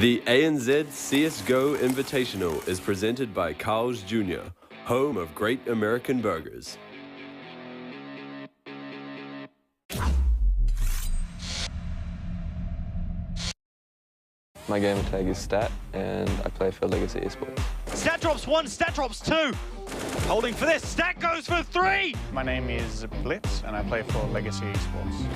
The ANZ CSGO Invitational is presented by Carl's Jr., home of great American burgers. My gamer tag is Stat, and I play for Legacy Esports. Stat drops one, Stat drops two. Holding for this, Stat goes for three. My name is Blitz, and I play for Legacy Esports.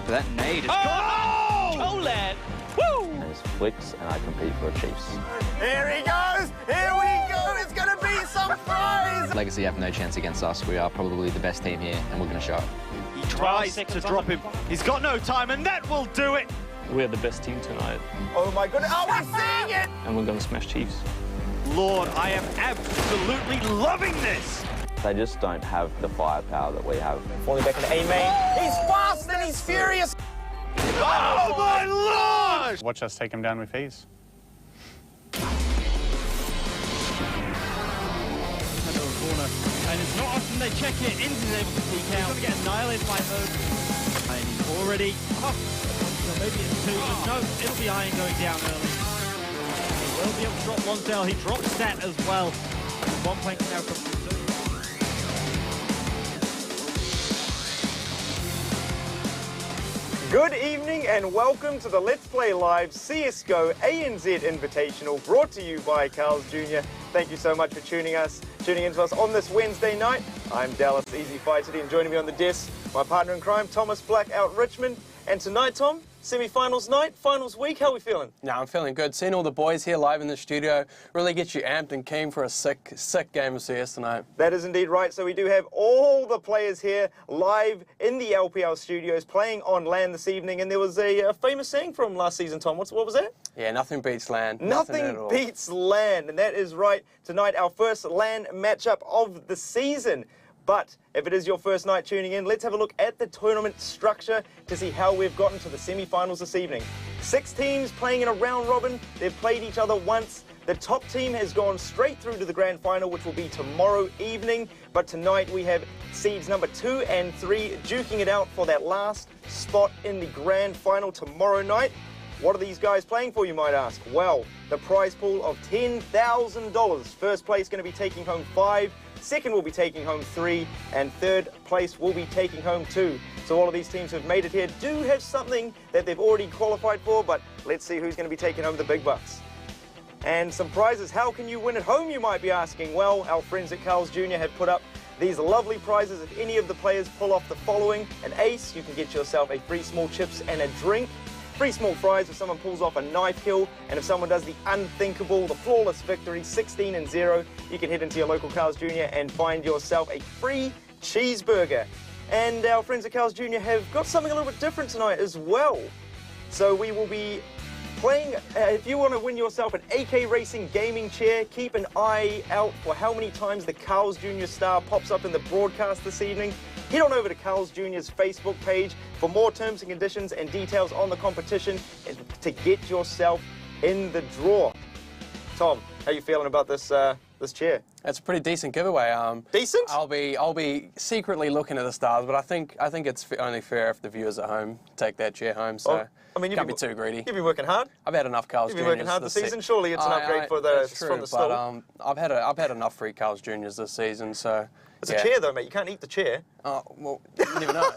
That nade is gone. Oh, lad. Woo! My name is Flicks, and I compete for Chiefs. Here he goes! Here we go! It's going to be some prize! Legacy have no chance against us. We are probably the best team here, and we're going to show it. He tries to drop him. He's got no time, and that will do it. We're the best team tonight. Oh my goodness, are we seeing it? And we're going to smash Chiefs. Lord, I am absolutely loving this. They just don't have the firepower that we have. Falling back into A main. He's fast and he's furious. Oh my Lord! Watch us take him down with ease. Corner. And it's not often they check it. Indy's able to peek out. He's going to get annihilated by Hope. And he's already up. So maybe it's two, but no, it'll be Iron going down early. He will be able to drop one cell. He drops Stat as well. And 1 point now comes from two. Good evening and welcome to the Let's Play Live CSGO ANZ Invitational, brought to you by Carl's Jr. Thank you so much for tuning in to us on this Wednesday night. I'm Dallas CSGYCITY, and joining me on the desk, my partner in crime, Thomas Black out Richmond. And tonight, Tom, semi-finals night, finals week, how are we feeling? Yeah, I'm feeling good. Seeing all the boys here live in the studio really gets you amped and keen for a sick game of CS tonight. That is indeed right. So we do have all the players here live in the LPL studios playing on LAN this evening. And there was a famous saying from last season, Tom. What was that? Yeah, nothing beats LAN. Nothing beats LAN. And that is right. Tonight, our first LAN matchup of the season. But if it is your first night tuning in, let's have a look at the tournament structure to see how we've gotten to the semi-finals this evening. 6 teams playing in a round robin. They've played each other once. The top team has gone straight through to the grand final, which will be tomorrow evening. But tonight we have seeds number 2 and 3 duking it out for that last spot in the grand final tomorrow night. What are these guys playing for, you might ask? Well, the prize pool of $10,000. First place going to be taking home 5. Second will be taking home 3, and third place will be taking home 2. So all of these teams who have made it here do have something that they've already qualified for, but let's see who's going to be taking home the big bucks. And some prizes. How can you win at home, you might be asking? Well, our friends at Carl's Jr. have put up these lovely prizes. If any of the players pull off the following: an ace, you can get yourself a free small chips and a drink. Free small fries if someone pulls off a knife kill, and if someone does the unthinkable, the flawless victory, 16-0, you can head into your local Carl's Jr. and find yourself a free cheeseburger. And our friends at Carl's Jr. have got something a little bit different tonight as well. So we will be playing, if you want to win yourself an AK Racing gaming chair, keep an eye out for how many times the Carl's Jr. star pops up in the broadcast this evening. Head on over to Carl's Jr.'s Facebook page for more terms and conditions and details on the competition and to get yourself in the draw. Tom, how are you feeling about this this chair? It's a pretty decent giveaway. Decent? I'll be secretly looking at the stars, but I think it's only fair if the viewers at home take that chair home. So I mean, can't be too greedy. You've been working hard. I've had enough Carl's Juniors. You've been working hard this season. Surely it's an upgrade for the stall. But I've had enough free Carl's Juniors this season, so. It's a chair though, mate. You can't eat the chair. Oh, well, you never know.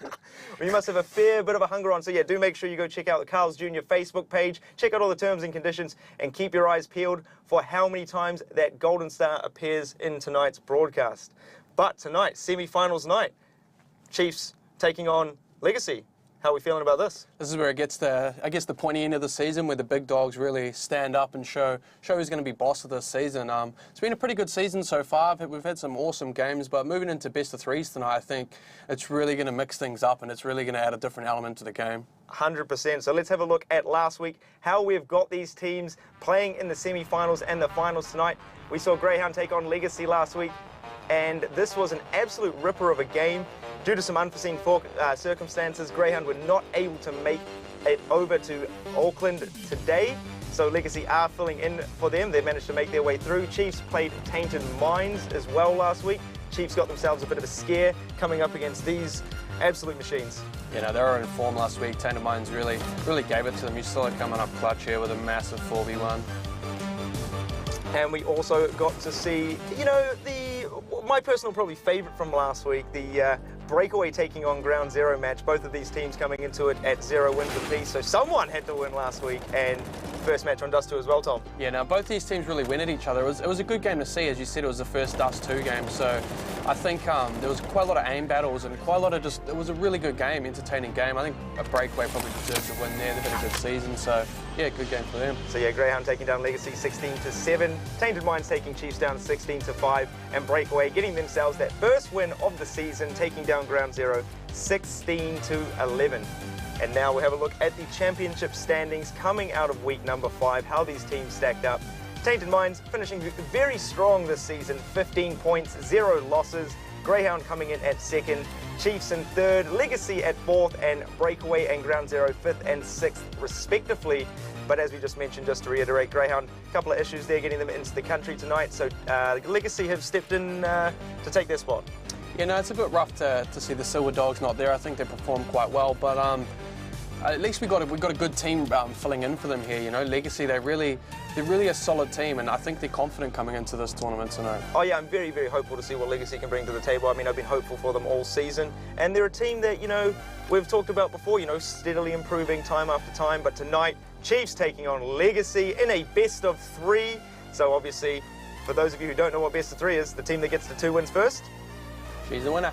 Well, you must have a fair bit of a hunger on. So yeah, do make sure you go check out the Carl's Jr. Facebook page. Check out all the terms and conditions and keep your eyes peeled for how many times that golden star appears in tonight's broadcast. But tonight, semi-finals night, Chiefs taking on Legacy. How are we feeling about this? This is where it gets the pointy end of the season, where the big dogs really stand up and show who's going to be boss of this season. It's been a pretty good season so far. We've had some awesome games, but moving into best of threes tonight, I think it's really going to mix things up and it's really going to add a different element to the game. 100%. So let's have a look at last week, how we've got these teams playing in the semi-finals and the finals tonight. We saw Greyhound take on Legacy last week, and this was an absolute ripper of a game. Due to some unforeseen circumstances, Greyhound were not able to make it over to Auckland today. So Legacy are filling in for them. They managed to make their way through. Chiefs played Tainted Minds as well last week. Chiefs got themselves a bit of a scare coming up against these absolute machines. You know, they were in form last week. Tainted Minds really gave it to them. You saw it coming up clutch here with a massive 4v1. And we also got to see, you know, my personal probably favourite from last week, the Breakaway taking on Ground Zero match. Both of these teams coming into it at 0 wins apiece. So someone had to win last week, and first match on Dust 2 as well, Tom. Yeah, now both these teams really win at each other. It was a good game to see. As you said, it was the first Dust 2 game. So I think there was quite a lot of aim battles and quite a lot of it was a really good game, entertaining game. I think a Breakaway probably deserved to win there. They've had a good season. So yeah, good game for them. So yeah, Greyhound taking down Legacy 16-7, Tainted Minds taking Chiefs down 16-5, and Breakaway getting themselves that first win of the season, taking down Ground Zero 16-11. And now we'll have a look at the championship standings coming out of week number 5, how these teams stacked up. Tainted Minds finishing very strong this season, 15 points, 0 losses. Greyhound coming in at second, Chiefs in third, Legacy at fourth, and Breakaway and Ground Zero 5th and 6th respectively. But as we just mentioned, just to reiterate, Greyhound, a couple of issues there getting them into the country tonight. So Legacy have stepped in to take their spot. Yeah, no, it's a bit rough to see the Silver Dogs not there. I think they performed quite well, but at least we got a good team filling in for them here. You know, Legacy, they're really a solid team, and I think they're confident coming into this tournament tonight. Oh yeah, I'm very, very hopeful to see what Legacy can bring to the table. I mean, I've been hopeful for them all season, and they're a team that, you know, we've talked about before, you know, steadily improving time after time. But tonight, Chiefs taking on Legacy in a best of 3. So obviously, for those of you who don't know what best of 3 is, the team that gets the 2 wins first, she's the winner.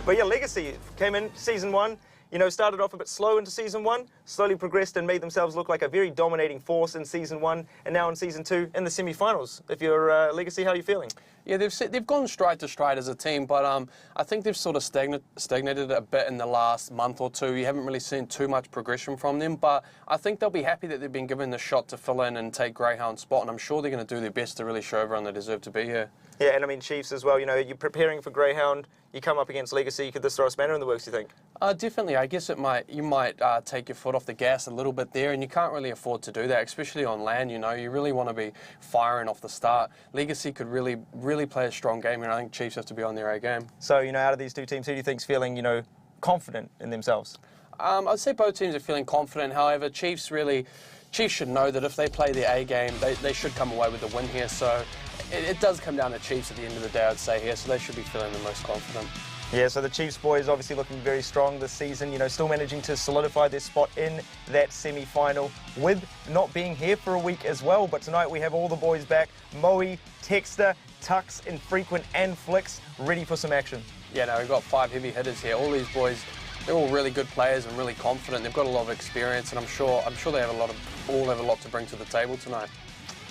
But yeah, Legacy came in season 1, you know, started off a bit slow into season 1, slowly progressed and made themselves look like a very dominating force in season 1, and now in season 2 in the semi-finals. If you're Legacy, how are you feeling? Yeah, they've gone stride to stride as a team, but I think they've sort of stagnated a bit in the last month or two. You haven't really seen too much progression from them, but I think they'll be happy that they've been given the shot to fill in and take Greyhound's spot, and I'm sure they're going to do their best to really show everyone they deserve to be here. Yeah, and I mean Chiefs as well, you know, you're preparing for Greyhound, you come up against Legacy, could this throw a spanner in the works, you think? Definitely. I guess you might take your foot off the gas a little bit there, and you can't really afford to do that, especially on land. You know, you really want to be firing off the start. Legacy could really play a strong game, and I think Chiefs have to be on their A game. So, you know, out of these two teams, who do you think's feeling, you know, confident in themselves? I'd say both teams are feeling confident. However, Chiefs should know that if they play their A game, they should come away with the win here. So it does come down to Chiefs at the end of the day, I'd say here. So they should be feeling the most confident. Yeah, so the Chiefs boys obviously looking very strong this season, you know, still managing to solidify their spot in that semi-final with not being here for a week as well. But tonight we have all the boys back, Moe, Texter, Tux, Infrequent and Flicks, ready for some action. Yeah, no, we've got 5 heavy hitters here. All these boys, they're all really good players and really confident. They've got a lot of experience, and I'm sure they have all have a lot to bring to the table tonight.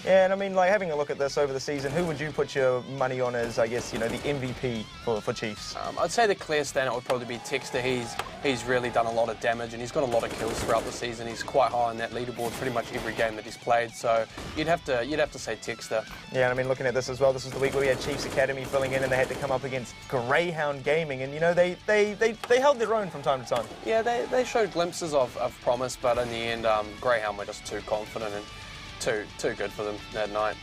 Yeah, and I mean, like, having a look at this over the season, who would you put your money on as, I guess, you know, the MVP for Chiefs? I'd say the clear standout would probably be Texter. He's really done a lot of damage, and he's got a lot of kills throughout the season. He's quite high on that leaderboard pretty much every game that he's played, so you'd have to say Texter. Yeah, and I mean, looking at this as well, this is the week where we had Chiefs Academy filling in, and they had to come up against Greyhound Gaming, and, you know, they held their own from time to time. Yeah, they showed glimpses of promise, but in the end, Greyhound were just too confident and too good for them that night.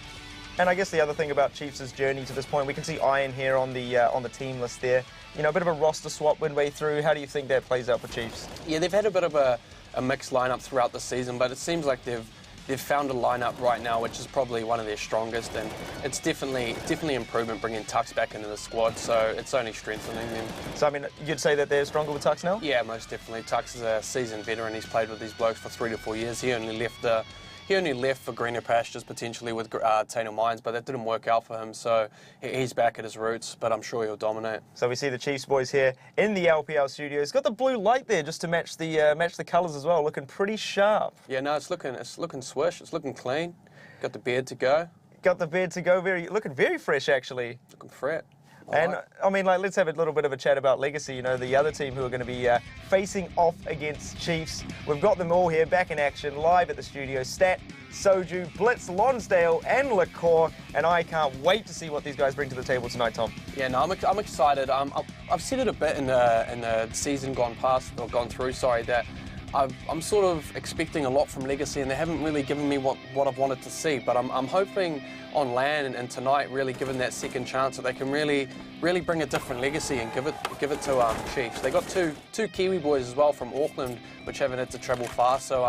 And I guess the other thing about Chiefs' journey to this point, we can see Iron here on the team list there. You know, a bit of a roster swap midway through. How do you think that plays out for Chiefs? Yeah, they've had a bit of a mixed lineup throughout the season, but it seems like they've found a lineup right now which is probably one of their strongest, and it's definitely improvement bringing Tux back into the squad, so it's only strengthening them. So I mean, you'd say that they're stronger with Tux now? Yeah, most definitely. Tux is a seasoned veteran. He's played with these blokes for 3 to 4 years. He only left for greener pastures potentially with Tainted Minds, but that didn't work out for him, so he's back at his roots, but I'm sure he'll dominate. So we see the Chiefs boys here in the LPL studios. Got the blue light there just to match the colours as well, looking pretty sharp. Yeah, no, it's looking swish, it's looking clean. Got the beard to go. Got the beard to go, looking very fresh actually. Looking fret. And, I mean, like, let's have a little bit of a chat about Legacy, you know, the other team who are going to be facing off against Chiefs. We've got them all here back in action, live at the studio. Stat, Soju, Blitz, Lonsdale, and Liqueur. And I can't wait to see what these guys bring to the table tonight, Tom. Yeah, no, I'm excited. I've said it a bit in the season gone through, that I'm sort of expecting a lot from Legacy, and they haven't really given me what I've wanted to see. But I'm hoping on LAN and tonight, really given that second chance, that they can really bring a different Legacy and give it to Chiefs. They got two Kiwi boys as well from Auckland, which haven't had to travel far. So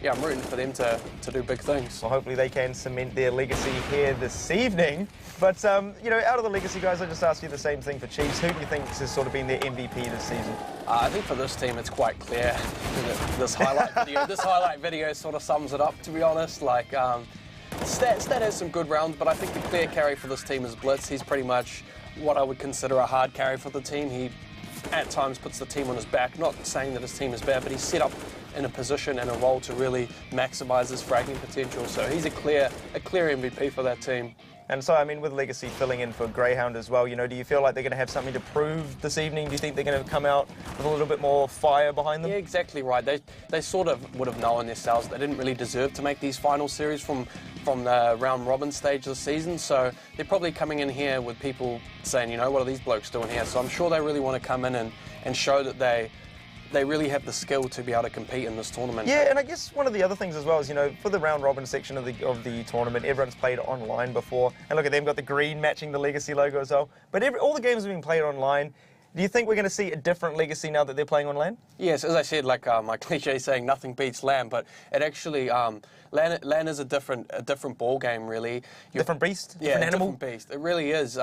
yeah, I'm rooting for them to do big things. Well, hopefully they can cement their legacy here this evening. But, you know, out of the legacy guys, I just asked you the same thing for Chiefs. Who do you think has sort of been their MVP this season? I think for this team, it's quite clear. This highlight video sort of sums it up, to be honest. Like, Stat has some good rounds, but I think the clear carry for this team is Blitz. He's pretty much what I would consider a hard carry for the team. He, at times, puts the team on his back. Not saying that his team is bad, but he's set up in a position and a role to really maximise his fragging potential. So he's a clear MVP for that team. And so, I mean, with Legacy filling in for Greyhound as well, you know, do you feel like they're going to have something to prove this evening? Do you think they're going to come out with a little bit more fire behind them? Yeah, exactly right. They sort of would have known themselves they didn't really deserve to make these final series from the round robin stage of the season. So they're probably coming in here with people saying, you know, what are these blokes doing here? So I'm sure they really want to come in and show that they really have the skill to be able to compete in this tournament. Yeah, and I guess one of the other things as well is, you know, for the round robin section of the tournament, everyone's played online before, and look at them, got the green matching the Legacy logo as well. But all the games have been played online. Do you think we're going to see a different Legacy now that they're playing on LAN? Yes, as I said, like my cliche saying, nothing beats LAN, but it actually LAN is a different ball game, really. Different beast, different animal. Different beast. It really is.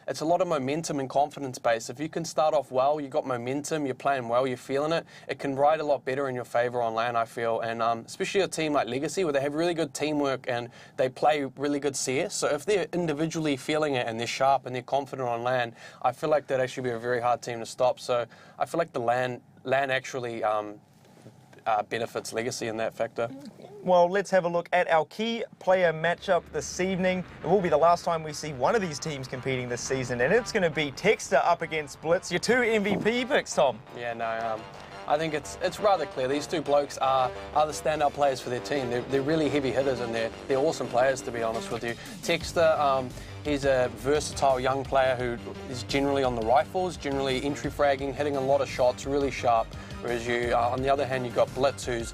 It's a lot of momentum and confidence based. If you can start off well, you got momentum, you're playing well, you're feeling it. It can ride a lot better in your favour on LAN, I feel, and especially a team like Legacy, where they have really good teamwork and they play really good CS. So if they're individually feeling it and they're sharp and they're confident on LAN, I feel like that'd actually be a very hard team to stop. So I feel like the LAN actually benefits Legacy in that factor. Well, let's have a look at our key player matchup this evening. It will be the last time we see one of these teams competing this season, and it's going to be Texter up against Blitz. Your two MVP picks, Tom. Yeah, no, I think it's rather clear. These two blokes are the standout players for their team. They're really heavy hitters, and they're awesome players, to be honest with you. Texter, he's a versatile young player who is generally on the rifles, generally entry fragging, hitting a lot of shots, really sharp. Whereas you, on the other hand, you've got Blitz, who's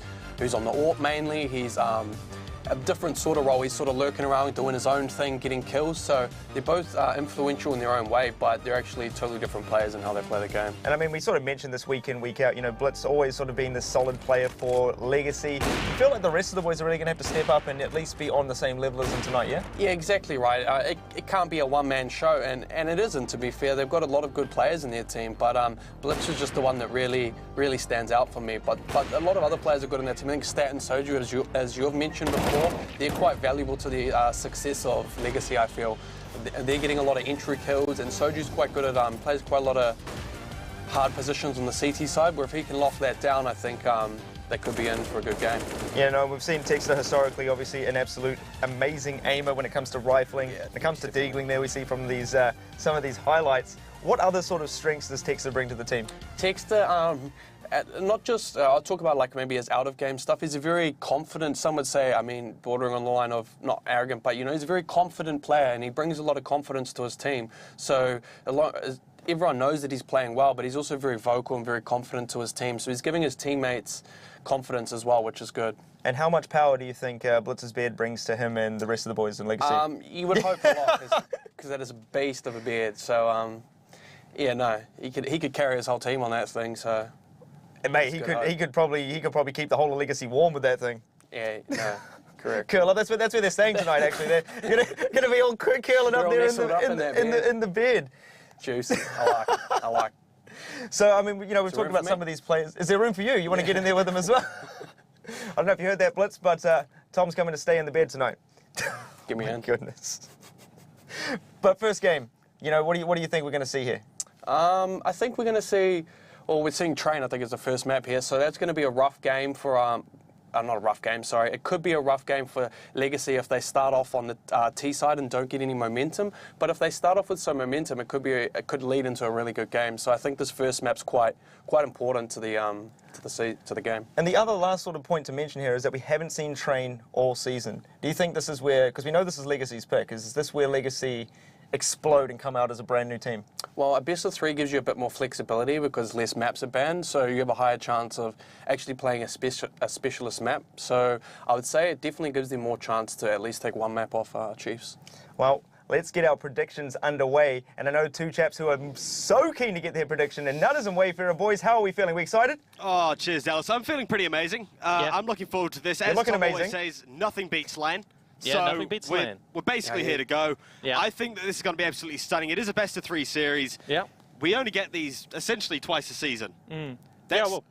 on the AWP mainly. He's a different sort of role. He's sort of lurking around, doing his own thing, getting kills. So they're both influential in their own way, but they're actually totally different players in how they play the game. And I mean, we sort of mentioned this week in, week out, you know, Blitz always sort of been this solid player for Legacy. You feel like the rest of the boys are really going to have to step up and at least be on the same level as them tonight, yeah? Yeah, exactly right. It can't be a one-man show, and it isn't, to be fair. They've got a lot of good players in their team, but Blitz is just the one that really stands out for me. But a lot of other players are good in that team. I think Stat and Soju, as you have mentioned before, they're quite valuable to the success of Legacy, I feel. They're getting a lot of entry kills, and Soju's quite good at, plays quite a lot of hard positions on the CT side, where if he can lock that down, I think they could be in for a good game. Yeah, no, we've seen Texter historically, obviously, an absolute amazing aimer when it comes to rifling. When it comes to deagling there, we see from these some of these highlights. What other sort of strengths does Texter bring to the team? Texter, not just, I'll talk about like maybe his out-of-game stuff. He's a very confident, some would say, I mean, bordering on the line of not arrogant, but, you know, he's a very confident player, and he brings a lot of confidence to his team. So everyone knows that he's playing well, but he's also very vocal and very confident to his team. So he's giving his teammates confidence as well, which is good. And how much power do you think Blitz's beard brings to him and the rest of the boys in Legacy? You would hope a lot, because that is a beast of a beard. So, yeah, no, he could carry his whole team on that thing, so... And mate, he could probably keep the whole of Legacy warm with that thing. Yeah, no, correct. Curler, that's where they're staying tonight. Actually, they're gonna be all curling up there in the beard. Juicy, I like. So I mean, you know, we've talked about some of these players. Is there room for you? You want to get in there with them as well? I don't know if you heard that, Blitz, but Tom's coming to stay in the bed tonight. Give me in. Goodness. But first game, you know, what do you think we're going to see here? I think we're going to see. Well, we're seeing Train, I think, is the first map here, so that's going to be a rough game for, not a rough game, sorry. It could be a rough game for Legacy if they start off on the T side and don't get any momentum, but if they start off with some momentum, it could lead into a really good game. So I think this first map's quite important to the game. And the other last sort of point to mention here is that we haven't seen Train all season. Do you think this is where, because we know this is Legacy's pick, is this where Legacy explode and come out as a brand new team? Well, a best of 3 gives you a bit more flexibility because less maps are banned, so you have a higher chance of actually playing a specialist map. So I would say it definitely gives them more chance to at least take 1 map off Chiefs. Well, let's get our predictions underway. And I know 2 chaps who are so keen to get their prediction. And Nutters and Wayfarer boys, how are we feeling? We excited? Oh, cheers, Dallas. I'm feeling pretty amazing. I'm looking forward to this. As looking Tom amazing. always says, nothing beats LAN. Yeah, so nothing beats LAN. We're basically here to go. Yeah. I think that this is going to be absolutely stunning. It is a best of 3 series. Yeah. We only get these essentially twice a season. Yeah, well,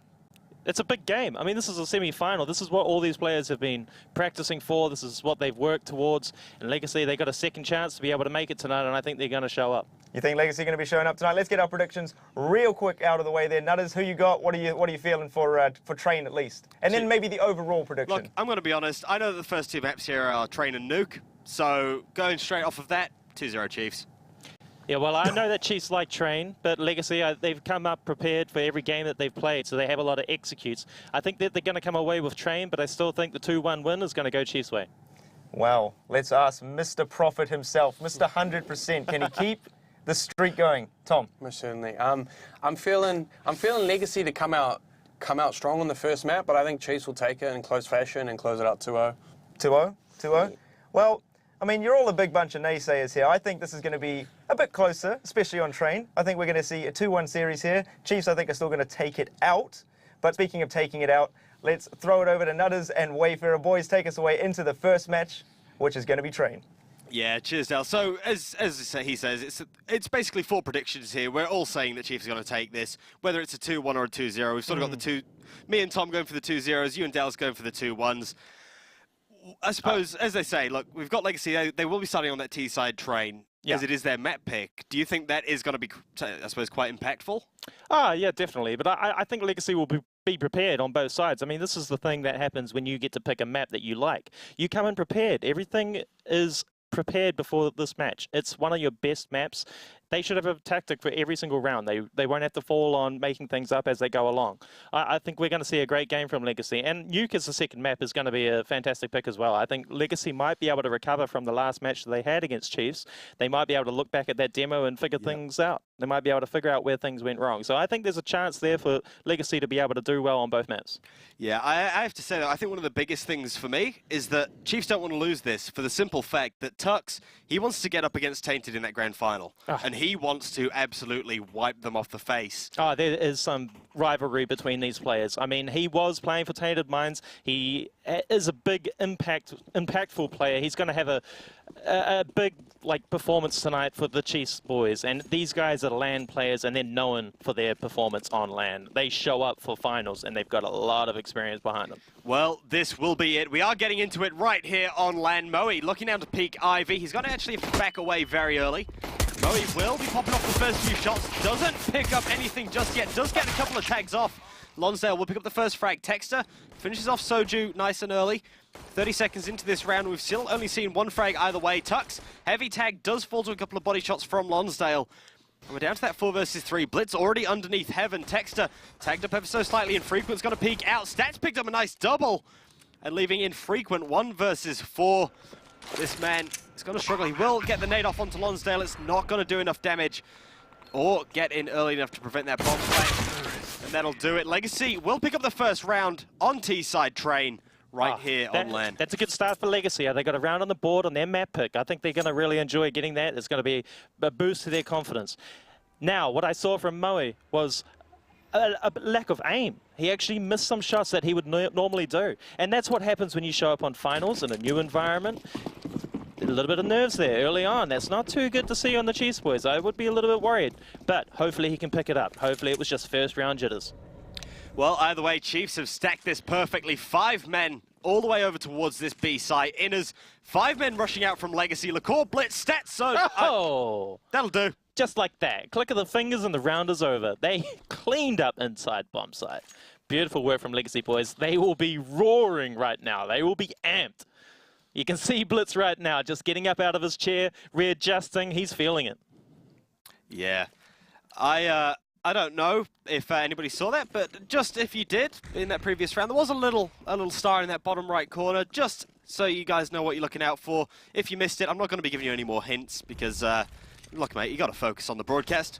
it's a big game. I mean, this is a semi-final. This is what all these players have been practicing for. This is what they've worked towards. And Legacy, they got a second chance to be able to make it tonight, and I think they're going to show up. You think Legacy are going to be showing up tonight? Let's get our predictions real quick out of the way there. Nutters, who you got? What are you feeling for Train at least? And then maybe the overall prediction. Look, I'm going to be honest. I know that the first 2 maps here are Train and Nuke. So going straight off of that, 2-0 Chiefs. Yeah, well, I know that Chiefs like Train, but Legacy, they've come up prepared for every game that they've played, so they have a lot of executes. I think that they're going to come away with Train, but I still think the 2-1 win is going to go Chiefs' way. Well, let's ask Mr. Profit himself, Mr. 100%. Can he keep the streak going? Tom? Most certainly. I'm feeling Legacy to come out strong on the first map, but I think Chiefs will take it in close fashion and close it out 2-0. 2-0? 2-0? Well, I mean, you're all a big bunch of naysayers here. I think this is going to be a bit closer, especially on Train. I think we're going to see a 2-1 series here. Chiefs, I think, are still going to take it out. But speaking of taking it out, let's throw it over to Nutters and Wayfarer. Boys, take us away into the first match, which is going to be Train. Yeah, cheers, Dal. So, as he says, it's basically 4 predictions here. We're all saying that Chiefs are going to take this, whether it's a 2-1 or a 2-0. We've sort of got the 2... Me and Tom going for the 2-0s, you and Dal's going for the 2-1s. I suppose, as they say, look, we've got Legacy. They will be starting on that T-side Train, as it is their map pick. Do you think that is going to be, I suppose, quite impactful? Yeah, definitely. But I think Legacy will be prepared on both sides. I mean, this is the thing that happens when you get to pick a map that you like. You come in prepared. Everything is prepared before this match. It's one of your best maps. They should have a tactic for every single round. They won't have to fall on making things up as they go along. I think we're going to see a great game from Legacy. And Nuke as the second map is going to be a fantastic pick as well. I think Legacy might be able to recover from the last match that they had against Chiefs. They might be able to look back at that demo and figure things out. They might be able to figure out where things went wrong. So I think there's a chance there for Legacy to be able to do well on both maps. Yeah, I have to say that I think one of the biggest things for me is that Chiefs don't want to lose this for the simple fact that Tux, he wants to get up against Tainted in that grand final. And he wants to absolutely wipe them off the face. Oh, there is some rivalry between these players. I mean, he was playing for Tainted Minds. He is a big impactful player. He's going to have a big performance tonight for the Chiefs boys. And these guys are LAN players, and they're known for their performance on LAN. They show up for finals, and they've got a lot of experience behind them. Well, this will be it. We are getting into it right here on LAN. Moe looking down to peek Ivy. He's going to actually have to back away very early. Moe will be popping off the first few shots. Doesn't pick up anything just yet. Does get a couple of tags off. Lonsdale will pick up the first frag. Texter finishes off Soju nice and early. 30 seconds into this round, we've still only seen 1 frag either way. Tux, heavy tag does fall to a couple of body shots from Lonsdale. And we're down to that 4 versus 3. Blitz already underneath Heaven. Texter tagged up ever so slightly. Infrequent's going to peek out. Stats picked up a nice double. And leaving Infrequent 1 versus 4. This man is going to struggle. He will get the nade off onto Lonsdale. It's not going to do enough damage or get in early enough to prevent that bomb play. And that'll do it. Legacy will pick up the first round on T-side Train right here on LAN. That's a good start for Legacy. They got a round on the board on their map pick. I think they're going to really enjoy getting that. It's going to be a boost to their confidence. Now, what I saw from Moe was a lack of aim. He actually missed some shots that he would normally do. And that's what happens when you show up on finals in a new environment. A little bit of nerves there early on. That's not too good to see on the Chiefs boys. I would be a little bit worried. But hopefully he can pick it up. Hopefully it was just first round jitters. Well, either way, Chiefs have stacked this perfectly. 5 men all the way over towards this B site. Inners, 5 men rushing out from Legacy. LaCour, Blitz, Stats, so that'll do. Just like that. Click of the fingers and the round is over. They cleaned up inside bomb site. Beautiful work from Legacy boys. They will be roaring right now. They will be amped. You can see Blitz right now just getting up out of his chair, readjusting. He's feeling it. Yeah. I don't know if anybody saw that, but just if you did in that previous round, there was a little star in that bottom right corner, just so you guys know what you're looking out for. If you missed it, I'm not going to be giving you any more hints because Look, mate, you got to focus on the broadcast.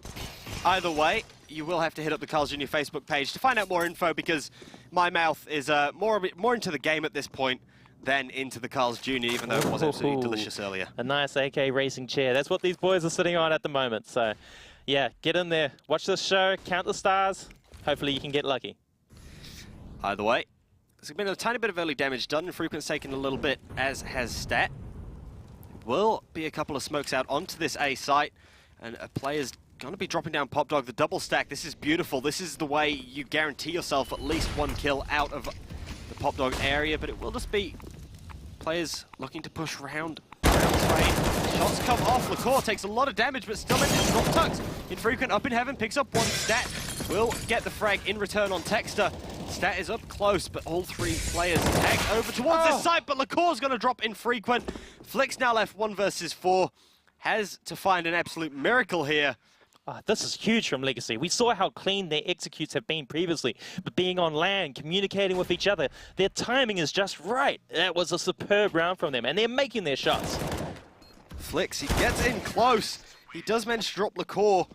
Either way, you will have to hit up the Carl's Jr. Facebook page to find out more info, because my mouth is more into the game at this point than into the Carl's Jr., even though it was absolutely delicious earlier. A nice AK racing chair. That's what these boys are sitting on at the moment. So, yeah, get in there. Watch this show. Count the stars. Hopefully you can get lucky. Either way, there's been a tiny bit of early damage done. Frequent's taken a little bit, as has Stat. Will be a couple of smokes out onto this A site, and a player's going to be dropping down Pop Dog. The double stack, this is beautiful. This is the way you guarantee yourself at least one kill out of the Pop Dog area, but it will just be players looking to push round trade. Shots come off. LaCour takes a lot of damage, but still manages to drop Tux. Infrequent up in heaven, picks up one. Stat will get the frag in return on Texter. Stat is up close, but all three players tag over towards this side, but LaCour's going to drop Infrequent. Flick's now left 1 versus 4. Has to find an absolute miracle here. This is huge from Legacy. We saw how clean their executes have been previously, but being on land, communicating with each other, their timing is just right. That was a superb round from them, and they're making their shots. Flicks, he gets in close. He does manage to drop LaCour,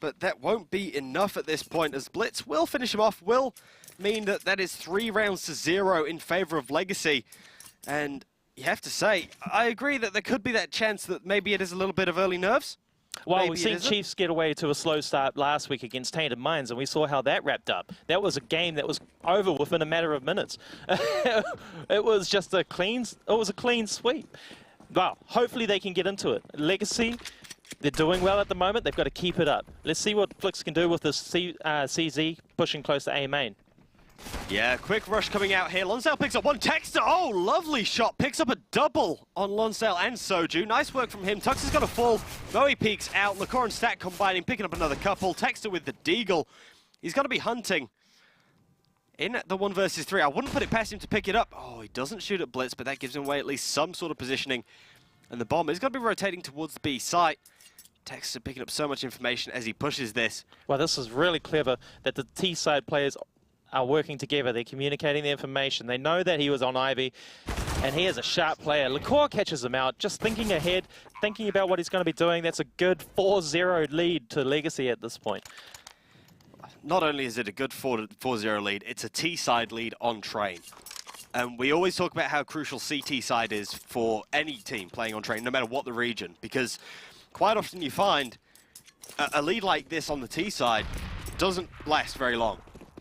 but that won't be enough at this point, as Blitz will finish him off, will mean that that is 3 rounds to 0 in favor of Legacy. And you have to say, I agree that there could be that chance that maybe it is a little bit of early nerves. Well, we've seen Chiefs get away to a slow start last week against Tainted Minds, and we saw how that wrapped up. That was a game that was over within a matter of minutes. It was just a clean sweep. Well, hopefully they can get into it. Legacy, they're doing well at the moment. They've got to keep it up. Let's see what Flicks can do with this CZ pushing close to A main. Yeah, quick rush coming out here. Lonsdale picks up one. Texter, oh, lovely shot. Picks up a double on Lonsdale and Soju. Nice work from him. Tux is going to fall. Moe peeks out. LaCour and Stat combining, picking up another couple. Texter with the deagle. He's going to be hunting in the 1 versus 3. I wouldn't put it past him to pick it up. Oh, he doesn't shoot at Blitz, but that gives him away at least some sort of positioning. And the bomb is going to be rotating towards the B site. Texter picking up so much information as he pushes this. Well, this is really clever that the T side players are working together. They're communicating the information. They know that he was on Ivy, and he is a sharp player. LaCour catches him out, just thinking ahead, thinking about what he's going to be doing. That's a good 4-0 lead to Legacy at this point. Not only is it a good 4-0 lead, it's a T-side lead on Train. And we always talk about how crucial CT side is for any team playing on Train, no matter what the region, because quite often you find a lead like this on the T side doesn't last very long.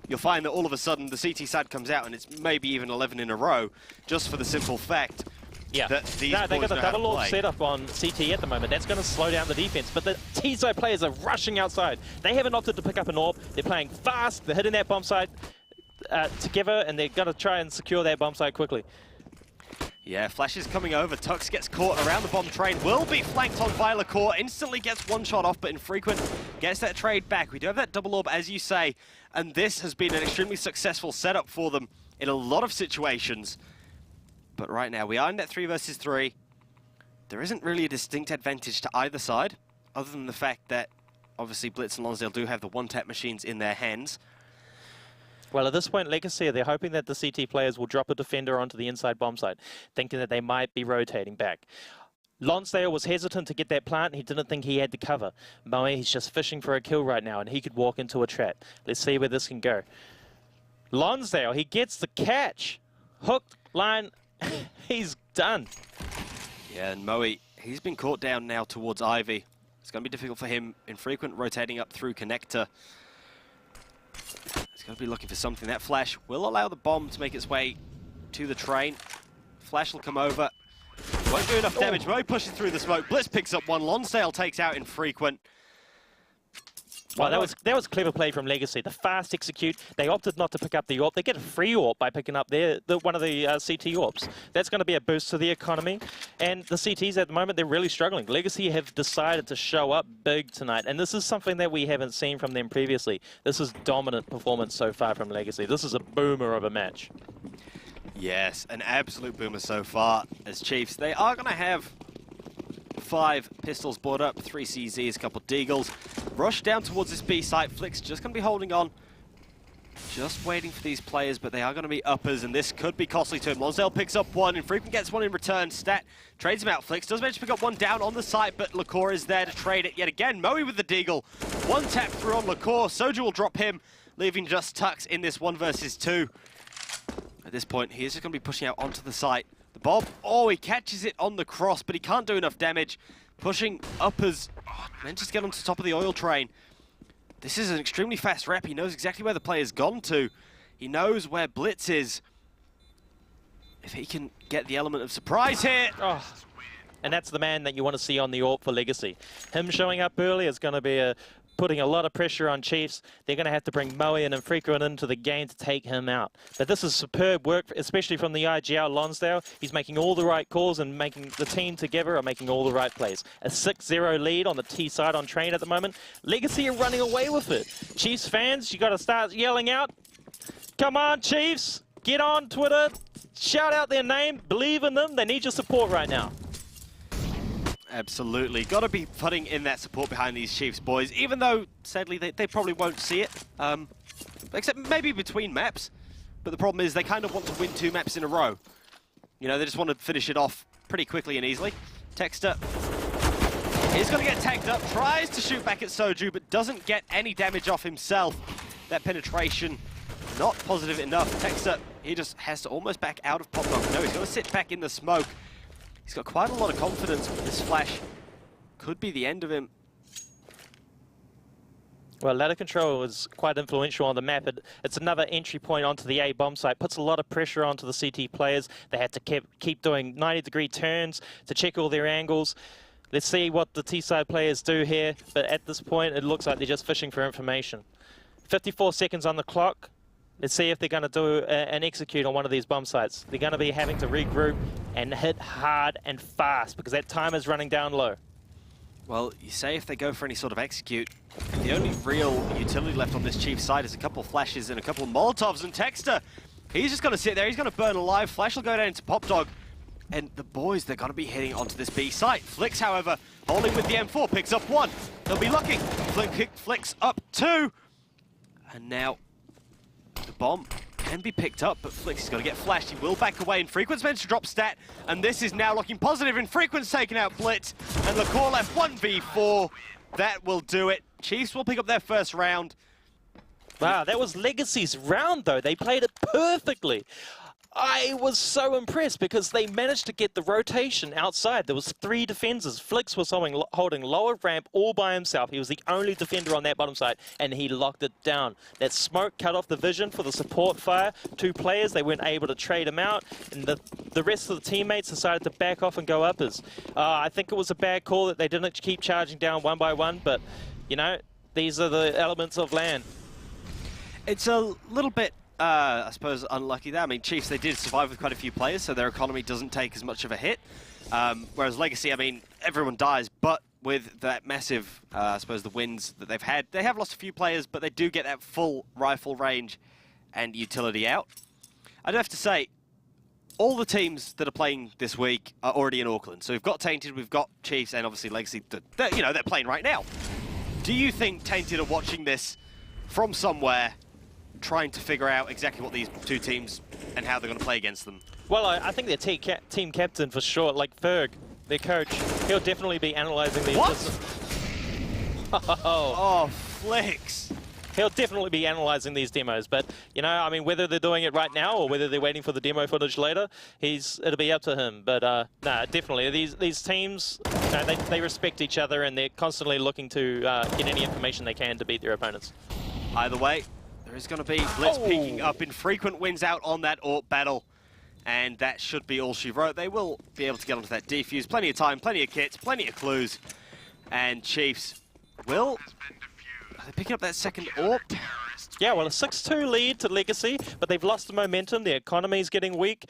You'll find that all of a sudden the CT side comes out and it's maybe even 11 in a row, just for the simple fact that these boys they got a double orb play. setup on CT at the moment. That's going to slow down the defense, but the T-side players are rushing outside. They haven't opted to pick up an orb. They're playing fast. They're hitting that bomb site together, and they're going to try and secure that bomb site quickly. Yeah, Flash is coming over. Tux gets caught around the bomb train. Will be flanked on by LaCour. Instantly gets one shot off, but Infrequent gets that trade back. We do have that double orb, as you say, and this has been an extremely successful setup for them in a lot of situations. But right now, we are in that 3 versus 3. There isn't really a distinct advantage to either side, other than the fact that, obviously, Blitz and Lonsdale do have the one-tap machines in their hands. Well, at this point, Legacy, they're hoping that the CT players will drop a defender onto the inside bomb site, thinking that they might be rotating back. Lonsdale was hesitant to get that plant. He didn't think he had the cover. Moe, he's just fishing for a kill right now, and he could walk into a trap. Let's see where this can go. Lonsdale, he gets the catch. Hooked, line, he's done. Yeah, and Moe, he's been caught down now towards Ivy. It's going to be difficult for him. Infrequent rotating up through Connector. He's going to be looking for something. That Flash will allow the bomb to make its way to the train. Flash will come over. Won't do enough damage. Moe pushes through the smoke. Blitz picks up one. Lonsdale takes out Infrequent. Well, that was clever play from Legacy. The fast execute. They opted not to pick up the AWP. They get a free AWP by picking up one of the CT AWPs. That's going to be a boost to the economy. And the CTs at the moment, they're really struggling. Legacy have decided to show up big tonight. And this is something that we haven't seen from them previously. This is dominant performance so far from Legacy. This is a boomer of a match. Yes, an absolute boomer so far as Chiefs. They are going to have 5 pistols brought up, 3 CZs, a couple Deagles. Rush down towards this B site. Flick's just going to be holding on. just waiting for these players, but they are going to be uppers, and this could be costly to him. Lonsdale picks up one, and Frequent gets one in return. Stat trades him out. Flix does manage to pick up one down on the site, but Lacour is there to trade it yet again. Moe with the deagle. One tap through on Lacour. Soju will drop him, leaving just Tux in this 1 versus 2. At this point, he is just going to be pushing out onto the site. The Bob, oh, he catches it on the cross, but he can't do enough damage. Pushing uppers, manages to get onto the top of the oil train. This is an extremely fast rep. He knows exactly where the player's gone to. He knows where Blitz is. If he can get the element of surprise here. Oh. And that's the man that you want to see on the AWP for Legacy. Him showing up early is going to be putting a lot of pressure on Chiefs. They're going to have to bring Moe and Frequent into the game to take him out. But this is superb work, especially from the IGL Lonsdale. He's making all the right calls and making the team together are making all the right plays. A 6-0 lead on the T side on train at the moment. Legacy are running away with it. Chiefs fans, you got to start yelling out. Come on, Chiefs. Get on Twitter. Shout out their name. Believe in them. They need your support right now. Absolutely. Got to be putting in that support behind these Chiefs boys, even though, sadly, they probably won't see it. Except maybe between maps. But the problem is they kind of want to win 2 maps in a row. You know, they just want to finish it off pretty quickly and easily. Texter is going to get tagged up, tries to shoot back at Soju, but doesn't get any damage off himself. That penetration, not positive enough. Texter, he just has to almost back out of Pop Dog. No, he's going to sit back in the smoke. He's got quite a lot of confidence, but this flash could be the end of him. Well, ladder control is quite influential on the map. It's another entry point onto the A bomb site. Puts a lot of pressure onto the CT players. They had to keep doing 90-degree turns to check all their angles. Let's see what the T-side players do here. But at this point, it looks like they're just fishing for information. 54 seconds on the clock. Let's see if they're going to do an execute on one of these bomb sites. They're going to be having to regroup and hit hard and fast because that time is running down low. Well, you say if they go for any sort of execute, the only real utility left on this Chiefs side is a couple of flashes and a couple of Molotovs, and Texter, he's just going to sit there, he's going to burn alive. Flash will go down into Pop Dog, and the boys, they're going to be heading onto this B site. Flix, however, holding with the M4, picks up 1. They'll be looking. Flix up 2, and now the bomb can be picked up, but Flix is going to get flashed. He will back away, and Frequent's meant to drop stat, and this is now looking positive, and Frequent's taking out Blitz, and Lacour left 1v4. That will do it. Chiefs will pick up their first round. Wow, that was Legacy's round, though. They played it perfectly. I was so impressed because they managed to get the rotation outside. There was 3 defenders. Flix was holding lower ramp all by himself. He was the only defender on that bottom side, and he locked it down. That smoke cut off the vision for the support fire. 2 players, they weren't able to trade him out, and the rest of the teammates decided to back off and go uppers. I think it was a bad call that they didn't keep charging down one by one, but, you know, these are the elements of LAN. It's a little bit I suppose unlucky there. I mean, Chiefs, they did survive with quite a few players, so their economy doesn't take as much of a hit. Whereas Legacy, I mean, everyone dies, but with that massive, I suppose, the wins that they've had, they have lost a few players, but they do get that full rifle range and utility out. I do have to say, all the teams that are playing this week are already in Auckland. So we've got Tainted, we've got Chiefs, and obviously Legacy, you know, they're playing right now. Do you think Tainted are watching this from somewhere, trying to figure out exactly what these 2 teams and how they're going to play against them? Well, I think their team captain for sure, like Ferg, their coach, he'll definitely be analysing these. What? Oh, Flix. He'll definitely be analysing these demos, but, you know, I mean, whether they're doing it right now or whether they're waiting for the demo footage later, it'll be up to him. But, no, definitely. These teams, you know, they respect each other and they're constantly looking to get any information they can to beat their opponents. Either way, there is going to be Blitz peeking up. Infrequent wins out on that AWP battle, and that should be all she wrote. They will be able to get onto that defuse. Plenty of time, plenty of kits, plenty of clues, and Chiefs will... Are they picking up that second AWP? Yeah, well, a 6-2 lead to Legacy, but they've lost the momentum. The economy's getting weak.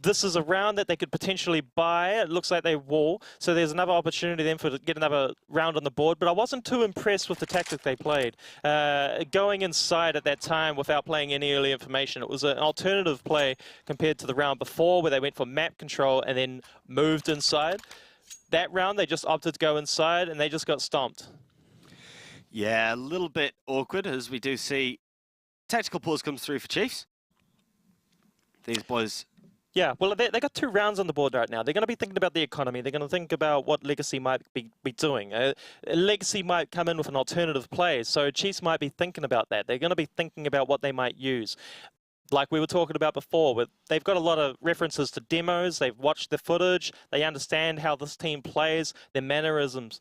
This is a round that they could potentially buy. It looks like they will. So there's another opportunity then to get another round on the board. But I wasn't too impressed with the tactic they played. Going inside at that time without playing any early information, it was an alternative play compared to the round before where they went for map control and then moved inside. That round, they just opted to go inside and they just got stomped. Yeah, a little bit awkward as we do see Tactical pause comes through for Chiefs. These boys... Yeah, well, they got 2 rounds on the board right now. They're going to be thinking about the economy. They're going to think about what Legacy might be doing. Legacy might come in with an alternative play, so Chiefs might be thinking about that. They're going to be thinking about what they might use. Like we were talking about before, they've got a lot of references to demos. They've watched the footage. They understand how this team plays, their mannerisms.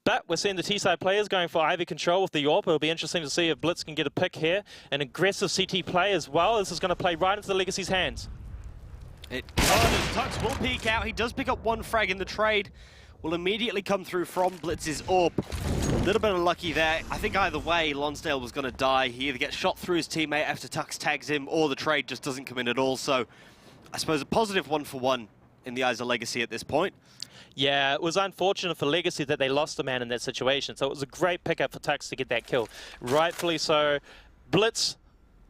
But we're seeing the T-side players going for Ivy control with the AWP. It'll be interesting to see if Blitz can get a pick here. An aggressive CT play as well. This is going to play right into the Legacy's hands. It as Tux will peek out. He does pick up 1 frag in the trade. Will immediately come through from Blitz's AWP. A little bit unlucky there. I think either way, Lonsdale was going to die. He either gets shot through his teammate after Tux tags him, or the trade just doesn't come in at all. So I suppose a positive 1-for-1 in the eyes of Legacy at this point. Yeah, it was unfortunate for Legacy that they lost a man in that situation. So it was a great pickup for Tux to get that kill. Rightfully so. Blitz,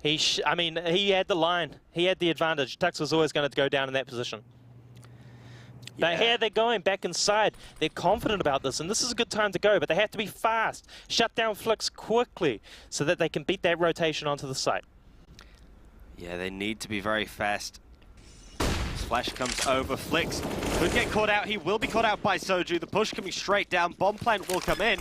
he had the line. He had the advantage. Tux was always going to go down in that position. Yeah. But here they're going back inside. They're confident about this, and this is a good time to go, but they have to be fast. Shut down Flicks quickly so that they can beat that rotation onto the site. Yeah, they need to be very fast. Splash comes over. Flicks could get caught out. He will be caught out by Soju. The push coming straight down. Bomb plant will come in.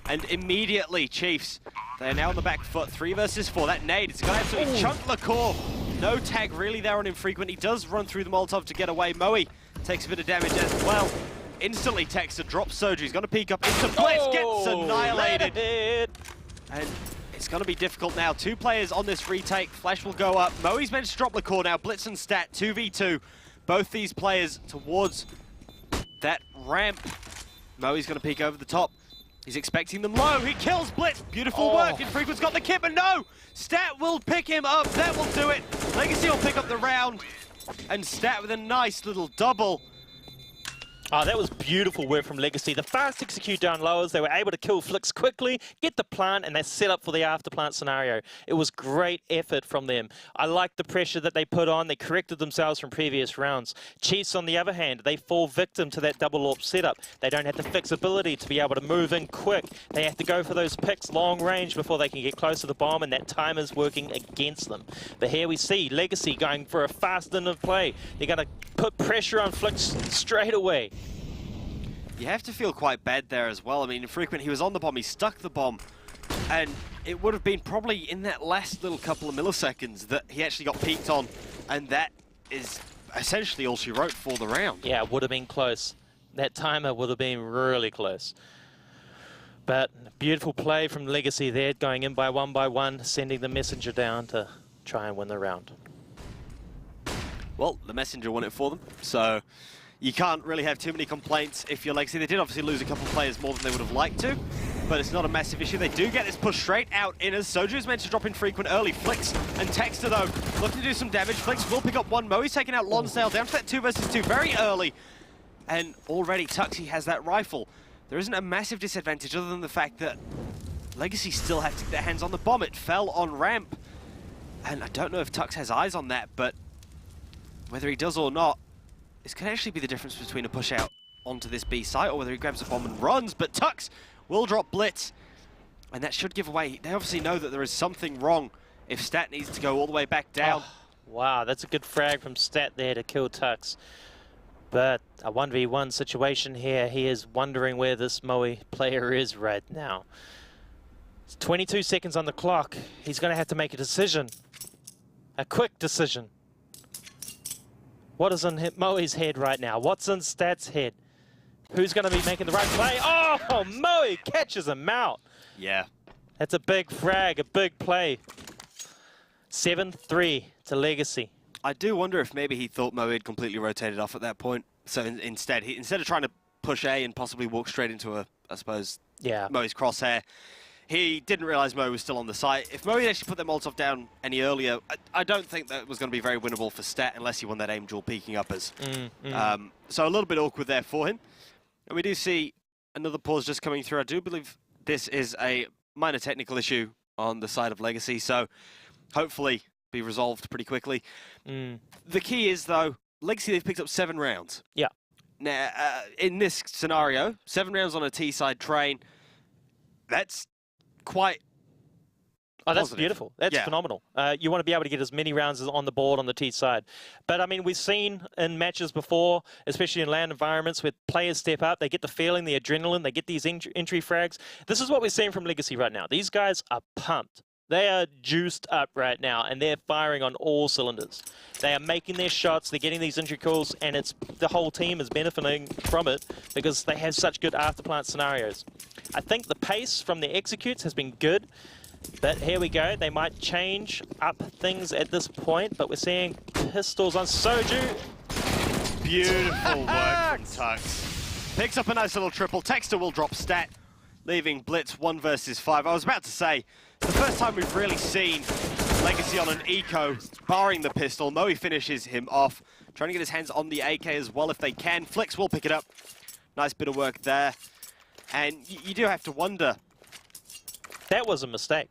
And immediately, Chiefs, they're now on the back foot. 3 versus 4. That nade is going to absolutely chunk LaCour. No tag really there on Infrequent. He does run through the Molotov to get away. Moe takes a bit of damage as well. Instantly Texter drops Soju. He's going to peek up into Blitz. Gets annihilated. And it's going to be difficult now. 2 players on this retake. Flash will go up. Moe's managed to drop LaCour now. Blitz and Stat, 2v2. Both these players towards that ramp. Moe's going to peek over the top. He's expecting them low. He kills Blitz. Beautiful work. Infrequent's got the kit, but no! Stat will pick him up. That will do it. Legacy will pick up the round. And Stat with a nice little double. Oh, that was beautiful work from Legacy. The fast execute down lowers, they were able to kill Flicks quickly, get the plant, and they set up for the after plant scenario. It was great effort from them. I liked the pressure that they put on. They corrected themselves from previous rounds. Chiefs, on the other hand, they fall victim to that double AWP setup. They don't have the flexibility to be able to move in quick. They have to go for those picks long range before they can get close to the bomb, and that time is working against them. But here we see Legacy going for a fast end of play. They're going to put pressure on Flicks straight away. You have to feel quite bad there as well. I mean, Infrequent, he was on the bomb, he stuck the bomb, and it would have been probably in that last little couple of milliseconds that he actually got peeked on, and that is essentially all she wrote for the round. Yeah, it would have been close. That timer would have been really close. But beautiful play from Legacy there, going in by one, sending the messenger down to try and win the round. Well, the messenger won it for them, so you can't really have too many complaints if you're Legacy. They did obviously lose a couple of players more than they would have liked to, but it's not a massive issue. They do get this push straight out in as Soju's meant to drop Infrequent early. Flicks and Texter, though, looking to do some damage. Flicks will pick up 1 Moe. He's taking out Lonsdale down to that 2 versus 2 very early. And already Tuxie has that rifle. There isn't a massive disadvantage other than the fact that Legacy still have to get their hands on the bomb. It fell on ramp. And I don't know if Tux has eyes on that, but whether he does or not, this could actually be the difference between a push out onto this B site or whether he grabs a bomb and runs. But Tux will drop Blitz, and that should give away. They obviously know that there is something wrong if Stat needs to go all the way back down. Oh, wow, that's a good frag from Stat there to kill Tux. But a 1v1 situation here. He is wondering where this Moe player is right now. It's 22 seconds on the clock. He's going to have to make a decision. A quick decision. What is in Moe's head right now? What's in Stat's head? Who's going to be making the right play? Oh, Moe catches him out. Yeah. That's a big frag, a big play. 7-3 to Legacy. I do wonder if maybe he thought Moe had completely rotated off at that point. So instead of trying to push A and possibly walk straight into I suppose, Moe's crosshair, he didn't realize Moe was still on the site. If Moe had actually put that Molotov down any earlier, I don't think that was going to be very winnable for Stat unless he won that aim duel peeking uppers. So a little bit awkward there for him. And we do see another pause just coming through. I do believe this is a minor technical issue on the side of Legacy, so hopefully be resolved pretty quickly. The key is, though, Legacy, they've picked up 7 rounds. Yeah. Now, in this scenario, 7 rounds on a T-side train, that's quite Oh, that's positive. beautiful. That's Yeah. phenomenal. You want to be able to get as many rounds as on the board on the T side. But, I mean, we've seen in matches before, especially in LAN environments, where players step up, they get the feeling, the adrenaline, they get these entry frags. This is what we're seeing from Legacy right now. These guys are pumped. They are juiced up right now, and they're firing on all cylinders. They are making their shots, they're getting these entry calls, and the whole team is benefiting from it because they have such good afterplant scenarios. I think the pace from the executes has been good. But here we go. They might change up things at this point, but we're seeing pistols on Soju. Beautiful work from Tux. Picks up a nice little triple. Texter will drop stat, leaving Blitz 1 versus 5. I was about to say, it's the first time we've really seen Legacy on an eco, barring the pistol. Moe finishes him off, trying to get his hands on the AK as well if they can. Flix will pick it up. Nice bit of work there. And you do have to wonder. That was a mistake.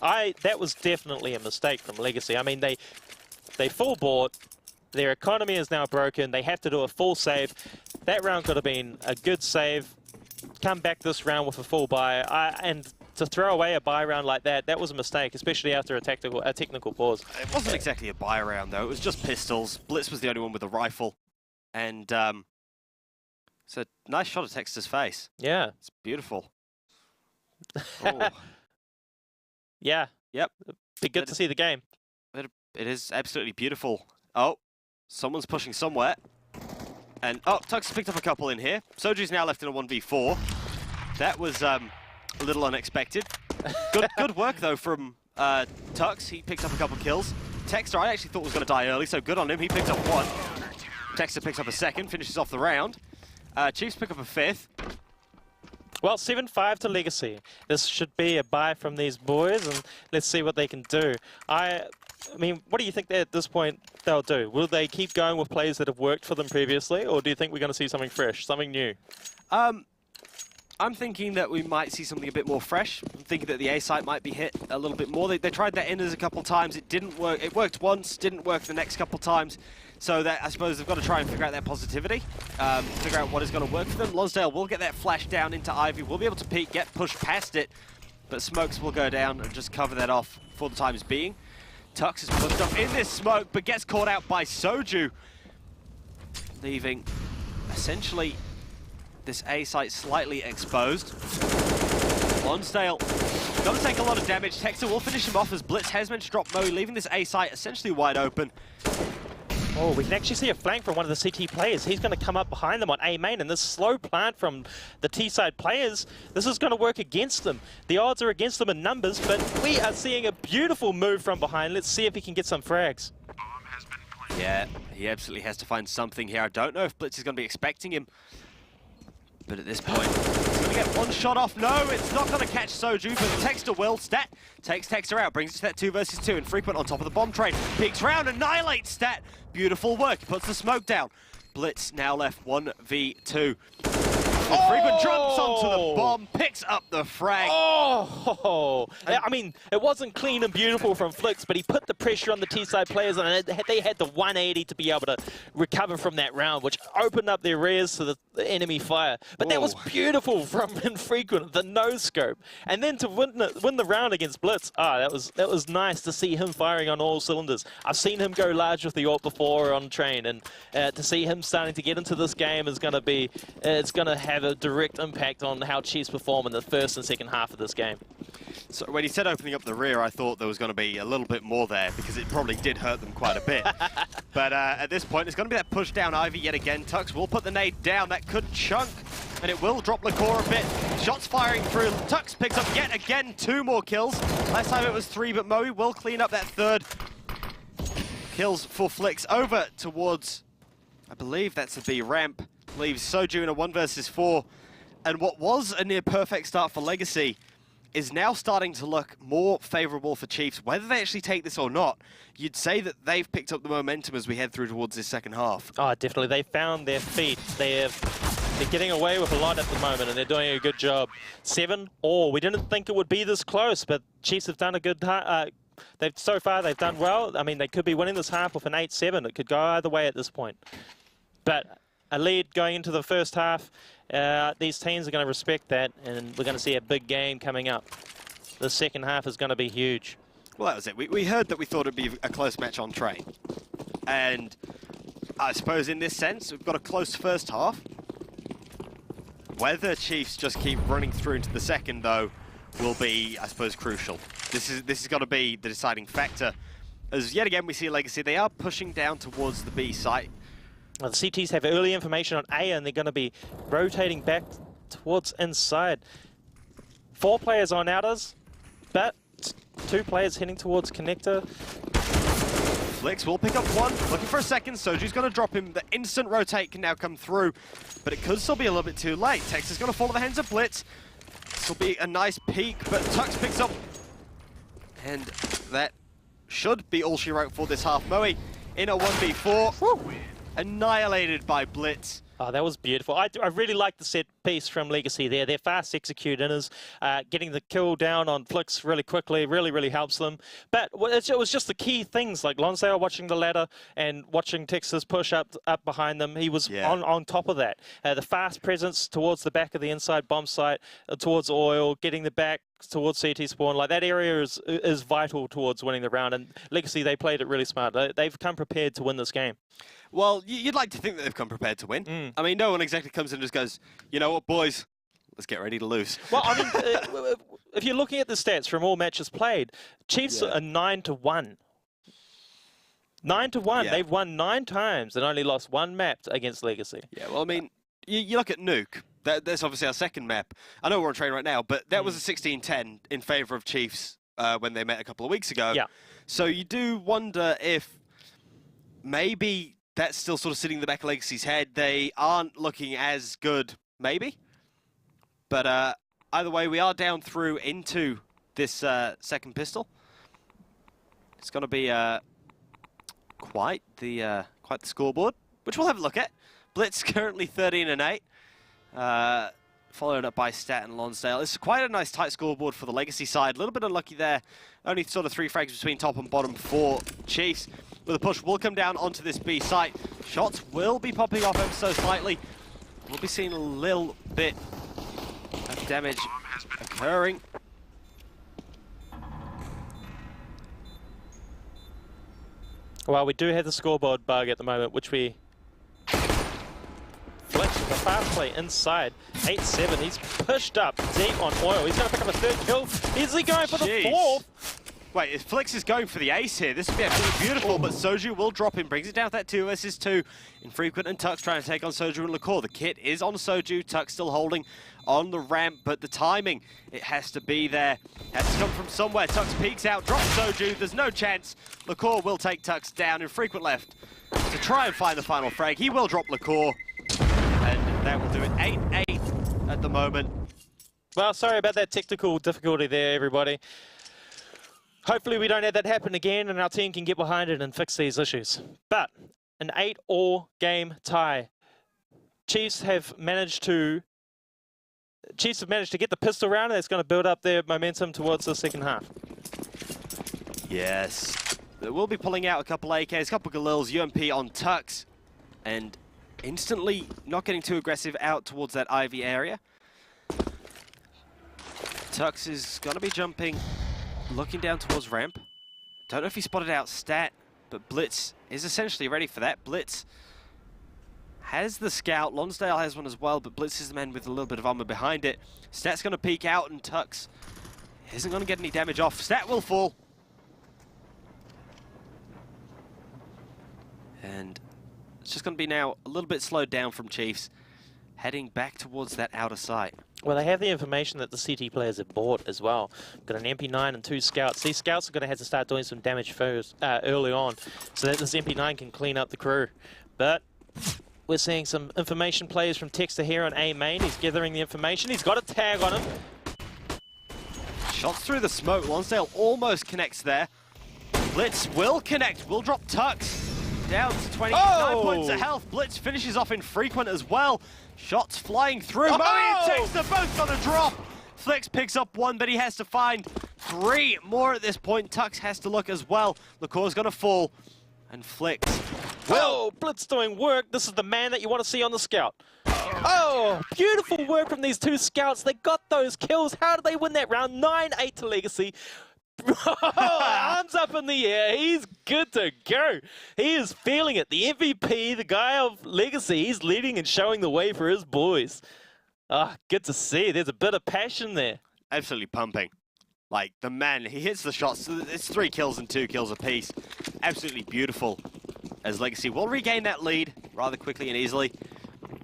That was definitely a mistake from Legacy. I mean, they full bought. Their economy is now broken. They have to do a full save. That round could have been a good save. Come back this round with a full buy. And to throw away a buy round like that, that was a mistake, especially after a technical pause. It wasn't exactly a buy round, though. It was just pistols. Blitz was the only one with a rifle. And it's a nice shot at Texter's face. Yeah. It's beautiful. Oh. Yeah. Yep. Be good to see the game. It is absolutely beautiful. Oh, someone's pushing somewhere. And, oh, Tux picked up a couple in here. Soju's now left in a 1v4. That was a little unexpected. Good work, though, from Tux. He picked up a couple kills. Texter, I actually thought was going to die early, so good on him. He picked up 1. Texter picks up a 2nd, finishes off the round. Chiefs pick up a 5th. Well, 7-5 to Legacy. This should be a buy from these boys, and let's see what they can do. I mean, what do you think at this point they'll do? Will they keep going with players that have worked for them previously, or do you think we're going to see something fresh, something new? I'm thinking that we might see something a bit more fresh. I'm thinking that the A site might be hit a little bit more. They tried that Enders a couple times. It didn't work. It worked once, didn't work the next couple times. So that I suppose they've got to try and figure out that positivity, figure out what is going to work for them. Lonsdale will get that flash down into Ivy. We'll be able to peek, get pushed past it, but smokes will go down and just cover that off for the times being. Tux is pushed up in this smoke, but gets caught out by Soju, leaving essentially this A site slightly exposed. Lonsdale going to take a lot of damage. Texter will finish him off as Blitz has meant to drop Moe, leaving this A site essentially wide open. Oh, we can actually see a flank from one of the CT players. He's going to come up behind them on A main, and this slow plant from the T side players, this is going to work against them. The odds are against them in numbers, but we are seeing a beautiful move from behind. Let's see if he can get some frags. Yeah, he absolutely has to find something here. I don't know if Blitz is going to be expecting him, but at this point, he's going to get one shot off. No, it's not going to catch Soju, but Texter will. Stat takes Texter out, brings it to that 2 versus 2, and Frequent on top of the bomb train. Peeks round, annihilates Stat. Beautiful work, he puts the smoke down. Blitz now left 1v2. Oh! Frequent jumps onto the bomb, picks up the frag. Oh! I mean, it wasn't clean and beautiful from Flix, but he put the pressure on the T-side players, and they had the 180 to be able to recover from that round, which opened up their rears to the enemy fire. But that was beautiful from Infrequent, the no-scope. And then to win the round against Blitz, that was nice to see him firing on all cylinders. I've seen him go large with the AWP before on train, and to see him starting to get into this game is going to be, it's going to have a direct impact on how Chiefs perform in the first and second half of this game. So when he said opening up the rear, I thought there was going to be a little bit more there, because it probably did hurt them quite a bit. But at this point, it's going to be that push down Ivy yet again. Tux will put the nade down. That could chunk, and it will drop Lakor a bit. Shots firing through. Tux picks up yet again 2 more kills. Last time it was 3, but Moe will clean up that 3rd. Kills for Flix over towards, I believe that's a B ramp. Leaves Soju in a 1 versus 4. And what was a near perfect start for Legacy is now starting to look more favorable for Chiefs. Whether they actually take this or not, you'd say that they've picked up the momentum as we head through towards this second half. Oh, definitely. They found their feet. They're getting away with a lot at the moment, and they're doing a good job. 7-all. We didn't think it would be this close, but Chiefs have done a good... so far, they've done well. I mean, they could be winning this half with an 8-7. It could go either way at this point. But a lead going into the first half, these teams are going to respect that, and we're going to see a big game coming up. the second half is going to be huge. Well, that was it. We heard that we thought it'd be a close match on train. And I suppose in this sense, we've got a close first half. Whether Chiefs just keep running through into the second, though, will be, I suppose, crucial. This is got to be the deciding factor. As yet again, we see Legacy. They are pushing down towards the B site. Well, the CTs have early information on A, and they're going to be rotating back towards inside. 4 players on outers, but 2 players heading towards connector. Flix will pick up one, looking for a second. Soju's going to drop him. The instant rotate can now come through, but it could still be a little bit too late. Tex is going to fall to the hands of Blitz. This will be a nice peek, but Tux picks up, and that should be all she wrote for this half. Moe in a 1v4. Woo. Annihilated by Blitz. Oh, that was beautiful. I really like the set piece from Legacy there. Their fast execute inners, getting the kill down on Flix really quickly, really helps them. But it was just the key things, like Lonsdale watching the ladder and watching Texas push up behind them. He was on top of that. The fast presence towards the back of the inside bomb site, towards oil, getting the back towards CT spawn. Like, that area is vital towards winning the round. And Legacy, they played it really smart. They've come prepared to win this game. Well, you'd like to think that they've come prepared to win. I mean, no one exactly comes in and just goes, you know what, boys, let's get ready to lose. Well, I mean, if you're looking at the stats from all matches played, Chiefs are 9-1. 9-1. Yeah. They've won 9 times and only lost 1 map against Legacy. Yeah, well, I mean, you look at Nuke. That's obviously our second map. I know we're on train right now, but that was a 16-10 in favor of Chiefs when they met a couple of weeks ago. Yeah. So you do wonder if maybe that's still sort of sitting in the back of Legacy's head. They aren't looking as good, maybe. But either way, we are down through into this second pistol. It's going to be quite the scoreboard, which we'll have a look at. Blitz currently 13-8, followed up by Stat and Lonsdale. It's quite a nice tight scoreboard for the Legacy side. A little bit unlucky there. Only sort of 3 frags between top and bottom for Chiefs. But the push will come down onto this B site. Shots will be popping off ever so slightly. We'll be seeing a little bit of damage occurring. Well, we do have the scoreboard bug at the moment, which we... Flix with a fast play inside. 8-7. He's pushed up deep on oil. He's going to pick up a 3rd kill. Is he going for the 4th? Wait, if Flix is going for the ace here, this would be absolutely beautiful, but Soju will drop him, brings it down to that 2 versus 2. Infrequent and Tux trying to take on Soju and Lacour. The kit is on Soju, Tux still holding on the ramp, but the timing, it has to be there. Has to come from somewhere. Tux peeks out, drops Soju, there's no chance. Lacour will take Tux down. Infrequent left to try and find the final frag. He will drop Lacour, and that will do it. 8-8 at the moment. Well, sorry about that technical difficulty there, everybody. Hopefully we don't have that happen again and our team can get behind it and fix these issues. But an 8-all game tie. Chiefs have managed to get the pistol round, and it's going to build up their momentum towards the second half. Yes. They will be pulling out a couple AKs, a couple Galils, UMP on Tux, and instantly not getting too aggressive out towards that Ivy area. Tux is going to be jumping, looking down towards ramp. Don't know if he spotted out Stat, but Blitz is essentially ready for that. Blitz has the scout. Lonsdale has one as well, but Blitz is the man with a little bit of armor behind it. Stat's going to peek out, and Tux isn't going to get any damage off. Stat will fall. And it's just going to be now a little bit slowed down from Chiefs, heading back towards that outer site. Well, they have the information that the CT players have bought as well. Got an MP9 and 2 scouts. These scouts are going to have to start doing some damage first, early on, so that this MP9 can clean up the crew. But we're seeing some information players from Texter here on A main. He's gathering the information. He's got a tag on him. Shots through the smoke. Lonsdale almost connects there. Blitz will connect. Will drop Tux. Down to 29 points of health. Blitz finishes off Infrequent as well. Shots flying through. Moe and Texter both got a drop. Flix picks up 1, but he has to find 3 more at this point. Tux has to look as well. Lacour's going to fall. And Flix. Whoa, Blitz doing work. This is the man that you want to see on the scout. Oh, beautiful work from these two scouts. They got those kills. How did they win that round? 9-8 to Legacy. Arms up in the air. He's good to go. He is feeling it. The MVP, the guy of Legacy, he's leading and showing the way for his boys. Ah, good to see. There's a bit of passion there. Absolutely pumping. Like, the man, he hits the shots. It's 3 kills and 2 kills apiece. Absolutely beautiful. As Legacy will regain that lead rather quickly and easily.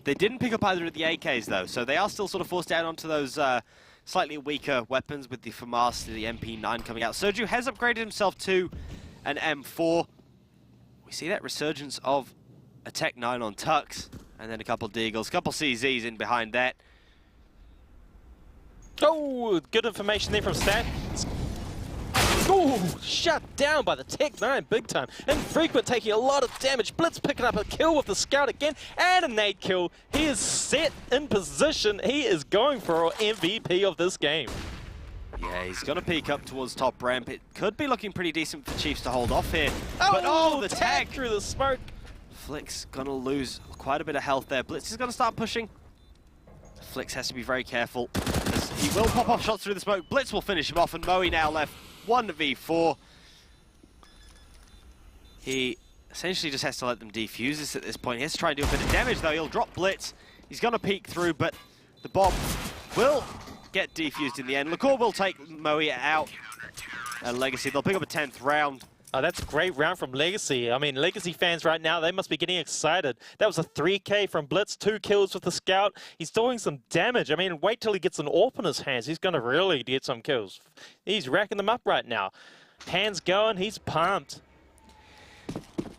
They didn't pick up either of the AKs, though, so they are still sort of forced down onto those slightly weaker weapons with the FAMAS to the MP9 coming out. Soju has upgraded himself to an M4. We see that resurgence of a Tech 9 on Tux, and then a couple Deagles, a couple CZs in behind that. Oh, good information there from Stat. Oh, shut down by the Tech 9 big time. Infrequent taking a lot of damage. Blitz picking up a kill with the scout again and a nade kill. He is set in position. He is going for our MVP of this game. Yeah, he's going to peek up towards top ramp. It could be looking pretty decent for Chiefs to hold off here. Oh, but the tag through the smoke. Flick's going to lose quite a bit of health there. Blitz is going to start pushing. Flicks has to be very careful. He will pop off shots through the smoke. Blitz will finish him off, and Moe now left 1v4. He essentially just has to let them defuse this at this point. He has to try and do a bit of damage, though. He'll drop Blitz. He's going to peek through, but the bomb will get defused in the end. Lacour will take Moe out. And Legacy, they'll pick up a 10th round. Oh, that's a great round from Legacy. I mean, Legacy fans right now, they must be getting excited. That was a 3K from Blitz, 2 kills with the scout. He's doing some damage. I mean, wait till he gets an AWP in his hands. He's going to really get some kills. He's racking them up right now. Hands going, he's pumped.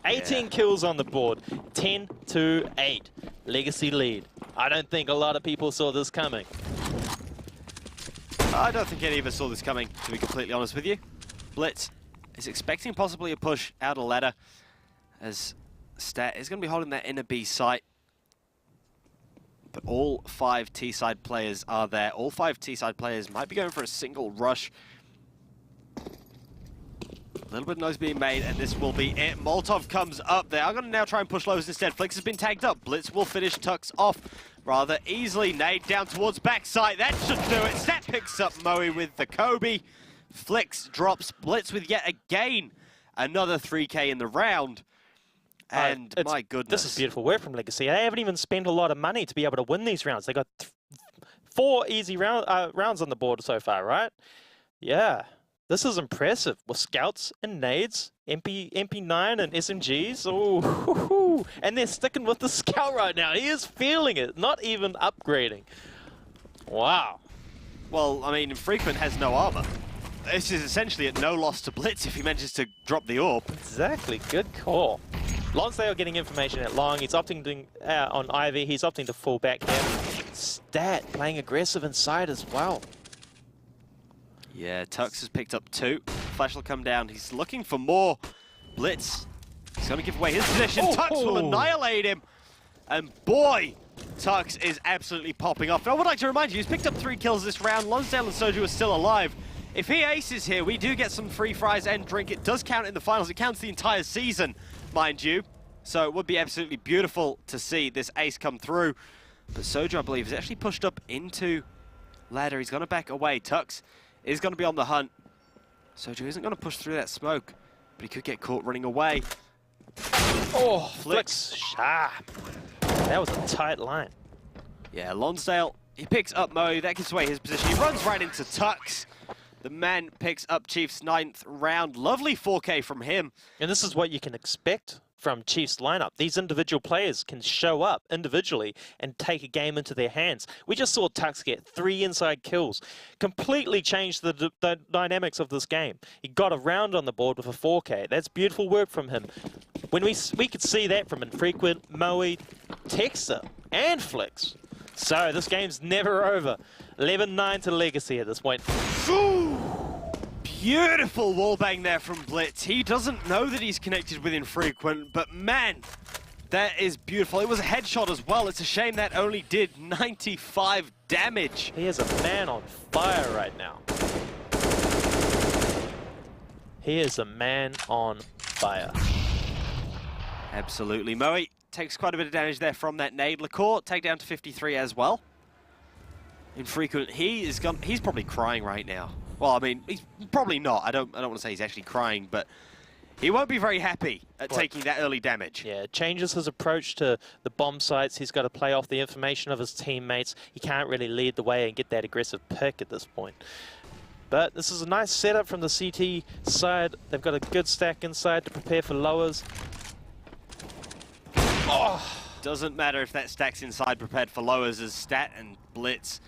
18 kills on the board, 10-8. Legacy lead. I don't think a lot of people saw this coming. I don't think any of us saw this coming, to be completely honest with you. Blitz is expecting possibly a push out a ladder, as Stat is going to be holding that inner B site. But all 5 T-side players are there. All 5 T-side players might be going for a single rush. A little bit of noise being made, and this will be it. Molotov comes up. They are going to now try and push lows instead. Flicks has been tagged up. Blitz will finish Tux off rather easily. Nade down towards backside. That should do it. Stat picks up Moe with the Kobe. Flicks drops Blitz with yet again another 3K in the round. And my goodness. This is beautiful work from Legacy. They haven't even spent a lot of money to be able to win these rounds. They got 4 easy rounds on the board so far, right? Yeah. This is impressive. With scouts and nades, MP9 and SMGs. Oh, and they're sticking with the scout right now. He is feeling it, not even upgrading. Wow. Well, I mean, Infrequent has no armor. This is essentially at no loss to Blitz if he manages to drop the AWP. Exactly, good call. Lonsdale getting information at long. He's opting to, on Ivy. He's opting to fall back here. Stat playing aggressive inside as well. Yeah, Tux has picked up 2. Flash will come down. He's looking for more. Blitz, he's going to give away his position. Tux will annihilate him. And boy, Tux is absolutely popping off. And I would like to remind you, he's picked up 3 kills this round. Lonsdale and Soju are still alive. If he aces here, we do get some free fries and drink. It does count in the finals. It counts the entire season, mind you. So it would be absolutely beautiful to see this ace come through. But Soju, I believe, is actually pushed up into ladder. He's going to back away. Tux is going to be on the hunt. Soju isn't going to push through that smoke, but he could get caught running away. Oh, Flicks sharp. That was a tight line. Yeah, Lonsdale, he picks up Moe. That gives away his position. He runs right into Tux. The man picks up Chiefs' 9th round. Lovely 4K from him. And this is what you can expect from Chiefs' lineup. These individual players can show up individually and take a game into their hands. We just saw Tux get 3 inside kills. Completely changed the dynamics of this game. He got a round on the board with a 4K. That's beautiful work from him. When we could see that from Infrequent, Moe, Texter, and Flicks. So this game's never over. 11-9 to Legacy at this point. Ooh, beautiful wallbang there from Blitz. He doesn't know that he's connected with Infrequent, but man, that is beautiful. It was a headshot as well. It's a shame that only did 95 damage. He is a man on fire right now. He is a man on fire. Absolutely. Moe takes quite a bit of damage there from that nade. Lacour take down to 53 as well. Infrequent, he's probably crying right now. Well, I mean, he's probably not. I don't want to say he's actually crying, but he won't be very happy at taking that early damage. Yeah, it changes his approach to the bomb sites. He's got to play off the information of his teammates. He can't really lead the way and get that aggressive pick at this point. But this is a nice setup from the CT side. They've got a good stack inside to prepare for lowers. Oh! Doesn't matter if that stack's inside prepared for lowers as Stat and Blitz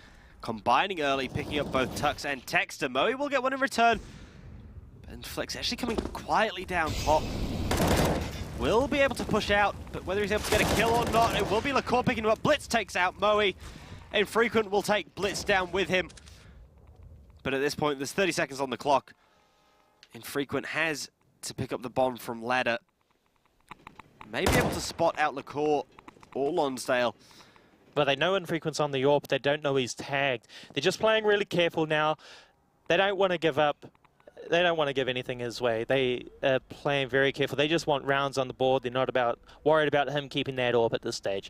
combining early, picking up both Tux and Texter. Moe will get one in return. And Flex actually coming quietly down top. Will be able to push out, but whether he's able to get a kill or not, it will be Lacour picking him up. Blitz takes out Moe. Infrequent will take Blitz down with him. But at this point, there's 30 seconds on the clock. Infrequent has to pick up the bomb from Ladder. May be able to spot out Lacour or Lonsdale. But they know Infrequent's on the AWP. They don't know he's tagged. They're just playing really careful now. They don't want to give up. They don't want to give anything his way. They are playing very careful. They just want rounds on the board. They're not worried about him keeping that AWP at this stage.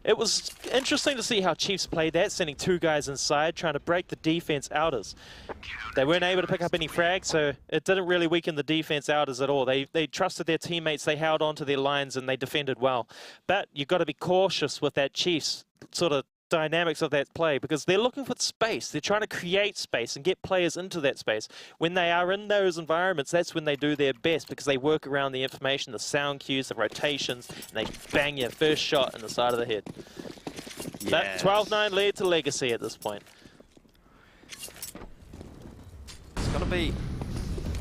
It was interesting to see how Chiefs played that, sending 2 guys inside, trying to break the defense outers. They weren't able to pick up any frags, so it didn't really weaken the defense outers at all. They trusted their teammates, they held on to their lines, and they defended well. But you've got to be cautious with that Chiefs sort of dynamics of that play, because they're looking for space. They're trying to create space and get players into that space. When they are in those environments, that's when they do their best, because they work around the information, the sound cues, the rotations, and they bang your first shot in the side of the head. Yes. But 12-9 lead to Legacy at this point. It's got to be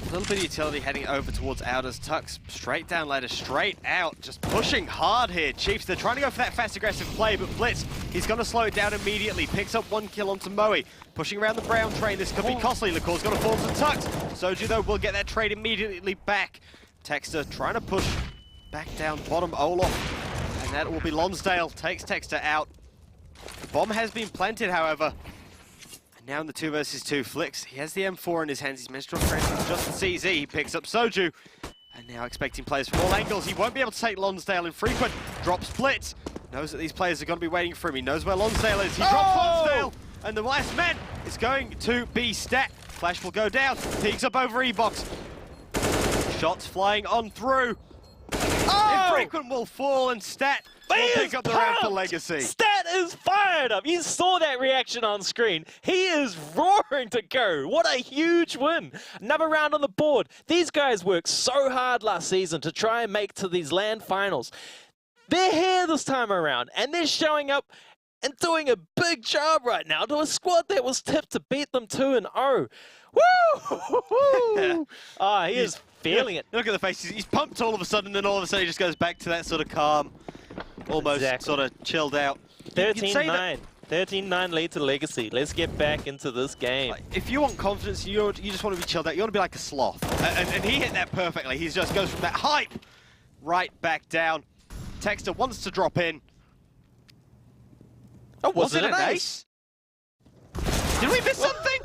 a little bit of utility heading over towards Outers. Tux straight down ladder, straight out, just pushing hard here. Chiefs, they're trying to go for that fast aggressive play, but Blitz, he's going to slow it down immediately. Picks up 1 kill onto Moe. Pushing around the brown train, this could be costly. Lacour's going to fall to Tux. Soju, though, will get that trade immediately back. Texter trying to push back down bottom Olaf. And that will be Lonsdale. Takes Texter out. The bomb has been planted, however. Now in the 2 versus 2, Flix, he has the M4 in his hands. He's managed to friend just the CZ. He picks up Soju. And now expecting players from all angles. He won't be able to take Lonsdale. Infrequent drops Blitz. Knows that these players are going to be waiting for him. He knows where Lonsdale is. He drops Lonsdale. And the last man is going to be Stat. Flash will go down. Peeks up over E-Box. Shots flying on through. Infrequent will fall and Stat will pick up the round for Legacy. Stat is fired up. You saw that reaction on screen. He is roaring to go. What a huge win. Another round on the board. These guys worked so hard last season to try and make to these LAN finals. They're here this time around, and they're showing up and doing a big job right now to a squad that was tipped to beat them 2-0. Woo! He is feeling it. Look at the face. He's pumped all of a sudden, and all of a sudden he just goes back to that sort of calm, almost sort of chilled out. 13-9. 13-9 lead to Legacy. Let's get back into this game. If you want confidence, you just want to be chilled out. You want to be like a sloth. And he hit that perfectly. He just goes from that hype right back down. Texter wants to drop in. Oh, was it an ace? Did we miss something?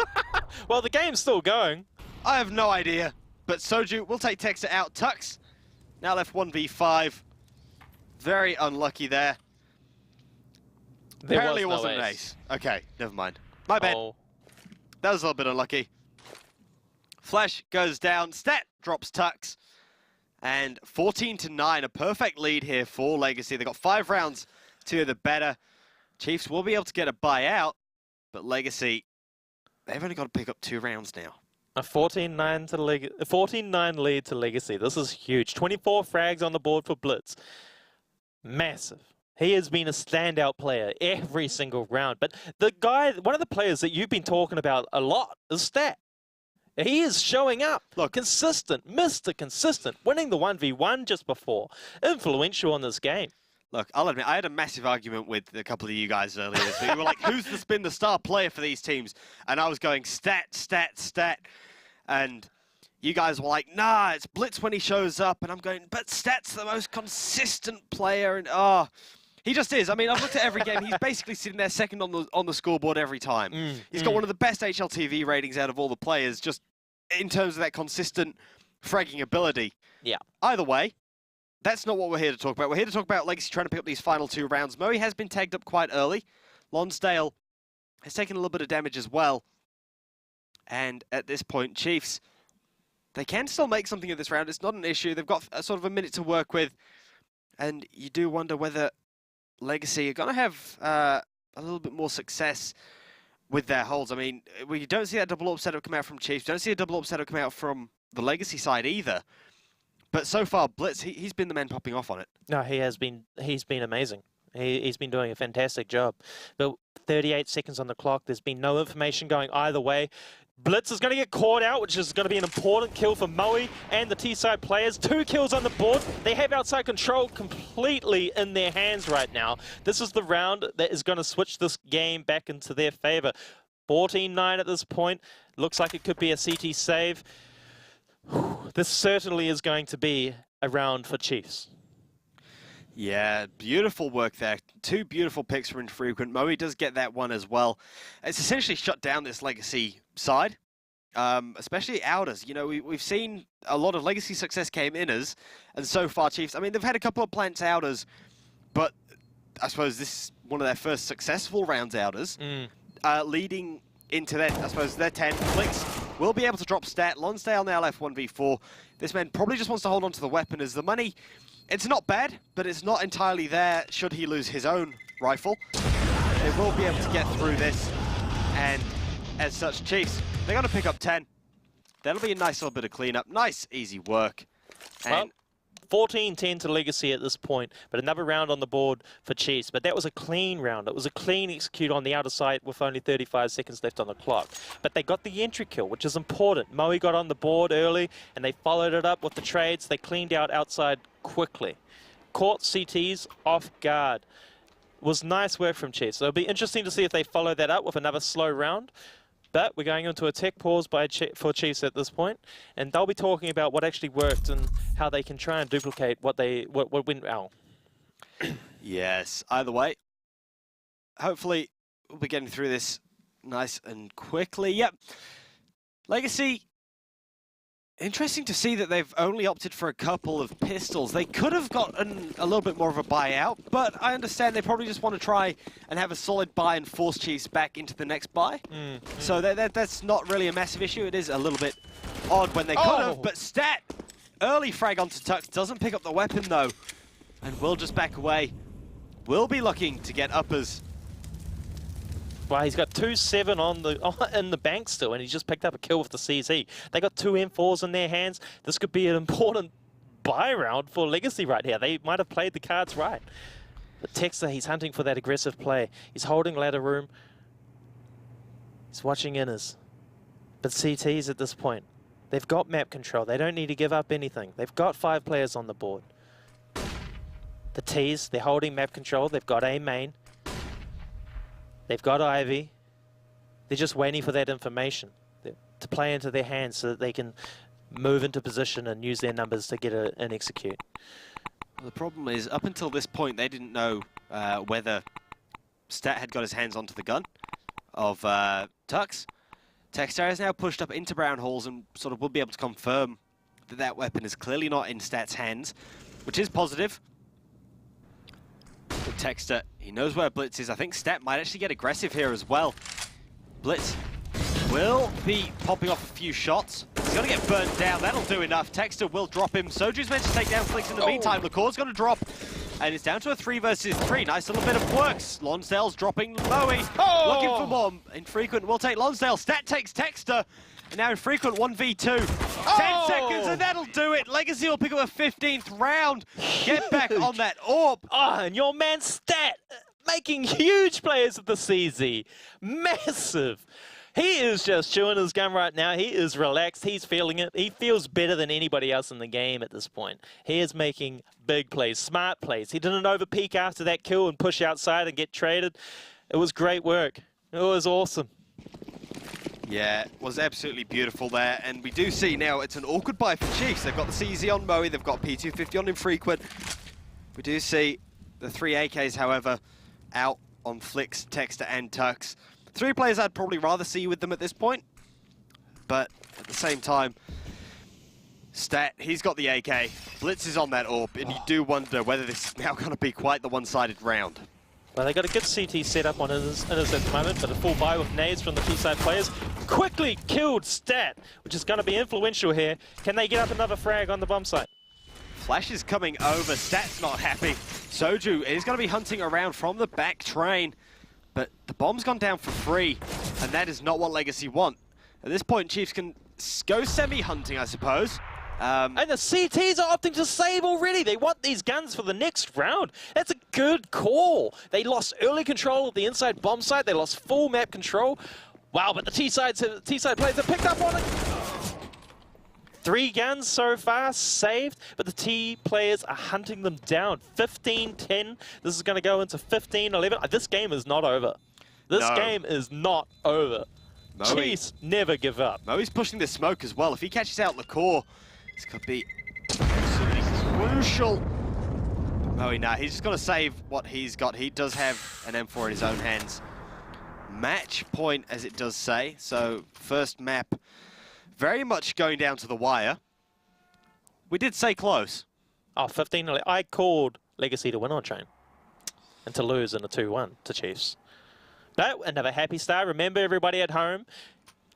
Well, the game's still going. I have no idea. But Soju will take Texter out. Tux now left 1v5. Very unlucky there. Apparently it wasn't an ace. Okay, never mind. My bad. That was a little bit unlucky. Flash goes down. Stat drops Tux. And 14-9, a perfect lead here for Legacy. They've got 5 rounds to the better. Chiefs will be able to get a buyout, but Legacy, they've only got to pick up 2 rounds now. A 14-9 lead to Legacy. This is huge. 24 frags on the board for Blitz. Massive. He has been a standout player every single round. But the guy, one of the players that you've been talking about a lot is Stat. He is showing up. Look, consistent, Mr. Consistent, winning the 1v1 just before. Influential in this game. Look, I'll admit, I had a massive argument with a couple of you guys earlier. So you were like, who's been the star player for these teams? And I was going, Stat, Stat, Stat. And you guys were like, nah, it's Blitz when he shows up. And I'm going, but Stat's the most consistent player. And he just is. I mean, I've looked at every game. He's basically sitting there second on the scoreboard every time. He's got one of the best HLTV ratings out of all the players, just in terms of that consistent fragging ability. Yeah. Either way, that's not what we're here to talk about. We're here to talk about Legacy trying to pick up these final 2 rounds. Moe has been tagged up quite early. Lonsdale has taken a little bit of damage as well. And at this point, Chiefs, they can still make something of this round. It's not an issue. They've got sort of a minute to work with. And you do wonder whether Legacy are going to have a little bit more success with their holds. I mean, we don't see that double up setup come out from Chiefs. Don't see a double up setup come out from the Legacy side either. But so far, Blitz, he's been the man popping off on it. No, he has been. He's been amazing. He's been doing a fantastic job. But 38 seconds on the clock. There's been no information going either way. Blitz is going to get caught out, which is going to be an important kill for Moe and the T-side players. 2 kills on the board. They have outside control completely in their hands right now. This is the round that is going to switch this game back into their favor. 14-9 at this point. Looks like it could be a CT save. This certainly is going to be a round for Chiefs. Yeah, beautiful work there. 2 beautiful picks for Infrequent. Moe does get that one as well. It's essentially shut down this Legacy side, especially Outers. You know, we've seen a lot of Legacy success came inners, and so far Chiefs, I mean, they've had a couple of plants Outers, but I suppose this is one of their first successful rounds Outers, leading into their, I suppose, their 10. Flicks will be able to drop stat. Lonsdale now left 1v4. This man probably just wants to hold on to the weapon as the money, it's not bad, but it's not entirely there should he lose his own rifle. They will be able to get through this, and as such, Chiefs, they're going to pick up 10. That'll be a nice little bit of cleanup. Nice, easy work. And well, 14-10 to Legacy at this point, but another round on the board for Chiefs. But that was a clean round. It was a clean execute on the outer side with only 35 seconds left on the clock. But they got the entry kill, which is important. Moe got on the board early, and they followed it up with the trades. They cleaned out outside quickly. Caught CTs off guard. It was nice work from Chiefs. So it'll be interesting to see if they follow that up with another slow round. But we're going into a tech pause for Chiefs at this point, and they'll be talking about what actually worked and how they can try and duplicate what went wrong. Yes, either way, hopefully we'll be getting through this nice and quickly. Yep, Legacy, interesting to see that they've only opted for a couple of pistols. They could have gotten a little bit more of a buyout, but I understand they probably just want to try and have a solid buy and force Chiefs back into the next buy. So that's not really a massive issue. It is a little bit odd when they could have, but Stat, early frag onto Tux, doesn't pick up the weapon though, and will just back away. Will be looking to get uppers. Well, he's got 2-7 in the bank still, and he's just picked up a kill with the CZ. They got 2 M4s in their hands. This could be an important buy round for Legacy right here. They might have played the cards right. But Texter, he's hunting for that aggressive play. He's holding ladder room. He's watching inners. But CTs at this point, they've got map control. They don't need to give up anything. They've got 5 players on the board. The Ts, they're holding map control. They've got A main. They've got Ivy. They're just waiting for that information to play into their hands so that they can move into position and use their numbers to get an execute. Well, the problem is, up until this point, they didn't know whether Stat had got his hands onto the gun of Tux. Texter has now pushed up into Brown Halls and sort of will be able to confirm that that weapon is clearly not in Stat's hands, which is positive. But Texter, he knows where Blitz is. I think Stat might actually get aggressive here as well. Blitz will be popping off a few shots. He's going to get burnt down. That'll do enough. Texter will drop him. Soju's meant to take down Flicks in the meantime. Lacour's going to drop. And it's down to a 3 versus 3. Nice little bit of works. Lonsdale's dropping Moe. Looking for more. Infrequent will take Lonsdale. Stat takes Texter. And now Infrequent 1v2. 10 seconds and that'll do it. Legacy will pick up a 15th round. Get back on that AWP. And your man Stat making huge plays at the CZ. Massive. He is just chewing his gum right now. He is relaxed. He's feeling it. He feels better than anybody else in the game at this point. He is making big plays, smart plays. He didn't overpeak after that kill and push outside and get traded. It was great work. It was awesome. Yeah, it was absolutely beautiful there. And we do see now it's an awkward buy for Chiefs. They've got the CZ on Moe. They've got P250 on Infrequent. We do see the 3 AKs, however, out on Flicks, Texter, and Tux. 3 players I'd probably rather see with them at this point. But at the same time, Stat, he's got the AK. Blitz is on that AWP, and you do wonder whether this is now going to be quite the one-sided round. Well, they got a good CT setup on Innis at the moment, but a full buy with nades from the T-side players. Quickly killed Stat, which is going to be influential here. Can they get up another frag on the bomb site? Flash is coming over. Stat's not happy. Soju is going to be hunting around from the back train, but the bomb's gone down for free, and that is not what Legacy want. At this point, Chiefs can go semi-hunting, I suppose. And the CTs are opting to save already. They want these guns for the next round. That's a good call. They lost early control of the inside bomb site. They lost full map control. Wow, but the T-side players have picked up on it. 3 guns so far saved, but the T players are hunting them down. 15-10. This is going to go into 15-11. This game is not over. This game is not over. Chiefs never give up. Moe's pushing the smoke as well. If he catches out LaCour, this could be absolutely crucial. Moe, nah, he's just going to save what he's got. He does have an M4 in his own hands. Match point, as it does say. So, first map, very much going down to the wire. We did say close. Oh, 15-11. I called Legacy to win on train and to lose in a 2-1 to Chiefs. But another happy start. Remember, everybody at home,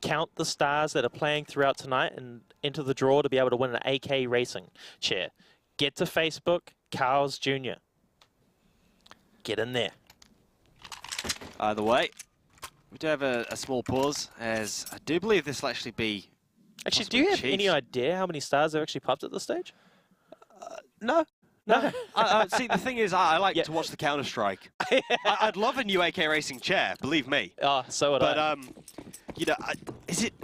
count the stars that are playing throughout tonight and enter the draw to be able to win an AK Racing chair. Get to Facebook, Carl's Jr. Get in there. Either way, we do have a small pause, as I do believe this will actually be... Actually, do you have any idea how many stars they've actually popped at this stage? No. See, the thing is, I like to watch the Counter-Strike. I'd love a new AK Racing chair, believe me. Oh, so would I. But, you know,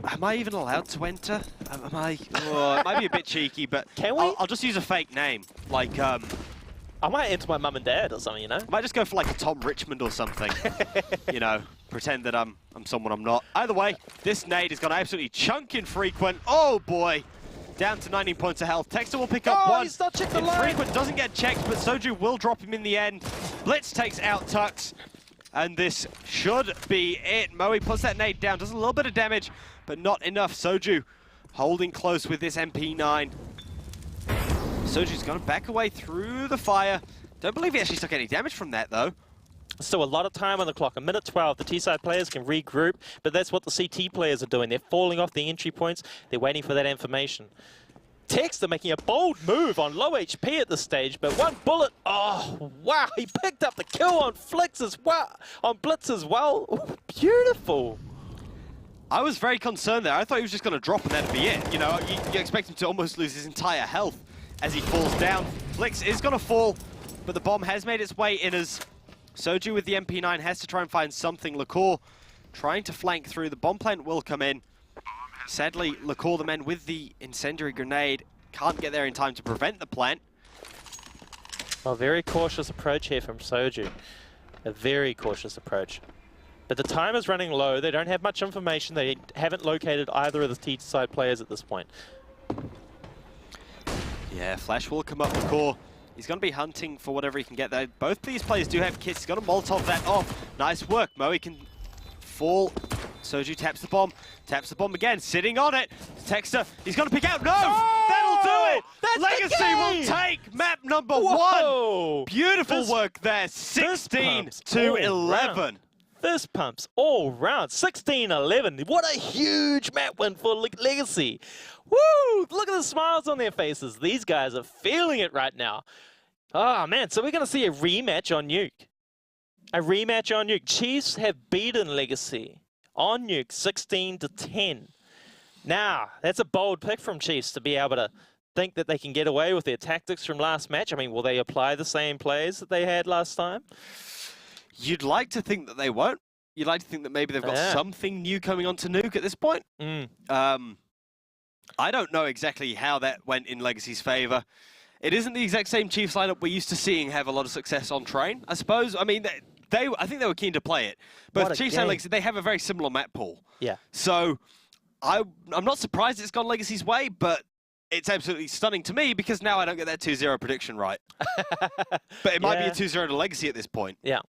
am I even allowed to enter? Am I? Oh, it might be a bit cheeky, but can we? I'll just use a fake name. Like, I might enter my mum and dad or something, you know? Might just go for like a Tom Richmond or something. You know, pretend that I'm someone I'm not. Either way, this nade is going to absolutely chunk Infrequent. Oh, boy. Down to 19 points of health. Texter will pick up one. He's not checked the line. Infrequent doesn't get checked, but Soju will drop him in the end. Blitz takes out Tux, and this should be it. Moe puts that nade down, does a little bit of damage, but not enough. Soju holding close with this MP9. Soju's going to back away through the fire. Don't believe he actually took any damage from that, though. Still a lot of time on the clock. A minute 12. The T-side players can regroup, but that's what the CT players are doing. They're falling off the entry points. They're waiting for that information. Texter making a bold move on low HP at this stage, but one bullet. Oh, wow. He picked up the kill on Flicks as well, on Blitz as well. Ooh, beautiful. I was very concerned there. I thought he was just going to drop and that'd be it. You know, you expect him to almost lose his entire health as he falls down. Flicks is going to fall, but the bomb has made its way in as Soju with the MP9 has to try and find something. LaCour trying to flank through. The bomb plant will come in. Sadly, LaCour, the man with the incendiary grenade, can't get there in time to prevent the plant. Well, very cautious approach here from Soju. A very cautious approach. But the time is running low. They don't have much information. They haven't located either of the T-side players at this point. Yeah, Flash will come up. LaCour, he's going to be hunting for whatever he can get there. Both these players do have kits. He's got to Molotov that off. Nice work. Moe can fall. Soju taps the bomb again, sitting on it. Texter, he's going to pick out. No! That'll do it! Legacy will take map number 1. Beautiful work there. 16 to 11. Fist pumps all round. 16-11. What a huge map win for Legacy. Woo! Look at the smiles on their faces. These guys are feeling it right now. Oh, man. So we're going to see a rematch on Nuke. A rematch on Nuke. Chiefs have beaten Legacy on Nuke 16-10. Now, that's a bold pick from Chiefs to be able to think that they can get away with their tactics from last match. I mean, will they apply the same plays that they had last time? You'd like to think that they won't. You'd like to think that maybe they've got something new coming onto Nuke at this point. I don't know exactly how that went in Legacy's favor. It isn't the exact same Chiefs lineup we're used to seeing have a lot of success on train, I suppose. I mean, I think they were keen to play it. Both Chiefs and Legacy, they have a very similar map pool. Yeah. So I'm not surprised it's gone Legacy's way, but it's absolutely stunning to me because now I don't get that 2-0 prediction right. But it might be a 2-0 to Legacy at this point. Yeah.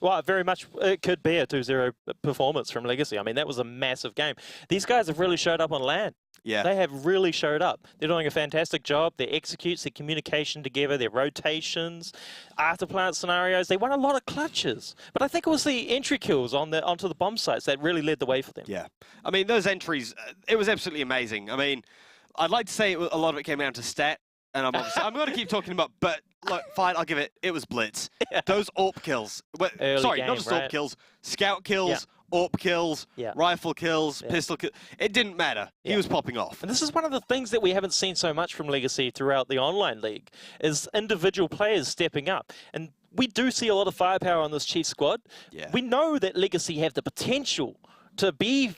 Well, very much, it could be a 2-0 performance from Legacy. I mean, that was a massive game. These guys have really showed up on LAN. Yeah. They have really showed up. They're doing a fantastic job. Their executes, their communication together, their rotations, after plant scenarios. They won a lot of clutches. But I think it was the entry kills onto the bomb sites that really led the way for them. Yeah. I mean, those entries, it was absolutely amazing. I mean, I'd like to say a lot of it came down to stat, and I'm going to keep talking about, but look, fine, I'll give it. It was blitz. Yeah. Those AWP kills. Sorry, game, not just right? AWP kills. Scout kills, AWP kills, rifle kills, pistol kills. It didn't matter. He was popping off. And this is one of the things that we haven't seen so much from Legacy throughout the online league, is individual players stepping up. And we do see a lot of firepower on this Chiefs squad. Yeah. We know that Legacy have the potential to be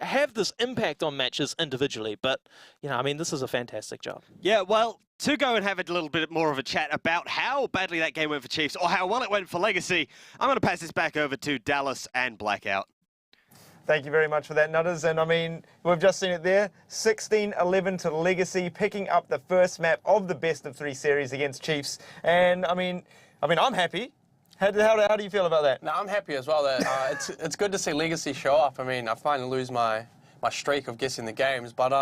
have this impact on matches individually, but I mean, this is a fantastic job. Yeah, well, to go and have a little bit more of a chat about how badly that game went for Chiefs or how well it went for Legacy, I'm going to pass this back over to Dallas and Blackout. Thank you very much for that, Nutters. And I mean, we've just seen it there. 16-11 to Legacy, picking up the first map of the best of 3 series against Chiefs. And I mean, I'm happy. How do you feel about that? No, I'm happy as well. That it's good to see Legacy show up. I mean, I finally lose my streak of guessing the games, but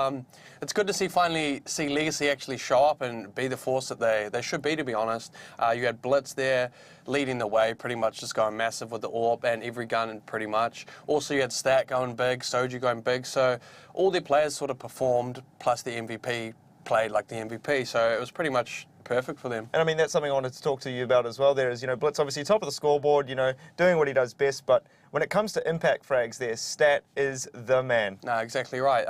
it's good to finally see Legacy actually show up and be the force that they should be, to be honest. You had Blitz there leading the way, pretty much just going massive with the AWP and every gun pretty much. Also, you had Stat going big, Soju going big, so all their players sort of performed, plus the MVP played like the MVP, so it was pretty much perfect for them. And I mean, that's something I wanted to talk to you about as well. There is, Blitz obviously top of the scoreboard, doing what he does best, but when it comes to impact frags there, Stat is the man. No, exactly right.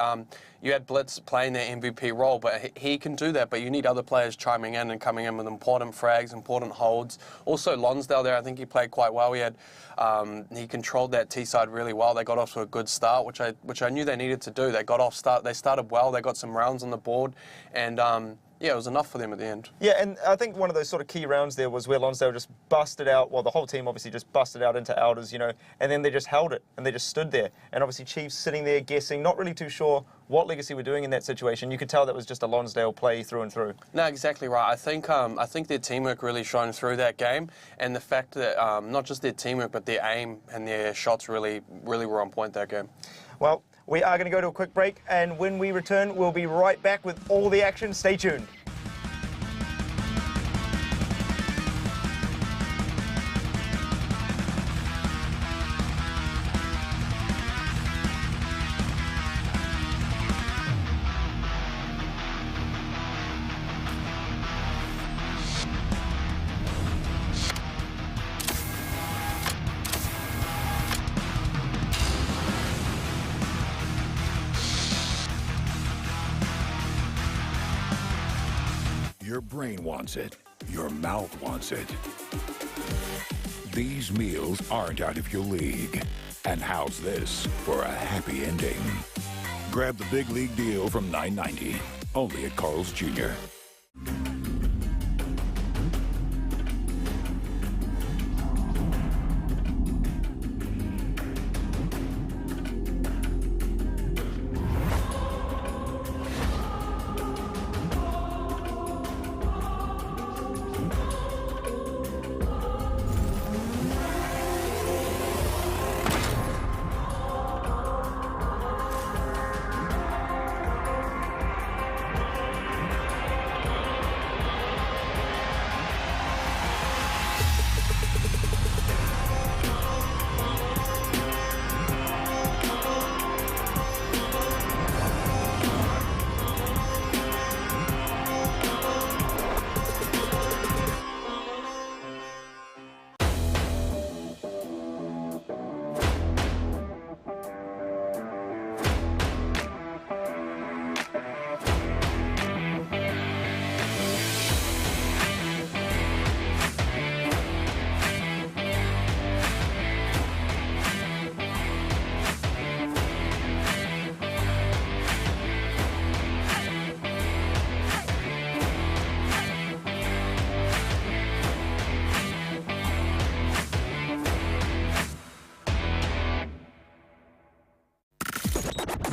You had Blitz playing their MVP role, but he can do that, but you need other players chiming in and coming in with important frags, important holds. Also, Lonsdale there, I think he played quite well. He controlled that T side really well. They got off to a good start, which I knew they needed to do. They started well, they got some rounds on the board, and yeah, it was enough for them at the end. Yeah, and I think one of those sort of key rounds there was where Lonsdale just busted out, well, the whole team obviously just busted out into Elders, and then they just held it, and they just stood there. And obviously Chiefs sitting there guessing, not really too sure what Legacy were doing in that situation. You could tell that was just a Lonsdale play through and through. No, exactly right. I think their teamwork really shone through that game, and the fact that not just their teamwork, but their aim and their shots really were on point that game. Well, we are going to go to a quick break, and when we return, we'll be right back with all the action. Stay tuned. Your brain wants it. Your mouth wants it. These meals aren't out of your league. And how's this for a happy ending? Grab the big league deal from $9.90, only at Carl's Jr.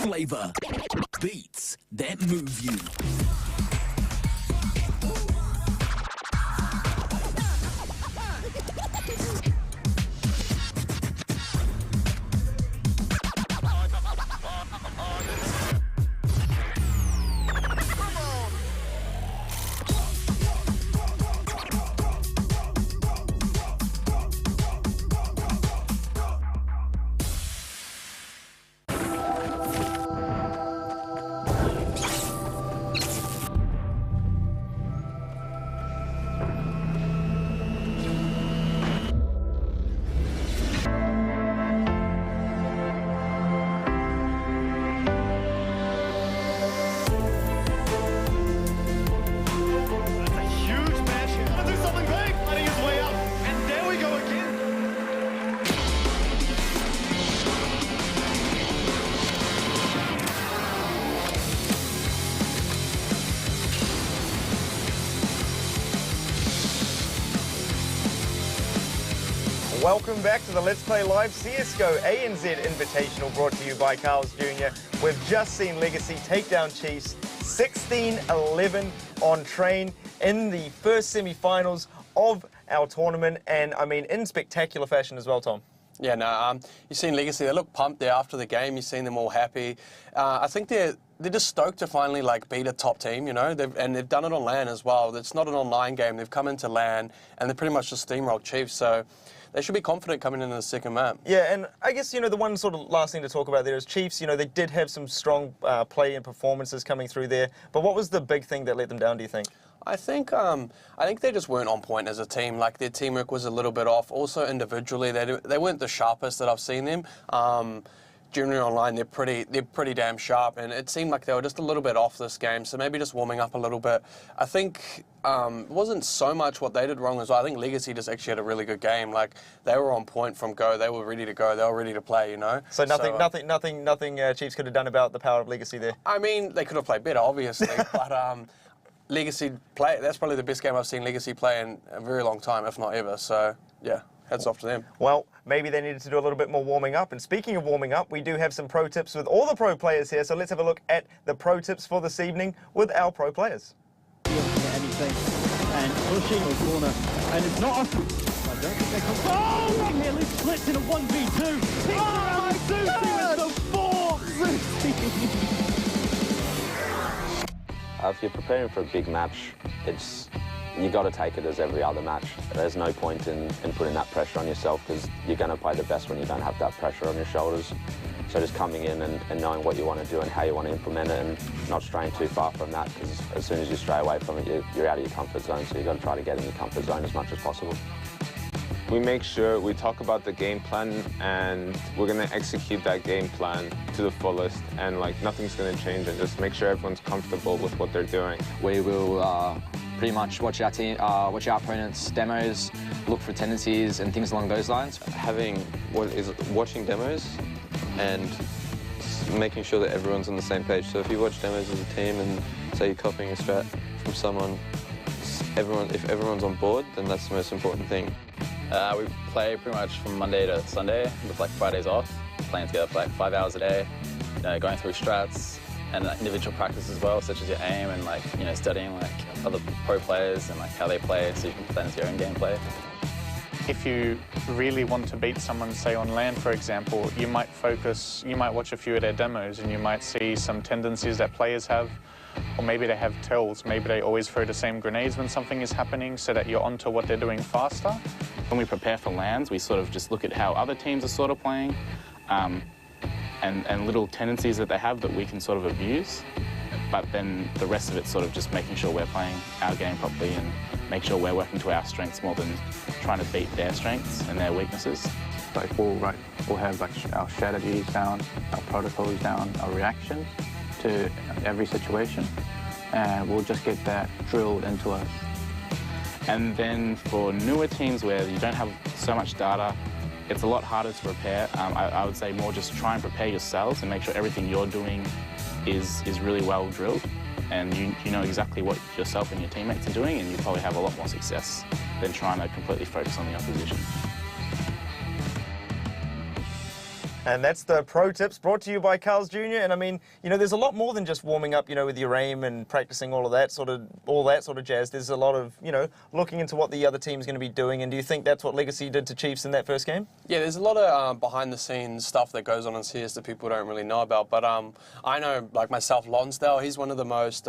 Flavor, beats that move you. Welcome back to the Let's Play Live CSGO ANZ Invitational brought to you by Carl's Jr. We've just seen Legacy take down Chiefs 16-11 on Train in the first semi-finals of our tournament, and I mean in spectacular fashion as well, Tom. Yeah, no, you've seen Legacy, they look pumped there after the game, you've seen them all happy. I think they're just stoked to finally beat a top team, you know, and they've done it on LAN as well. It's not an online game, they've come into LAN and they're pretty much just steamrolled Chiefs, so they should be confident coming into the second map. Yeah, and I guess, you know, the one sort of last thing to talk about there is Chiefs, you know, they did have some strong play and performances coming through there, but what was the big thing that let them down, do you think? I think they just weren't on point as a team. Like, their teamwork was a little bit off. Also, individually, they weren't the sharpest that I've seen them. Generally online, they're pretty damn sharp, and it seemed like they were just a little bit off this game. So maybe just warming up a little bit. I think it wasn't so much what they did wrong as well. I think Legacy just actually had a really good game. Like, they were on point from go. They were ready to go. They were ready to play. You know. So nothing Chiefs could have done about the power of Legacy there. I mean, they could have played better, obviously, but. Legacy play, that's probably the best game I've seen Legacy play in a very long time, if not ever. So, yeah, hats off to them. Well, maybe they needed to do a little bit more warming up. And speaking of warming up, we do have some pro tips with all the pro players here. So let's have a look at the pro tips for this evening with our pro players. Anything and pushing the corner, and it's not. I don't think they come. Oh, right here, Luke splits in a 1v2. Picks around Susie with the 4. If you're preparing for a big match, you got to take it as every other match. There's no point in putting that pressure on yourself because you're going to play the best when you don't have that pressure on your shoulders. So just coming in and knowing what you want to do and how you want to implement it and not straying too far from that because as soon as you stray away from it, you're out of your comfort zone. So you've got to try to get in your comfort zone as much as possible. We make sure we talk about the game plan and we're going to execute that game plan to the fullest and nothing's going to change and just make sure everyone's comfortable with what they're doing. We will pretty much watch our opponent's demos, look for tendencies and things along those lines. Watching demos and making sure that everyone's on the same page. So if you watch demos as a team and say you're copying a strat from someone, if everyone's on board, then that's the most important thing. We play pretty much from Monday to Sunday with Fridays off, playing together for 5 hours a day, going through strats and individual practice as well, such as your aim and studying other pro players and how they play so you can put that into your own gameplay. If you really want to beat someone, say on LAN for example, you might watch a few of their demos and you might see some tendencies that players have. Or maybe they have tells, maybe they always throw the same grenades when something is happening so that you're onto what they're doing faster. When we prepare for LANs, we sort of just look at how other teams are sort of playing and little tendencies that they have that we can sort of abuse. But then the rest of it's sort of just making sure we're playing our game properly and make sure we're working to our strengths more than trying to beat their strengths and their weaknesses. We'll have our strategies down, our protocols down, our reactions to every situation, and we'll just get that drilled into us. And then for newer teams where you don't have so much data, it's a lot harder to prepare. I would say more just try and prepare yourselves and make sure everything you're doing is really well drilled and you know exactly what yourself and your teammates are doing, and you probably have a lot more success than trying to completely focus on the opposition. And that's the pro tips brought to you by Carl's Jr. And I mean, you know, there's a lot more than just warming up, you know, with your aim and practicing all that sort of jazz. There's a lot of, you know, looking into what the other team's going to be doing. And do you think that's what Legacy did to Chiefs in that first game? Yeah, there's a lot of behind the scenes stuff that goes on in CS that people don't really know about. But I know, myself, Lonsdale, he's one of the most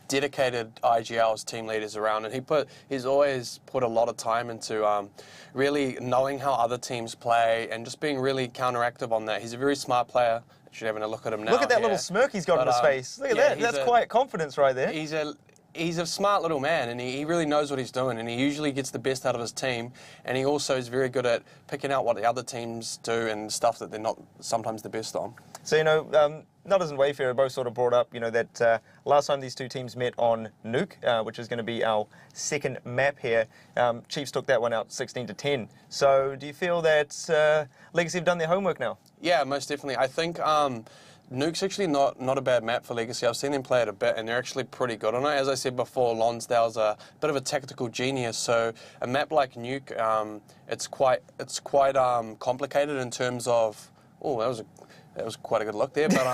dedicated IGL's team leaders around, and he's always put a lot of time into really knowing how other teams play and just being really counteractive on that. He's a very smart player. Actually, having a look at him now. Look at that little smirk he's got on his face. Look at that. That's quiet confidence right there. He's a smart little man, and he really knows what he's doing, and he usually gets the best out of his team, and he also is very good at picking out what the other teams do and stuff that they're not sometimes the best on. So, you know, Nutters and Wayfarer both sort of brought up, you know, that last time these two teams met on Nuke, which is going to be our second map here, Chiefs took that one out 16-10. So do you feel that Legacy have done their homework now? Yeah, most definitely. I think Nuke's actually not a bad map for Legacy. I've seen them play it a bit, and they're actually pretty good on it. As I said before, Lonsdale's a bit of a tactical genius, so a map like Nuke, it's quite complicated in terms of. Oh, that was quite a good look there, but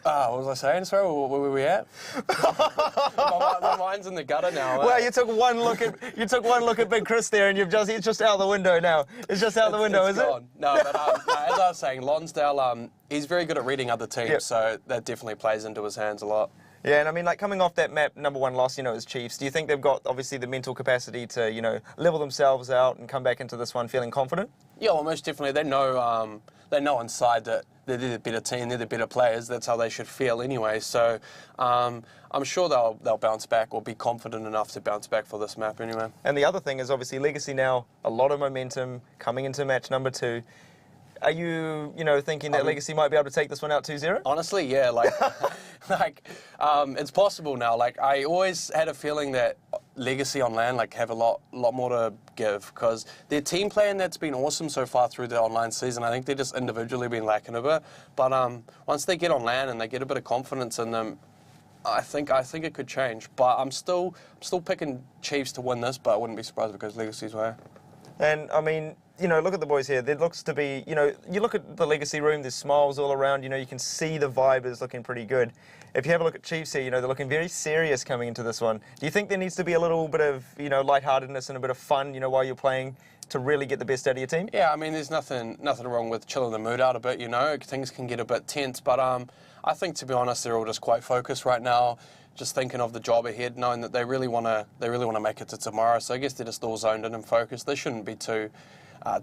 what was I saying? Sorry, where were we at? my mind's in the gutter now. Well, you took one look at Big Chris there, and it's just out the window now. It's just out the window, is gone. it? No, but as I was saying, Lonsdale, he's very good at reading other teams, so that definitely plays into his hands a lot. Yeah, and I mean, like, coming off that map, #1 loss, as Chiefs, do you think they've got, obviously, the mental capacity to, level themselves out and come back into this one feeling confident? Yeah, well, most definitely. They know inside that they're the better team, they're the better players. That's how they should feel anyway. So I'm sure they'll bounce back or be confident enough to bounce back for this map anyway. And the other thing is, obviously, Legacy now, a lot of momentum coming into match #2. Are you, thinking that Legacy might be able to take this one out 2-0? Honestly, yeah. It's possible now. Like, I always had a feeling that Legacy on LAN have a lot more to give, because their team playing that's been awesome so far through the online season. I think they've just individually been lacking a bit. But once they get on LAN and they get a bit of confidence in them, I think it could change. But I'm still picking Chiefs to win this, but I wouldn't be surprised if it goes Legacy's way. And I mean, look at the boys here. There looks to be, you look at the Legacy room, there's smiles all around, you can see the vibe is looking pretty good. If you have a look at Chiefs here, they're looking very serious coming into this one. Do you think there needs to be a little bit of, lightheartedness and a bit of fun, while you're playing to really get the best out of your team? Yeah, I mean, there's nothing wrong with chilling the mood out a bit, Things can get a bit tense, but I think, to be honest, they're all just quite focused right now, just thinking of the job ahead, knowing that they really want to make it to tomorrow. So I guess they're just all zoned in and focused. They shouldn't be too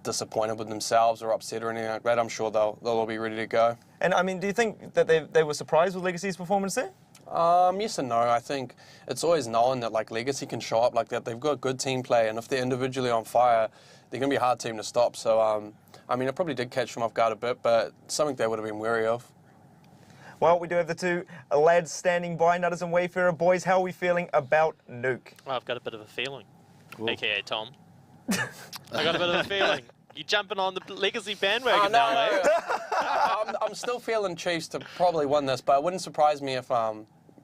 disappointed with themselves or upset or anything like that. I'm sure they'll all be ready to go. And I mean, do you think that they were surprised with Legacy's performance there? Yes and no. I think it's always known that Legacy can show up like that. They've got good team play, and if they're individually on fire, they're going to be a hard team to stop. So I mean, it probably did catch them off guard a bit, but something they would have been wary of. Well, we do have the two lads standing by, Nutters and Wayfarer. Boys, how are we feeling about Nuke? Well, I've got a bit of a feeling, a.k.a. Tom. I got a bit of a feeling. You jumping on the Legacy bandwagon now, eh? I'm still feeling Chiefs to probably win this, but it wouldn't surprise me if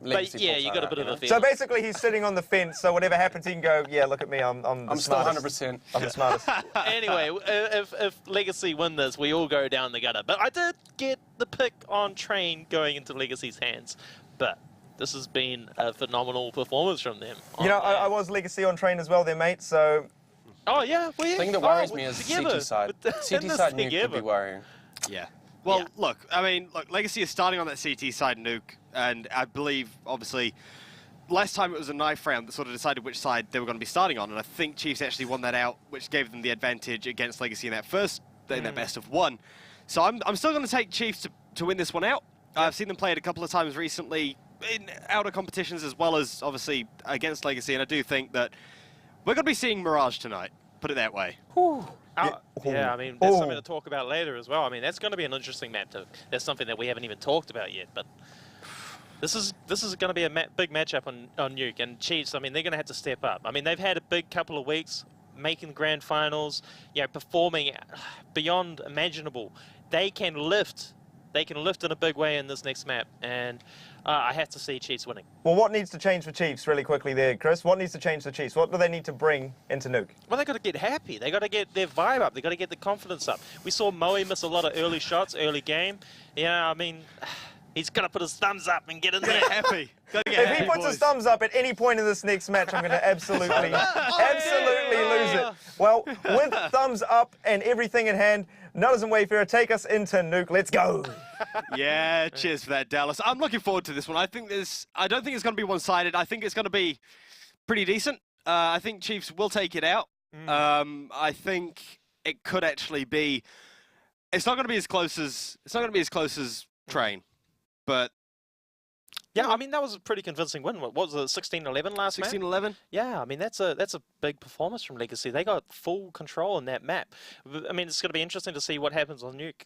Legacy. But yeah, you got a bit of a feeling. So basically, he's sitting on the fence. So whatever happens, he can go. Yeah, look at me. I'm still 100%. I'm the smartest. Anyway, if Legacy win this, we all go down the gutter. But I did get the pick on Train going into Legacy's hands. But this has been a phenomenal performance from them. I was Legacy on Train as well, there, mate. So. Oh yeah, the thing that worries me is CT side. CT side Nuke could be worrying. Yeah. Well, look, Legacy is starting on that CT side Nuke, and I believe, obviously, last time it was a knife round that sort of decided which side they were going to be starting on, and I think Chiefs actually won that out, which gave them the advantage against Legacy in that that best of one. So I'm still going to take Chiefs to win this one out. I've seen them play it a couple of times recently in outer competitions as well as, obviously, against Legacy, and I do think that we're going to be seeing Mirage tonight, put it that way. Yeah, I mean, there's something to talk about later as well. I mean, that's going to be an interesting map too. That's something that we haven't even talked about yet, but this is going to be a big matchup on Nuke and Chiefs. I mean, they're going to have to step up. I mean, they've had a big couple of weeks making the grand finals, performing beyond imaginable. They can lift in a big way in this next map, and I have to see Chiefs winning. Well, what needs to change for Chiefs really quickly there, Chris? What needs to change for Chiefs? What do they need to bring into Nuke? Well, they got to get happy. They got to get their vibe up. They got to get the confidence up. We saw Moe miss a lot of early shots, early game. I mean, he's got to put his thumbs up and get in there. Happy. If he puts his thumbs up at any point in this next match, I'm going to absolutely lose it. Well, with thumbs up and everything in hand, Nutters and Wayfarer, take us into Nuke. Let's go. Yeah, cheers for that, Dallas. I'm looking forward to this one. I don't think it's going to be one-sided. I think it's going to be pretty decent. I think Chiefs will take it out. I think it could actually be. It's not going to be as close as Train, but. Yeah, I mean, that was a pretty convincing win. What was it, 16-11 last match? 16-11? Yeah, I mean, that's a big performance from Legacy. They got full control in that map. I mean, it's going to be interesting to see what happens on Nuke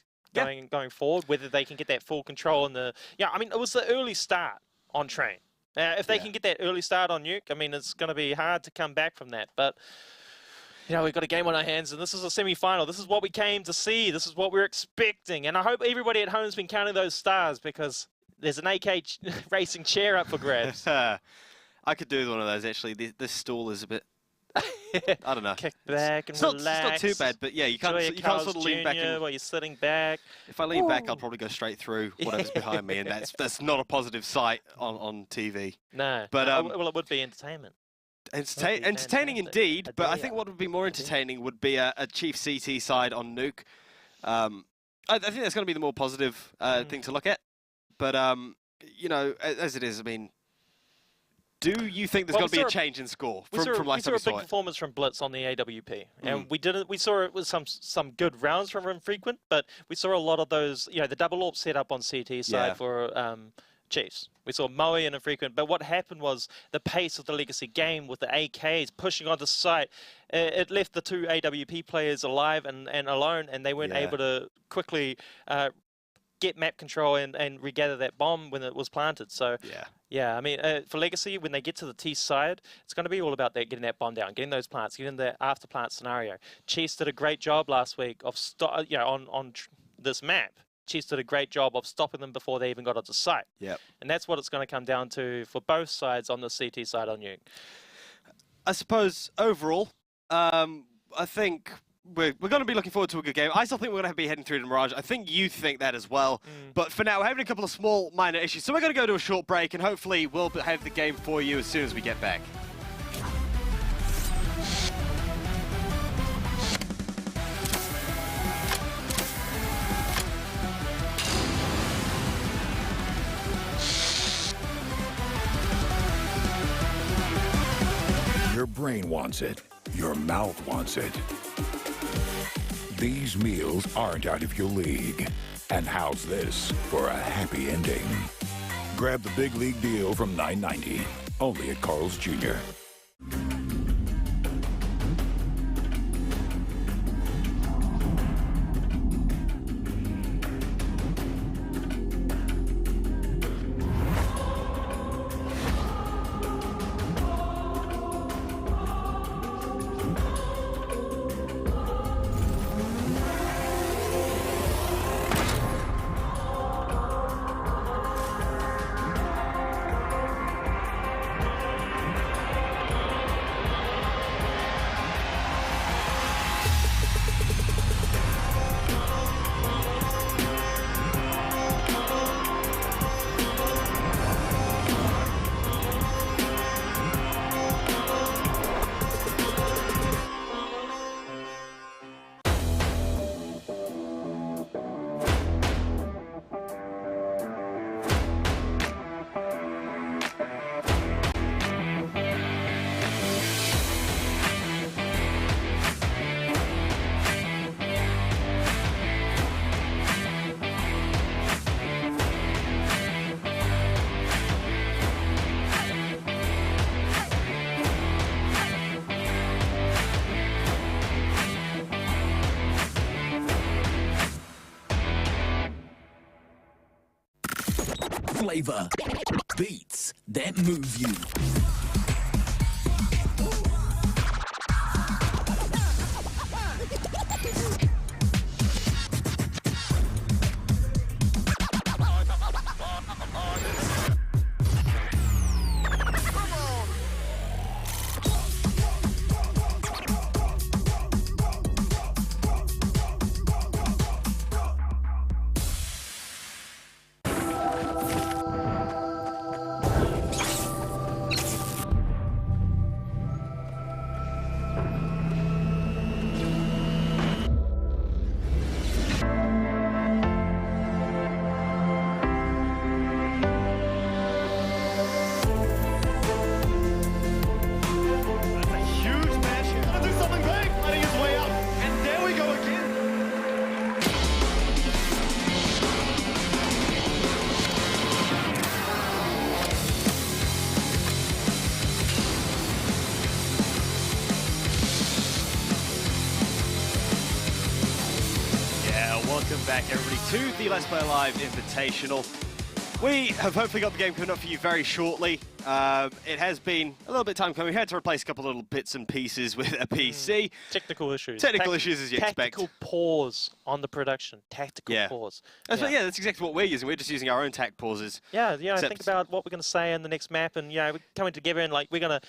going forward, whether they can get that full control in the... Yeah, I mean, it was the early start on Train. If they can get that early start on Nuke, I mean, it's going to be hard to come back from that. But You know, we've got a game on our hands, and this is a semi-final. This is what we came to see. This is what we're expecting. And I hope everybody at home has been counting those stars, because there's an AK racing chair up for grabs. I could do one of those, actually. This stool is a bit... I don't know. Kick back and it's relax. It's not too bad, but yeah, you can't sort of lean back. While you're sitting back. If I lean back, I'll probably go straight through whatever's behind me, and that's not a positive sight on TV. No. But well, it would be entertainment. Entertaining indeed, but I think what would be more entertaining would be a Chief CT side on Nuke. I think that's going to be the more positive thing to look at. But, you know, as it is, I mean, do you think there's going to be a change in score from last time we saw it? We saw a big performance from Blitz on the AWP, and we saw it with some good rounds from Infrequent, but we saw a lot of those, you know, the double AWP set up on CT side for Chiefs. We saw Moe and Infrequent, but what happened was the pace of the Legacy game with the AKs pushing onto site, it left the two AWP players alive and alone, and they weren't able to quickly get map control and regather that bomb when it was planted. So yeah, I mean, for Legacy, when they get to the T side, it's going to be all about that, getting that bomb down, getting those plants, getting the after plant scenario. Chiefs did a great job last week of on this map. Chiefs did a great job of stopping them before they even got onto site. Yep. And that's what it's going to come down to for both sides on the CT side on Nuke. I suppose overall, I think we're going to be looking forward to a good game. I still think we're going to be heading through to Mirage. I think you think that as well. But for now, we're having a couple of small, minor issues. So we're going to go to a short break, and hopefully we'll have the game for you as soon as we get back. Your brain wants it. Your mouth wants it. These meals aren't out of your league. And how's this for a happy ending? Grab the big league deal from $9.90, only at Carl's Jr. Flavor, beats that move you. Welcome back, everybody, to the Let's Play Live Invitational. We have hopefully got the game coming up for you very shortly. It has been a little bit of time coming. We had to replace a couple of little bits and pieces with a PC. Technical issues. Technical issues, as you expect. Tactical pause on the production. Tactical pause. Yeah, that's exactly what we're using. We're just using our own tac pauses. Yeah, think about what we're going to say in the next map, and we're coming together and like we're gonna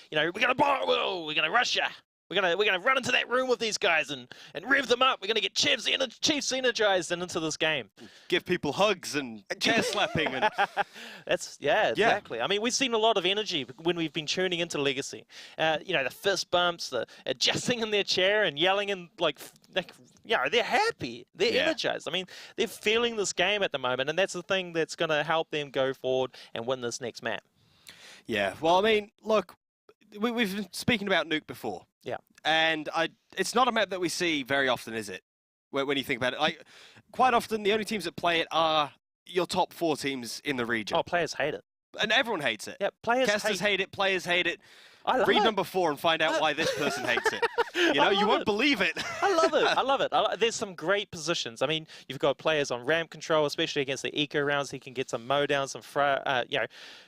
rush ya. We're gonna run into that room with these guys and rev them up. We're gonna get Chiefs energized and into this game. Give people hugs and chair slapping and exactly. I mean, we've seen a lot of energy when we've been tuning into Legacy. The fist bumps, the adjusting in their chair and yelling and they're happy. They're energized. I mean, they're feeling this game at the moment, and that's the thing that's gonna help them go forward and win this next map. Yeah. Well, I mean, look, we've been speaking about Nuke before. Yeah. And it's not a map that we see very often, is it? When you think about it, like quite often the only teams that play it are your top 4 teams in the region. Oh, players hate it, and everyone hates it. Yeah, players casters hate it. Players hate it. Read number 4 and find out why this person hates it. You won't believe it. I love it. There's some great positions. I mean, you've got players on ramp control, especially against the eco rounds. He can get some mow down,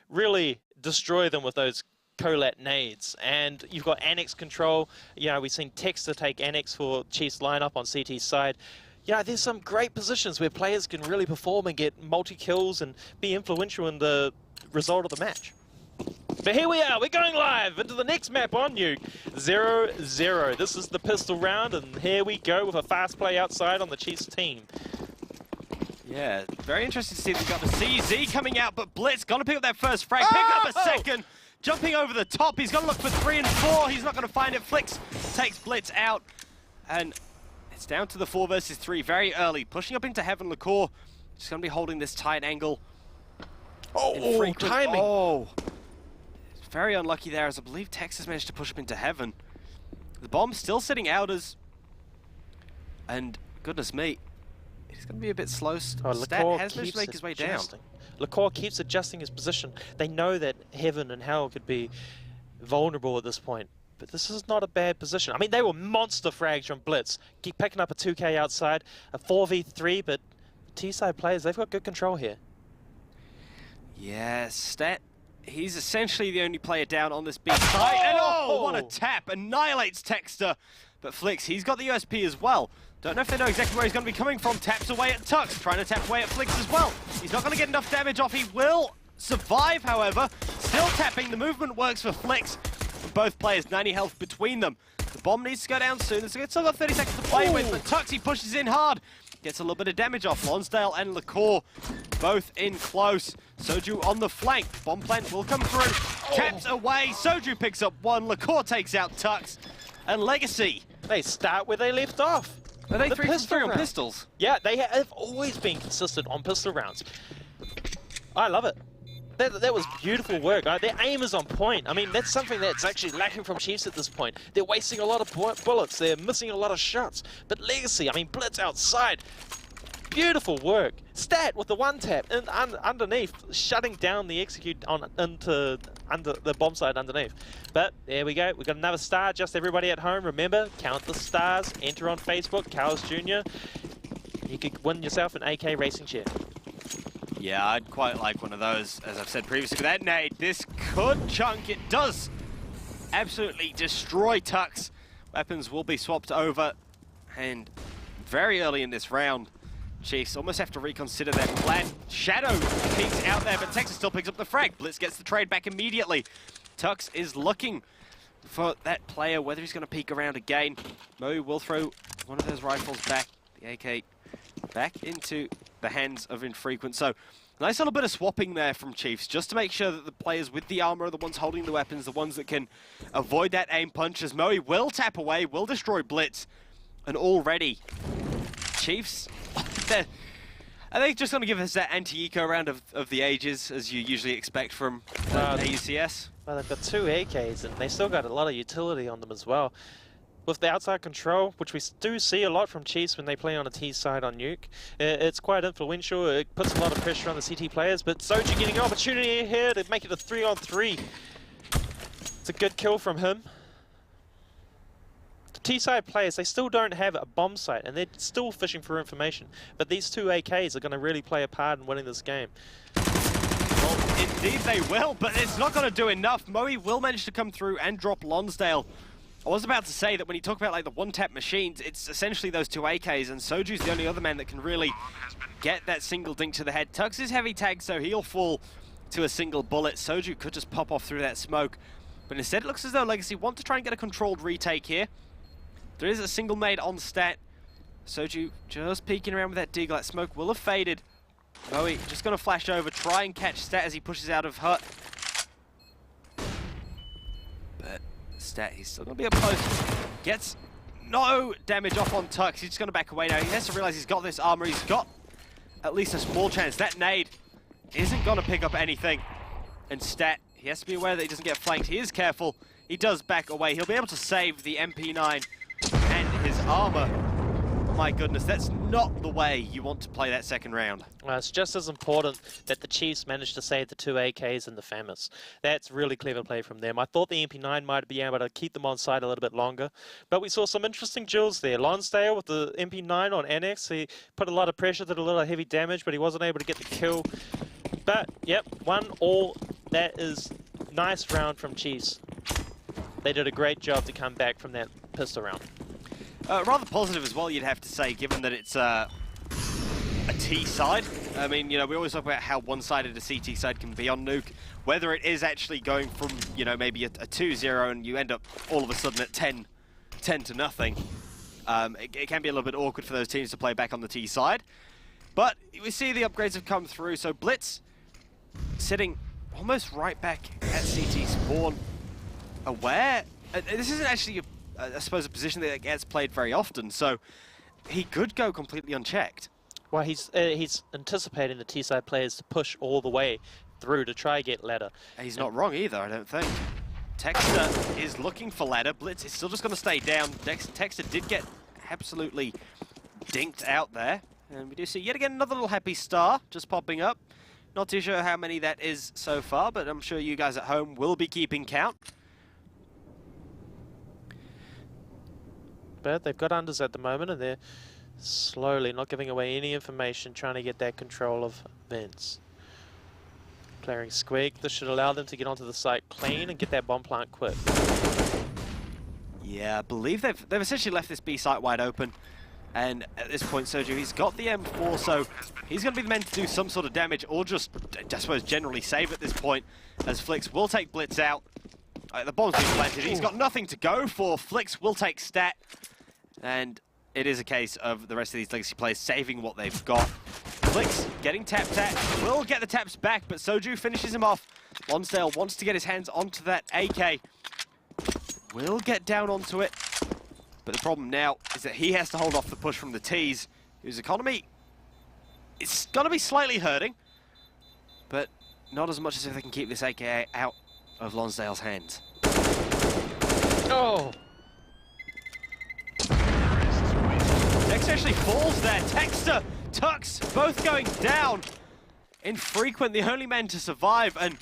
really destroy them with those Colat nades. And you've got annex control. We've seen Texter take annex for Chiefs lineup on CT's side. There's some great positions where players can really perform and get multi-kills and be influential in the result of the match. But here we are, we're going live into the next map on Nuke, 0-0. This is the pistol round, and here we go with a fast play outside on the Chiefs team. Yeah, very interesting to see they've got the CZ coming out, but Blitz gonna pick up that first frag, pick up a second. Jumping over the top, he's going to look for 3 and 4. He's not going to find it. Flix takes Blitz out. And it's down to the 4 versus 3 very early. Pushing up into Heaven. LaCour just going to be holding this tight angle. Oh, timing. Oh, very unlucky there, as I believe Texas managed to push up into Heaven. The bomb's still sitting out as... And goodness me, he's going to be a bit slow. Stat has managed to make his way down. LaCour keeps adjusting his position. They know that Heaven and Hell could be vulnerable at this point. But this is not a bad position. I mean, they were monster frags from Blitz. Keep picking up a 2K outside, a 4v3, but T-side players, they've got good control here. Yeah, Stat, he's essentially the only player down on this big side. And what a tap! Annihilates Texter. But Flix, he's got the USP as well. Don't know if they know exactly where he's going to be coming from. Taps away at Tux, trying to tap away at Flix as well. He's not going to get enough damage off. He will survive, however. Still tapping. The movement works for Flix. Both players, 90 health between them. The bomb needs to go down soon. It's still got 30 seconds to play with, but Tux, he pushes in hard. Gets a little bit of damage off. Lonsdale and LaCour both in close. Soju on the flank. Bomb plant will come through. Taps away. Soju picks up 1. LaCour takes out Tux. And Legacy, they start where they left off. Are they 3 for 3 on pistols? Yeah, they have always been consistent on pistol rounds. I love it. That was beautiful work. Their aim is on point. I mean, that's something that's actually lacking from Chiefs at this point. They're wasting a lot of bullets. They're missing a lot of shots. But Legacy, I mean, Blitz outside. Beautiful work. Stat with the 1-tap and underneath, shutting down the execute under the bomb side underneath. But there we go. We've got another star. Just everybody at home, remember, count the stars. Enter on Facebook, Carls Jr. You could win yourself an AK racing chair. Yeah, I'd quite like one of those. As I've said previously, with that nade, this could chunk. It does absolutely destroy Tux. Weapons will be swapped over, and very early in this round, Chiefs almost have to reconsider their plan. Shadow peeks out there, but Texas still picks up the frag. Blitz gets the trade back immediately. Tux is looking for that player, whether he's going to peek around again. Mo will throw one of those rifles back, the AK, back into the hands of Infrequent. So, nice little bit of swapping there from Chiefs, just to make sure that the players with the armor are the ones holding the weapons, the ones that can avoid that aim punch, as Moe will tap away, will destroy Blitz. And already, Chiefs, are they just going to give us that anti-eco round of the ages, as you usually expect from AUCS? Well, they've got 2 AKs, and they still got a lot of utility on them as well. With the outside control, which we do see a lot from Chiefs when they play on a T side on Nuke, it's quite influential. It puts a lot of pressure on the CT players, but Soju getting an opportunity here to make it a 3-on-3. It's a good kill from him. The T-side players, they still don't have a bomb site, and they're still fishing for information. But these 2 AKs are going to really play a part in winning this game. Indeed they will, but it's not going to do enough. Moe will manage to come through and drop Lonsdale. I was about to say that when you talk about like the one-tap machines, it's essentially those two AKs, and Soju's the only other man that can really get that single dink to the head. Tux is heavy tagged, so he'll fall to a single bullet. Soju could just pop off through that smoke, but instead it looks as though Legacy want to try and get a controlled retake here. There is a single nade on stat. Soju just peeking around with that deagle. That smoke will have faded. Moe just going to flash over, try and catch Stat as he pushes out of hut. But Stat, he's still going to be up close. Gets no damage off on Tux. He's just going to back away now. He has to realize he's got this armor. He's got at least a small chance. That nade isn't going to pick up anything. And Stat, he has to be aware that he doesn't get flanked. He is careful. He does back away. He'll be able to save the MP9 and his armor. My goodness, that's not the way you want to play that second round. Well, it's just as important that the Chiefs managed to save the two AKs and the FAMAS. That's really clever play from them. I thought the MP9 might be able to keep them on side a little bit longer, but we saw some interesting duels there. Lonsdale with the MP9 on Annex, he put a lot of pressure, did a lot of heavy damage, but he wasn't able to get the kill. But, yep, 1-all. That is nice round from Chiefs. They did a great job to come back from that pistol round. Rather positive as well, you'd have to say, given that it's a T side. I mean, you know, we always talk about how one-sided a CT side can be on Nuke. Whether it is actually going from, you know, maybe a 2-0 and you end up all of a sudden at 10 to nothing, it can be a little bit awkward for those teams to play back on the T side. But we see the upgrades have come through, so Blitz sitting almost right back at CT spawn. Aware, this isn't actually I suppose a position that gets played very often, so he could go completely unchecked. Well, he's anticipating the T-side players to push all the way through to try and get ladder. He's not wrong either, I don't think. Texter is looking for ladder. Blitz is still just going to stay down. Texter did get absolutely dinked out there. And we do see yet again another little happy star just popping up. Not too sure how many that is so far, but I'm sure you guys at home will be keeping count. But they've got unders at the moment, and they're slowly not giving away any information, trying to get that control of vents. Clearing Squeak. This should allow them to get onto the site clean and get that bomb plant quick. Yeah, I believe they've essentially left this B site wide open. And at this point, Sergio, he's got the M4, so he's going to be the man to do some sort of damage, or just, I suppose, generally save at this point, as Flix will take Blitz out. The bomb's been planted. He's got nothing to go for. Flix will take Stat. And it is a case of the rest of these Legacy players saving what they've got. Flix getting tapped at. Will get the taps back, but Soju finishes him off. Lonsdale wants to get his hands onto that AK. Will get down onto it. But the problem now is that he has to hold off the push from the T's, whose economy is going to be slightly hurting. But not as much as if they can keep this AK out of Lonsdale's hands. Oh! Next actually falls there. Texter, Tux, both going down. Infrequent, the only man to survive, and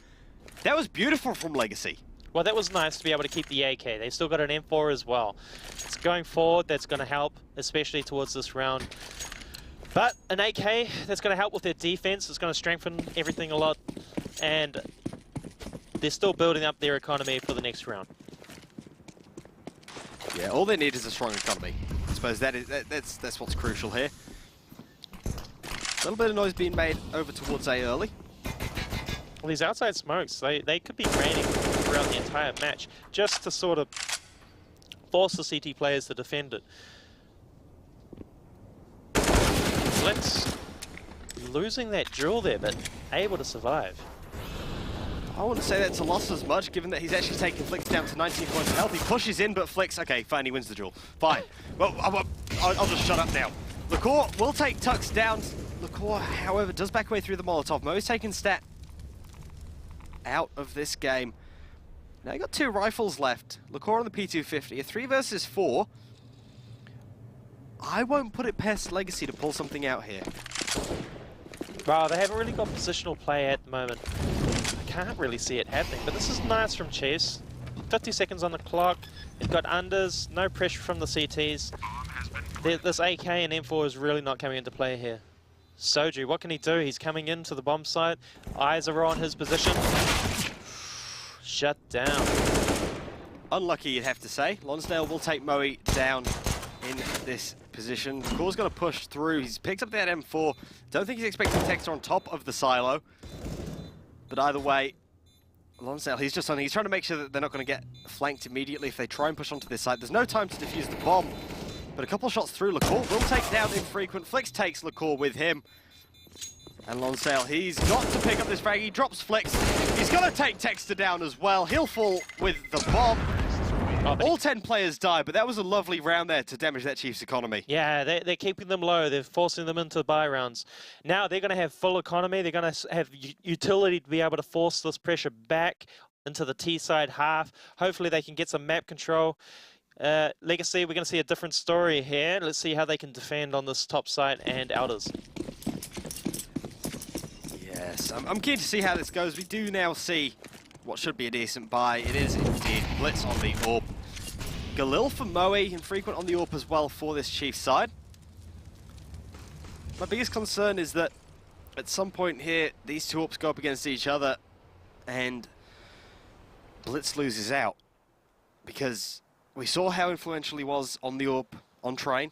that was beautiful from Legacy. Well, that was nice to be able to keep the AK. They still got an M4 as well. It's going forward, that's going to help, especially towards this round. But an AK, that's going to help with their defense. It's going to strengthen everything a lot. And they're still building up their economy for the next round. Yeah, all they need is a strong economy. I suppose that's what's crucial here. A little bit of noise being made over towards A early. Well, these outside smokes, they could be raining throughout the entire match, just to sort of force the CT players to defend it. Flix losing that duel there, but able to survive. I wouldn't say that's a loss as much, given that he's actually taken Flix down to 19 points of health. He pushes in, but Flix, okay, fine, he wins the duel. Fine. Well, I'll just shut up now. Lacour will take Tux down. Lacour, however, does back away through the Molotov. Mo's taking Stat out of this game. Now you got 2 rifles left. Lacour on the P250, a 3 versus 4. I won't put it past Legacy to pull something out here. Wow, they haven't really got positional play at the moment. I can't really see it happening, but this is nice from Chess. 50 seconds on the clock. They've got unders, no pressure from the CTs. This AK and M4 is really not coming into play here. Soju, what can he do? He's coming into the bomb site. Eyes are on his position. Shut down. Unlucky, you'd have to say. Lonsdale will take Moe down in this position. Core's going to push through. He's picked up that M4. Don't think he's expecting Texter on top of the silo. But either way, Lonsdale, he's trying to make sure that they're not going to get flanked immediately if they try and push onto this side. There's no time to defuse the bomb. But a couple of shots through, LaCour will take down Infrequent. Flix takes LaCour with him. And Lonsdale, he's got to pick up this frag. He drops Flix. He's going to take Texter down as well. He'll fall with the bomb. All 10 players die, but that was a lovely round there to damage that Chiefs economy. Yeah, they're keeping them low. They're forcing them into buy rounds. Now they're going to have full economy. They're going to have utility to be able to force this pressure back into the T-side half. Hopefully they can get some map control. Legacy, we're going to see a different story here. Let's see how they can defend on this top side and outers. Yes, I'm keen to see how this goes. We do now see what should be a decent buy. It is indeed Blitz on the AWP. Galil for Moe, Infrequent on the AWP as well for this Chiefs side. My biggest concern is that at some point here, these two AWPs go up against each other and Blitz loses out. Because we saw how influential he was on the AWP, on train,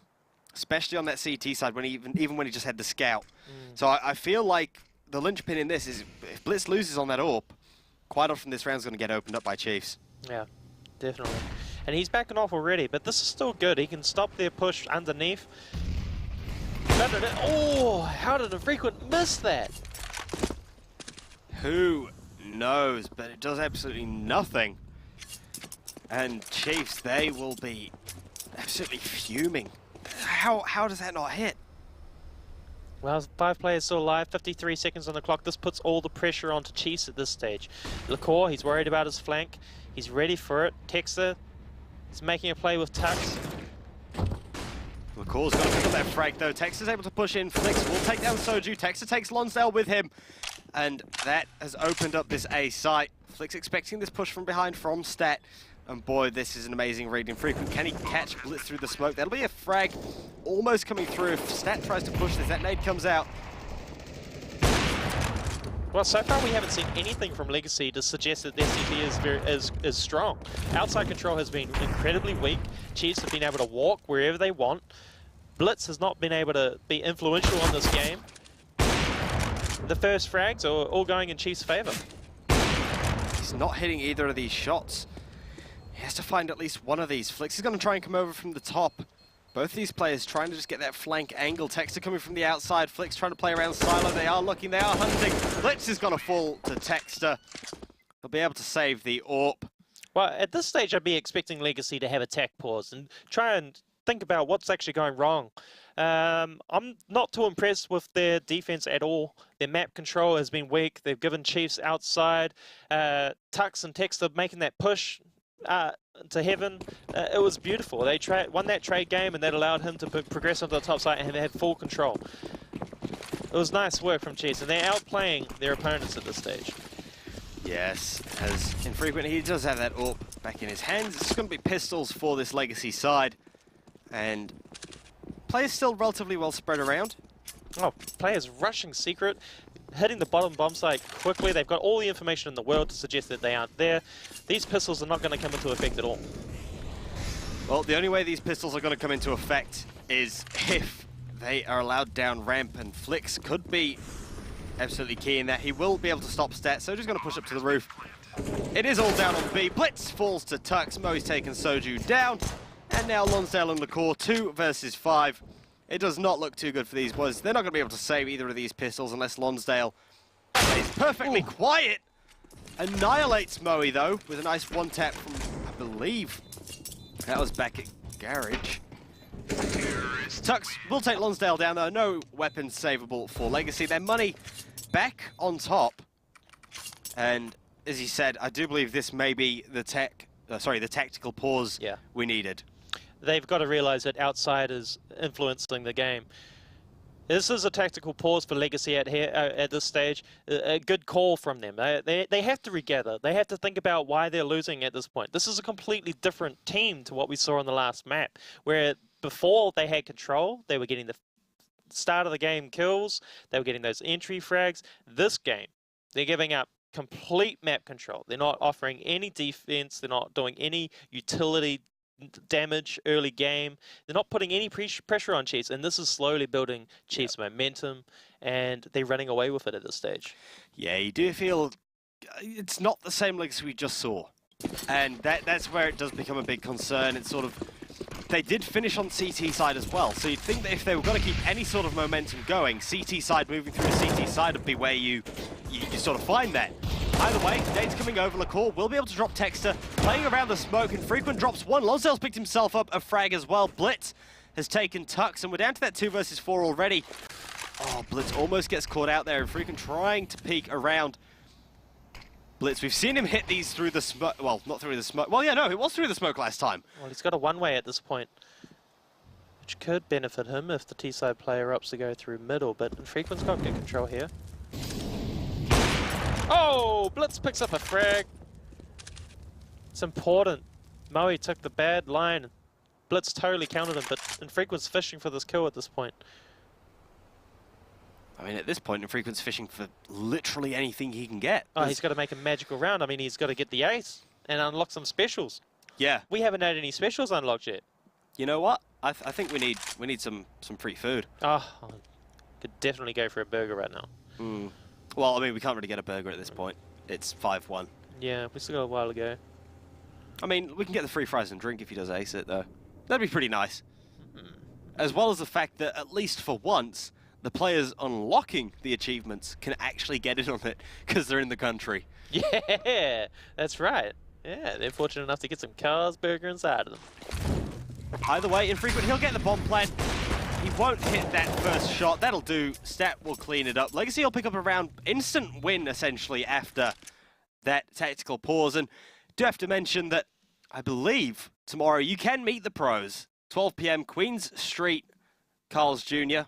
especially on that CT side, when even when he just had the scout. So I feel like the linchpin in this is if Blitz loses on that AWP, quite often this round's going to get opened up by Chiefs. Yeah, definitely. And he's backing off already, but this is still good. He can stop their push underneath. Oh, how did Infrequent miss that? Who knows, but it does absolutely nothing. And Chiefs, they will be absolutely fuming. How does that not hit? Well, 5 players still alive, 53 seconds on the clock. This puts all the pressure onto Chiefs at this stage. LaCour, he's worried about his flank. He's ready for it. Texter is making a play with Tux. LaCour's got to pick up that frag though. Texter's able to push in. Flix will take down Soju. Texter takes Lonsdale with him. And that has opened up this A site. Flix expecting this push from behind from Stat. And boy, this is an amazing read. Infrequent, can he catch Blitz through the smoke? That'll be a frag almost coming through. If Stat tries to push this, that nade comes out. Well, so far we haven't seen anything from Legacy to suggest that their CT is strong. Outside control has been incredibly weak. Chiefs have been able to walk wherever they want. Blitz has not been able to be influential on this game. The first frags are all going in Chiefs' favor. He's not hitting either of these shots. He has to find at least one of these. Flix is going to try and come over from the top. Both these players trying to just get that flank angle. Texter coming from the outside. Flix trying to play around Silo. They are looking, they are hunting. Blitz is going to fall to Texter. They'll be able to save the AWP. Well, at this stage, I'd be expecting Legacy to have attack pause and try and think about what's actually going wrong. I'm not too impressed with their defense at all. Their map control has been weak. They've given Chiefs outside. Tux and Texter making that push to heaven. It was beautiful. They won that trade game, and that allowed him to progress onto the top side and have full control. It was nice work from Chiefs, and they're outplaying their opponents at this stage. Yes, as Infrequent, he does have that AWP back in his hands. It's going to be pistols for this Legacy side, and players still relatively well spread around. Oh, players rushing secret, hitting the bottom bomb site quickly. They've got all the information in the world to suggest that they aren't there. These pistols are not going to come into effect at all. Well, the only way these pistols are going to come into effect is if they are allowed down ramp, and Flix could be absolutely key in that. He will be able to stop Stat, so just going to push up to the roof. It is all down on B. Blitz falls to Tux. Moe's taken Soju down, and now Lonsdale and LaCour 2 versus 5. It does not look too good for these boys. They're not going to be able to save either of these pistols unless Lonsdale is perfectly quiet. Annihilates Moe, though, with a nice one-tap from, I believe, that was back at Garage. Tux will take Lonsdale down, though. No weapons savable for Legacy. Their money back on top. And as he said, I do believe this may be the tactical pause we needed. They've got to realize that outside is influencing the game. This is a tactical pause for Legacy at this stage. A good call from them. They have to regather. They have to think about why they're losing at this point. This is a completely different team to what we saw on the last map, where before they had control, they were getting the start of the game kills. They were getting those entry frags. This game, they're giving up complete map control. They're not offering any defense. They're not doing any utility damage early game. They're not putting any pressure on Chiefs, and this is slowly building Chiefs' momentum, and they're running away with it at this stage. Yeah, you do feel it's not the same Legacy we just saw, and that's where it does become a big concern. It's sort of, they did finish on CT side as well, so you'd think that if they were going to keep any sort of momentum going, CT side moving through the CT side would be where you sort of find that. Either way, Nate's coming over. LaCour will be able to drop Texter, playing around the smoke, and Frequent drops one. Lonsdale's picked himself up a frag as well. Blitz has taken Tux, and we're down to that 2 versus 4 already. Oh, Blitz almost gets caught out there, and Frequent trying to peek around Blitz. We've seen him hit these through the smoke. Well, not through the smoke. Well, yeah, no, it was through the smoke last time. Well, he's got a one-way at this point, which could benefit him if the T-side player opts to go through middle, but Frequent's got good control here. Oh, Blitz picks up a frag. It's important. Moe took the bad line. Blitz totally countered him, but Infrequent's fishing for this kill at this point. I mean, at this point, Infrequent's fishing for literally anything he can get. Oh, he's got to make a magical round. I mean, he's got to get the ace and unlock some specials. Yeah. We haven't had any specials unlocked yet. You know what? I think we need some free food. Oh, I could definitely go for a burger right now. Mm. Well, I mean, we can't really get a burger at this point. It's 5-1. Yeah, we still got a while to go. I mean, we can get the free fries and drink if he does ace it, though. That'd be pretty nice. As well as the fact that, at least for once, the players unlocking the achievements can actually get in on it because they're in the country. Yeah, that's right. Yeah, they're fortunate enough to get some cars, burger inside of them. Either way, Infrequent, he'll get the bomb plant. He won't hit that first shot. That'll do. Stat will clean it up. Legacy will pick up a round. Instant win, essentially, after that tactical pause. And do have to mention that I believe tomorrow you can meet the pros. 12 PM, Queens Street, Carl's Jr.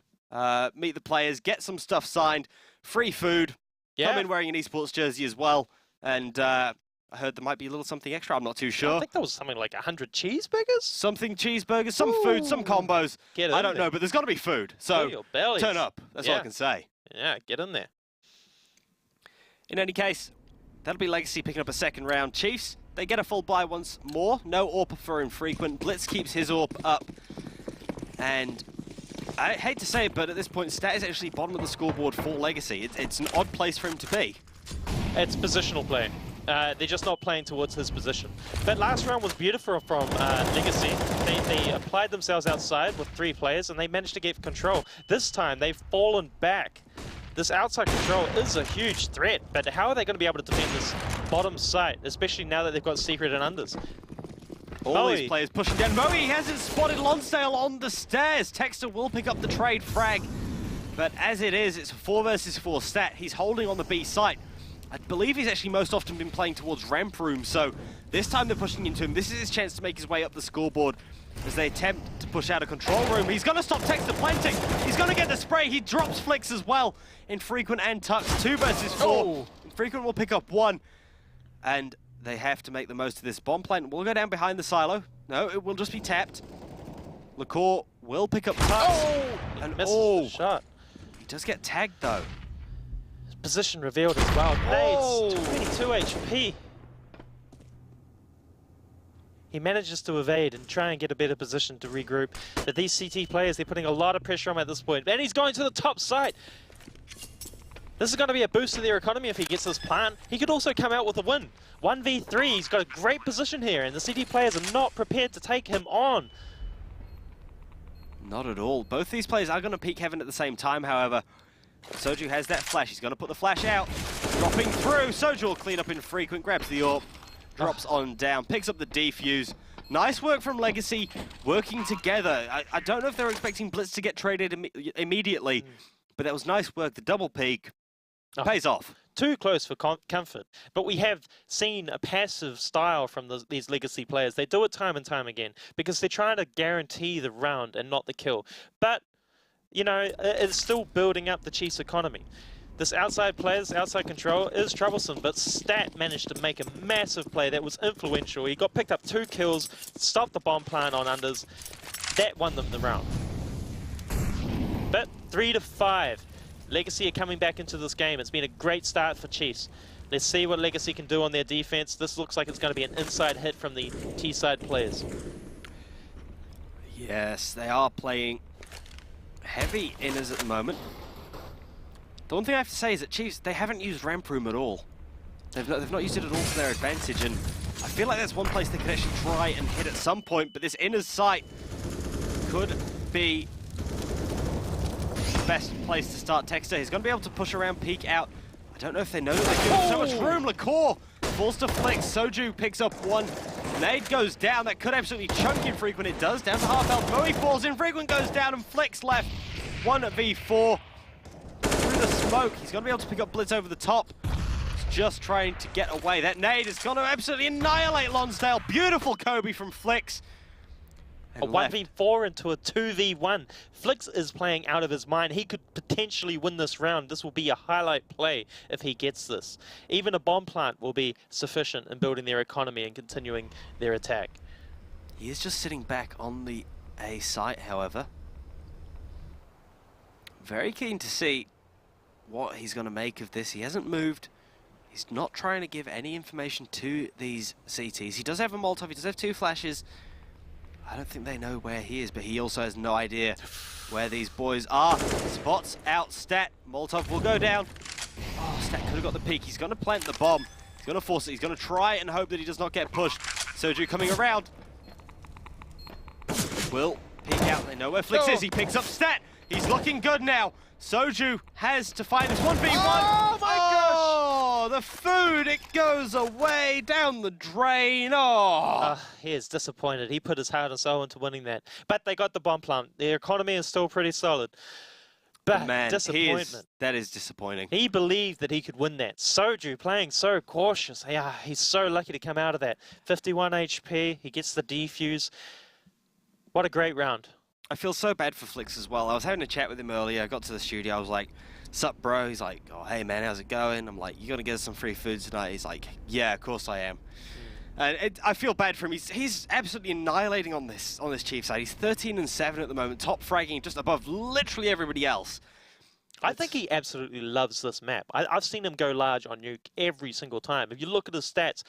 Meet the players, get some stuff signed, free food. Yeah. Come in wearing an esports jersey as well. And I heard there might be a little something extra. I'm not too sure. I think there was something like 100 cheeseburgers? Something cheeseburgers, some food, some combos. I don't know, but there's got to be food. So your bellies. Turn up. That's all I can say. Yeah, get in there. In any case, that'll be Legacy picking up a second round. Chiefs, they get a full buy once more. No AWP for Infrequent. Blitz keeps his AWP up. And I hate to say it, but at this point, Stat is actually bottom of the scoreboard for Legacy. It's an odd place for him to be. It's positional play. They're just not playing towards his position. But last round was beautiful from Legacy. They applied themselves outside with 3 players and they managed to get control. This time they've fallen back. This outside control is a huge threat, but how are they going to be able to defend this bottom site, especially now that they've got secret and unders? All these players pushing down. Moe hasn't spotted Lonsdale on the stairs. Texter will pick up the trade frag. But as it is, it's a 4 versus 4 Stat. He's holding on the B site. I believe he's actually most often been playing towards ramp room, so this time they're pushing into him. This is his chance to make his way up the scoreboard as they attempt to push out a control room. He's going to stop Texter planting. He's going to get the spray. He drops Flicks as well. Infrequent and Tux, 2 versus 4. Oh. Infrequent will pick up 1, and they have to make the most of this. Bomb plant will go down behind the silo. No, it will just be tapped. LaCour will pick up Tux. Oh! And misses the shot. He does get tagged, though. Position revealed as well. Oh. Nades, 22 HP. He manages to evade and try and get a better position to regroup. But these CT players, they're putting a lot of pressure on him at this point. And he's going to the top site. This is going to be a boost to their economy if he gets this plant. He could also come out with a win. 1v3, he's got a great position here, and the CT players are not prepared to take him on. Not at all. Both these players are going to peek heaven at the same time, however. Soju has that flash. He's going to put the flash out. Dropping through. Soju will clean up Infrequent. Grabs the AWP. Drops on down. Picks up the defuse. Nice work from Legacy. Working together. I don't know if they were expecting Blitz to get traded immediately. But that was nice work. The double peek pays off. Too close for comfort. But we have seen a passive style from these Legacy players. They do it time and time again. Because they're trying to guarantee the round and not the kill. But you know, it's still building up the Chiefs' economy. This outside play, this outside control is troublesome, but Stat managed to make a massive play that was influential. He got picked up 2 kills, stopped the bomb plant on unders. That won them the round. But 3-5. Legacy are coming back into this game. It's been a great start for Chiefs. Let's see what Legacy can do on their defense. This looks like it's going to be an inside hit from the T-side players. Yes, they are playing heavy inners at the moment. The one thing I have to say is that Chiefs, they haven't used ramp room at all. They've not used it at all to their advantage, and I feel like that's one place they could actually try and hit at some point, but this inners site could be the best place to start. Texter, he's going to be able to push around, peek out. I don't know if they know that they're doing so much room. Lacour falls to Flick. Soju picks up one. Nade goes down. That could absolutely chunk Infrequent. It does. Down to half health. Moe falls. Infrequent goes down, and Flick's left. 1v4. Through the smoke. He's going to be able to pick up Blitz over the top. He's just trying to get away. That nade is going to absolutely annihilate Lonsdale. Beautiful Kobe from Flicks. A 1v4 into a 2v1. Flicks is playing out of his mind. He could potentially win this round. This will be a highlight play if he gets this. Even a bomb plant will be sufficient in building their economy and continuing their attack. He is just sitting back on the A site, however. Very keen to see what he's going to make of this. He hasn't moved. He's not trying to give any information to these CTs. He does have a Molotov. He does have 2 flashes. I don't think they know where he is, but he also has no idea where these boys are. Spots out Stat. Molotov will go down. Oh, Stat could have got the peek. He's going to plant the bomb. He's going to force it. He's going to try and hope that he does not get pushed. Soju coming around. Will peek out. They know where Flicks is. He picks up Stat. He's looking good now. Soju has to find this 1v1. Oh my gosh! Oh, the food, it goes away down the drain. Oh. He is disappointed. He put his heart and soul into winning that. But they got the bomb plant. Their economy is still pretty solid. But man, disappointment. That is disappointing. He believed that he could win that. Soju playing so cautious. Yeah, he's so lucky to come out of that. 51 HP. He gets the defuse. What a great round. I feel so bad for Flicks as well. I was having a chat with him earlier. I got to the studio. I was like, "Sup, bro?" He's like, "Oh, hey, man, how's it going?" I'm like, "You gonna get us some free food tonight?" He's like, "Yeah, of course I am." And I feel bad for him. He's absolutely annihilating on this Chiefs side. He's 13-7 at the moment, top fragging just above literally everybody else. I think he absolutely loves this map. I've seen him go large on Nuke every single time. If you look at his stats,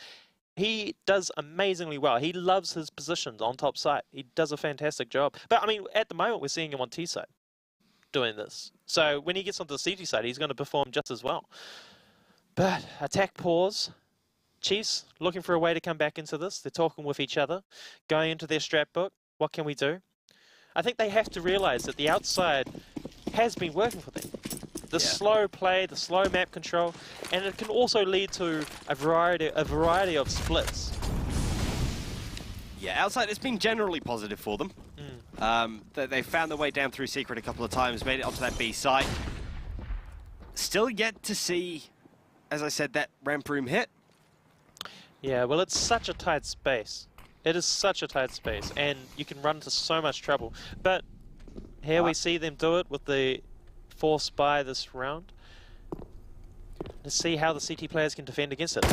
he does amazingly well. He loves his positions on top site. He does a fantastic job. But, I mean, at the moment, we're seeing him on T side doing this. So when he gets onto the CT side, he's going to perform just as well. But attack pause. Chiefs looking for a way to come back into this. They're talking with each other, going into their strat book. What can we do? I think they have to realize that the outside has been working for them. The slow play, the slow map control, and it can also lead to a variety of splits. Yeah, outside it's been generally positive for them. They found their way down through Secret a couple of times, made it onto that B site. Still yet to see, as I said, that ramp room hit. Yeah, well, it's such a tight space. It is such a tight space, and you can run into so much trouble. But here we see them do it with the force buy this round. Let's see how the CT players can defend against it.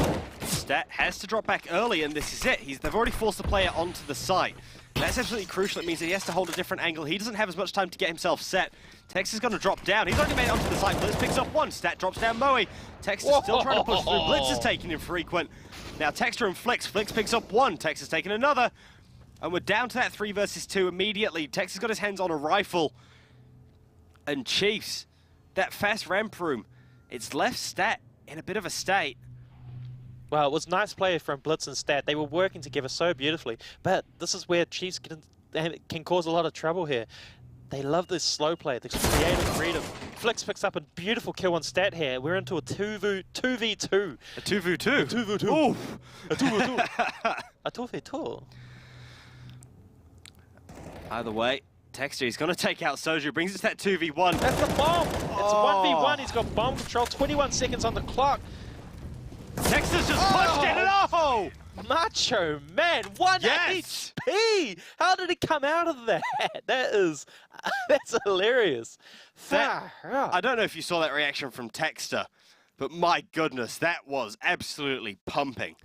Stat has to drop back early, and this is it. They've already forced the player onto the site. That's absolutely crucial. It means that he has to hold a different angle. He doesn't have as much time to get himself set. Tex is going to drop down. He's already made it onto the site. Blitz picks up one. Stat drops down Moe. Tex is still trying to push through. Blitz is taking Infrequent. Now Texter and Flicks. Flicks picks up one. Tex is taking another. And we're down to that 3 versus 2 immediately. Tex has got his hands on a rifle. And Chiefs, that fast ramp room, it's left Stat in a bit of a state. Well, it was nice play from Blitz and Stat. They were working together so beautifully. But this is where Chiefs can cause a lot of trouble here. They love this slow play, this creative freedom. Flicks picks up a beautiful kill on Stat here. We're into a 2v2. A 2v2? A 2v2. Ooh. A 2v2. A 2v2. Either way, Texter, he's going to take out Soju, brings us that 2v1. That's the bomb! It's 1v1, he's got bomb control, 21 seconds on the clock. Texter's just punched in and oh! Macho Man, 1 HP! How did he come out of that? That's hilarious. I don't know if you saw that reaction from Texter, but my goodness, that was absolutely pumping.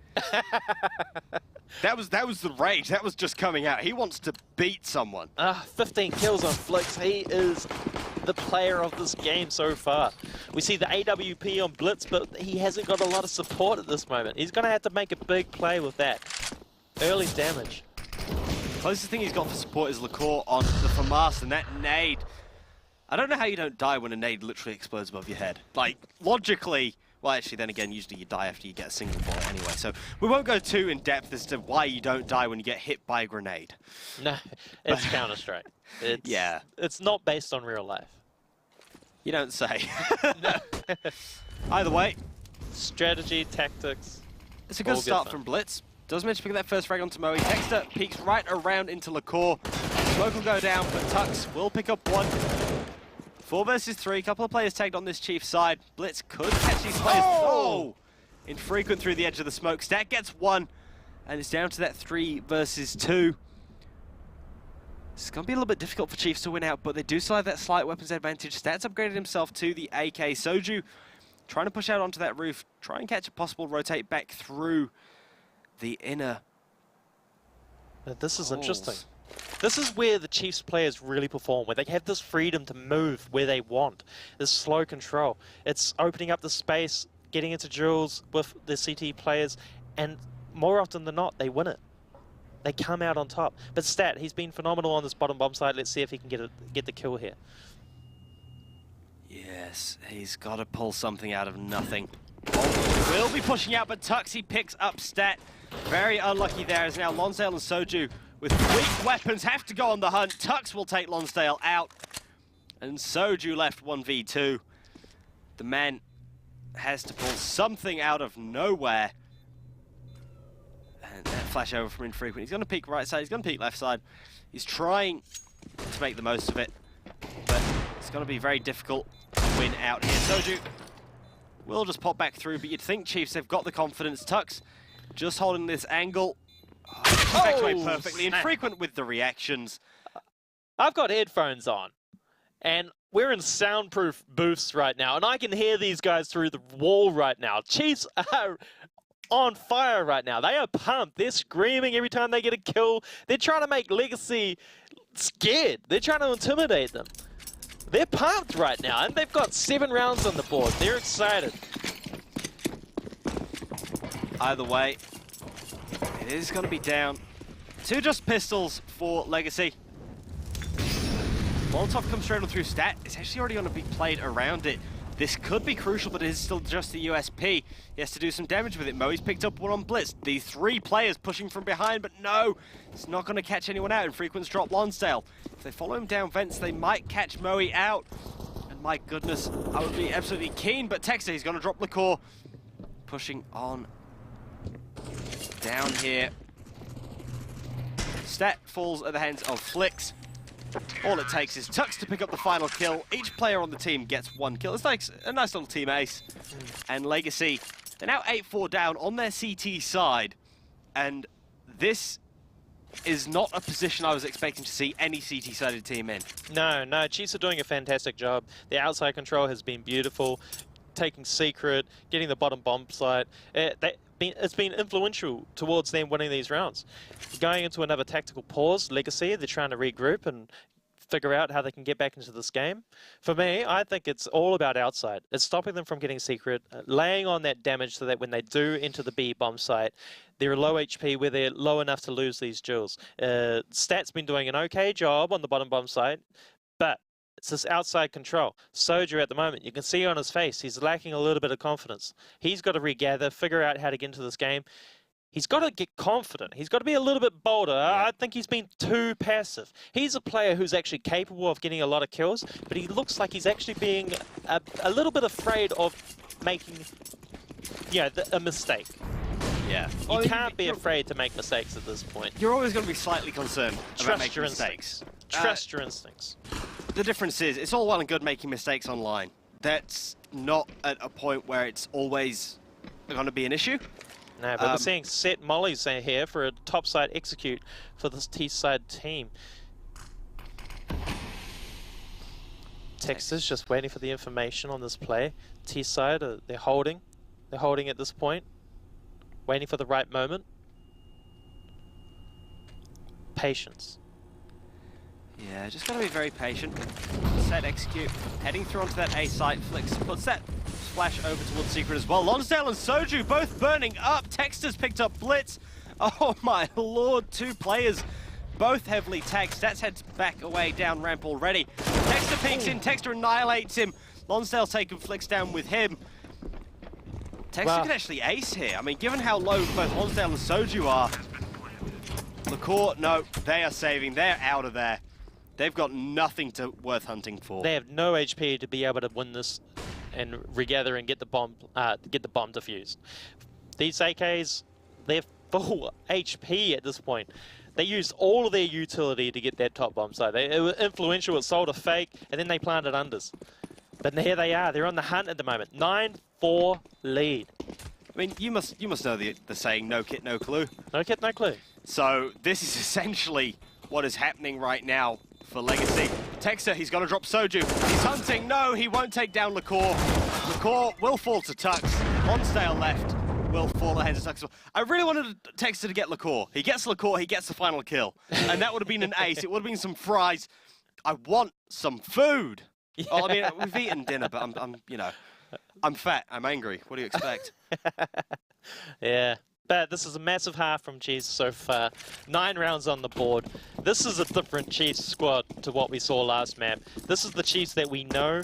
That was the rage. That was just coming out. He wants to beat someone. 15 kills on Flicks. He is the player of this game so far. We see the AWP on Blitz, but he hasn't got a lot of support at this moment. He's going to have to make a big play with that. Early damage. Closest thing he's got for support is LaCour on the FAMAS, and that nade. I don't know how you don't die when a nade literally explodes above your head. Like, logically, well, actually, then again, usually you die after you get a single bullet anyway. So we won't go too in depth as to why you don't die when you get hit by a grenade. No, it's Counter-Strike. Yeah. It's not based on real life. You don't say. Either way. Strategy, tactics. It's a good start from Blitz. Does manage to pick that first frag onto Moe. Dexter peeks right around into LaCour. Smoke will go down, but Tux will pick up one. 4 versus 3, couple of players tagged on this Chief side. Blitz could catch these players. Oh! Infrequent through the edge of the smoke. Stat gets one, and it's down to that 3 versus 2. It's going to be a little bit difficult for Chiefs to win out, but they do still have that slight weapons advantage. Stats upgraded himself to the AK. Soju trying to push out onto that roof, try and catch a possible rotate back through the inner. This is interesting. This is where the Chiefs players really perform, where they have this freedom to move where they want. This slow control. It's opening up the space, getting into duels with the CT players, and more often than not, they win it. They come out on top. But Stat, he's been phenomenal on this bottom bomb side. Let's see if he can get the kill here. Yes, he's got to pull something out of nothing. Will be pushing out, but Tux, he picks up Stat. Very unlucky there, as now Lonsdale and Soju with weak weapons have to go on the hunt. Tux will take Lonsdale out, and Soju left 1v2. The man has to pull something out of nowhere. And that flash over from Infrequent. He's going to peek right side, he's going to peek left side. He's trying to make the most of it, but it's going to be very difficult to win out here. Soju will just pop back through, but you'd think Chiefs, they've got the confidence. Tux just holding this angle. Oh, back away perfectly. Snap. Infrequent with the reactions. I've got headphones on, and we're in soundproof booths right now, and I can hear these guys through the wall right now. Chiefs are on fire right now. They are pumped. They're screaming every time they get a kill. They're trying to make Legacy scared. They're trying to intimidate them. They're pumped right now, and they've got 7 rounds on the board. They're excited. Either way, it is going to be down to just pistols for Legacy. Molotov comes straight on through Stat. It's actually already going to be played around it. This could be crucial, but it is still just the USP. He has to do some damage with it. Moe's picked up one on Blitz. The 3 players pushing from behind, but no, it's not going to catch anyone out. Infrequent's drop Lonsdale. If they follow him down vents, they might catch Moe out. And my goodness, I would be absolutely keen, but Texter, he's going to drop LaCour. Pushing on down here. Stat falls at the hands of Flix. All it takes is Tux to pick up the final kill. Each player on the team gets 1 kill. It's like a nice little team ace. And Legacy, they're now 8-4 down on their CT side. And this is not a position I was expecting to see any CT-sided team in. No, Chiefs are doing a fantastic job. The outside control has been beautiful. Taking Secret, getting the bottom bomb site. It's been influential towards them winning these rounds. Going into another tactical pause, Legacy, they're trying to regroup and figure out how they can get back into this game. For me, I think it's all about outside. It's stopping them from getting Secret, laying on that damage so that when they do enter the B bomb site, they're low HP where they're low enough to lose these duels. Stat's been doing an okay job on the bottom bomb site, but it's this outside control. Soju at the moment, you can see on his face, he's lacking a little bit of confidence. He's got to regather, figure out how to get into this game. He's got to get confident. He's got to be a little bit bolder. Yeah. I think he's been too passive. He's a player who's actually capable of getting a lot of kills, but he looks like he's actually being a little bit afraid of making, a mistake. Yeah. You can't be afraid to make mistakes at this point. You're always going to be slightly concerned about making mistakes. Trust your instincts. The difference is, it's all well and good making mistakes online. That's not at a point where it's always going to be an issue. No, but we're seeing set mollies here for a topside execute for this T-side team. Texas just waiting for the information on this play. T-side, they're holding. They're holding at this point. Waiting for the right moment. Patience. Yeah, just got to be very patient. set execute, heading through onto that A site. Flix puts that flash over towards Secret as well. Lonsdale and Soju both burning up. Texter's picked up Blitz. Oh my lord, 2 players both heavily tagged. Stats heads back away down ramp already. Texter peeks in, Texter annihilates him. Lonsdale's taking Flix down with him. Texter can actually ace here. I mean, given how low both Lonsdale and Soju are. LaCour, no, they are saving. They're out of there. They've got nothing worth hunting for. They have no HP to be able to win this and regather and get the bomb defused. These AKs, they're full HP at this point. They used all of their utility to get that top bomb site. It was influential, it sold a fake, and then they planted unders. But here they are, they're on the hunt at the moment. 9-4 lead. I mean, you must know the saying, no kit, no clue. No kit, no clue. So this is essentially what is happening right now for Legacy. Texter, he's going to drop Soju. He's hunting. No, he won't take down LaCour. LaCour will fall to Tux. Lonsdale left. Will fall ahead of Tux. I really wanted Texter to get LaCour. He gets LaCour, he gets the final kill. And that would have been an ace. It would have been some fries. I want some food. Yeah. Oh, I mean, we've eaten dinner, but I'm fat. I'm angry. What do you expect? Yeah. But this is a massive half from Chiefs so far. 9 rounds on the board. This is a different Chiefs squad to what we saw last map. This is the Chiefs that we know,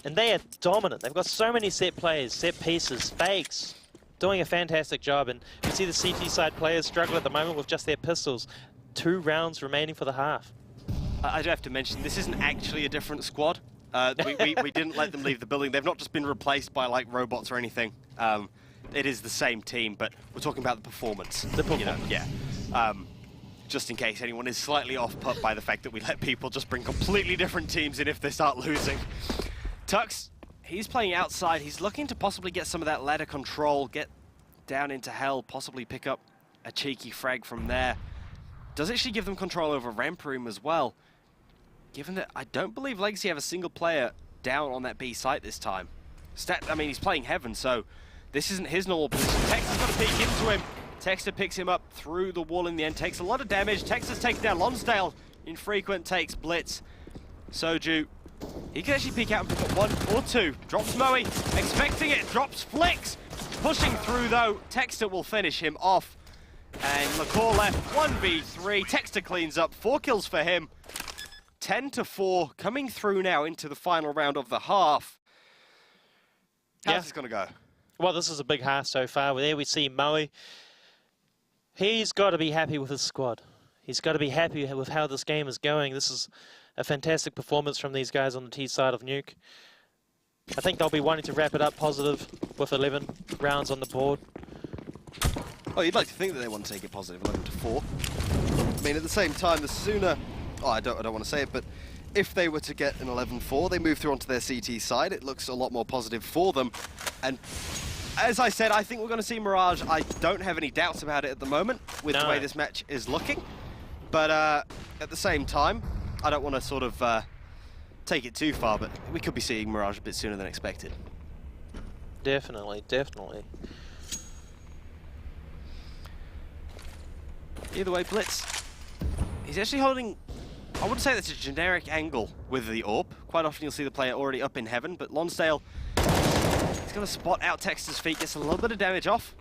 and they are dominant. They've got so many set plays, set pieces, fakes, doing a fantastic job. And you see the CT side players struggle at the moment with just their pistols. 2 rounds remaining for the half. I do have to mention, this isn't actually a different squad. We didn't let them leave the building. They've not just been replaced by like robots or anything. It is the same team, but we're talking about the performance. The performance. Yeah. Just in case anyone is slightly off-put by the fact that we let people just bring completely different teams in if they start losing. Tux, he's playing outside. He's looking to possibly get some of that ladder control, get down into hell, possibly pick up a cheeky frag from there. Does actually give them control over ramp room as well. Given that I don't believe Legacy have a single player down on that B site this time. I mean, he's playing Heaven, so this isn't his normal position. Texter's got to peek into him. Texter picks him up through the wall in the end, takes a lot of damage. Texter's taken down Lonsdale. Infrequent takes Blitz. Soju, he can actually peek out and pick up 1 or 2. Drops Moe, expecting it, drops Flix. Pushing through though, Texter will finish him off. And LaCour left 1v3. Texter cleans up, 4 kills for him. 10-4, coming through now into the final round of the half. How's this going to go? Well, this is a big half so far. There we see Moe. He's got to be happy with his squad. He's got to be happy with how this game is going. This is a fantastic performance from these guys on the T side of Nuke. I think they'll be wanting to wrap it up positive with 11 rounds on the board. Oh, you'd like to think that they want to take it positive, 11-4. I mean, at the same time, the sooner... Oh, I don't want to say it, but if they were to get an 11-4, they move through onto their CT side. It looks a lot more positive for them. And as I said, I think we're going to see Mirage. I don't have any doubts about it at the moment with the way this match is looking. But at the same time, I don't want to sort of take it too far, but we could be seeing Mirage a bit sooner than expected. Definitely, definitely. Either way, Blitz, he's actually holding... I wouldn't say that's a generic angle with the AWP. Quite often you'll see the player already up in Heaven, but Lonsdale, he's going to spot out Texter's feet, gets a little bit of damage off.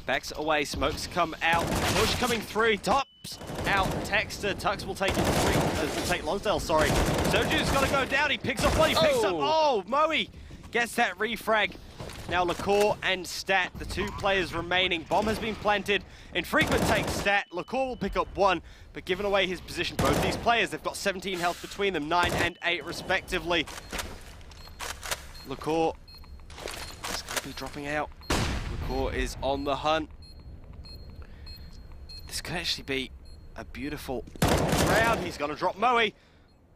Backs away, smokes come out, push coming through, tops out Texter. Tux will take it will take Lonsdale, sorry. Soju's got to go down, he picks up one, he picks up, oh, Moe gets that refrag. Now LaCour and Stat, the 2 players remaining. Bomb has been planted. Infrequent takes Stat. LaCour will pick up 1, but given away his position, both these players, they've got 17 health between them, 9 and 8 respectively. LaCour is going to be dropping out. LaCour is on the hunt. This could actually be a beautiful round. He's going to drop Moe.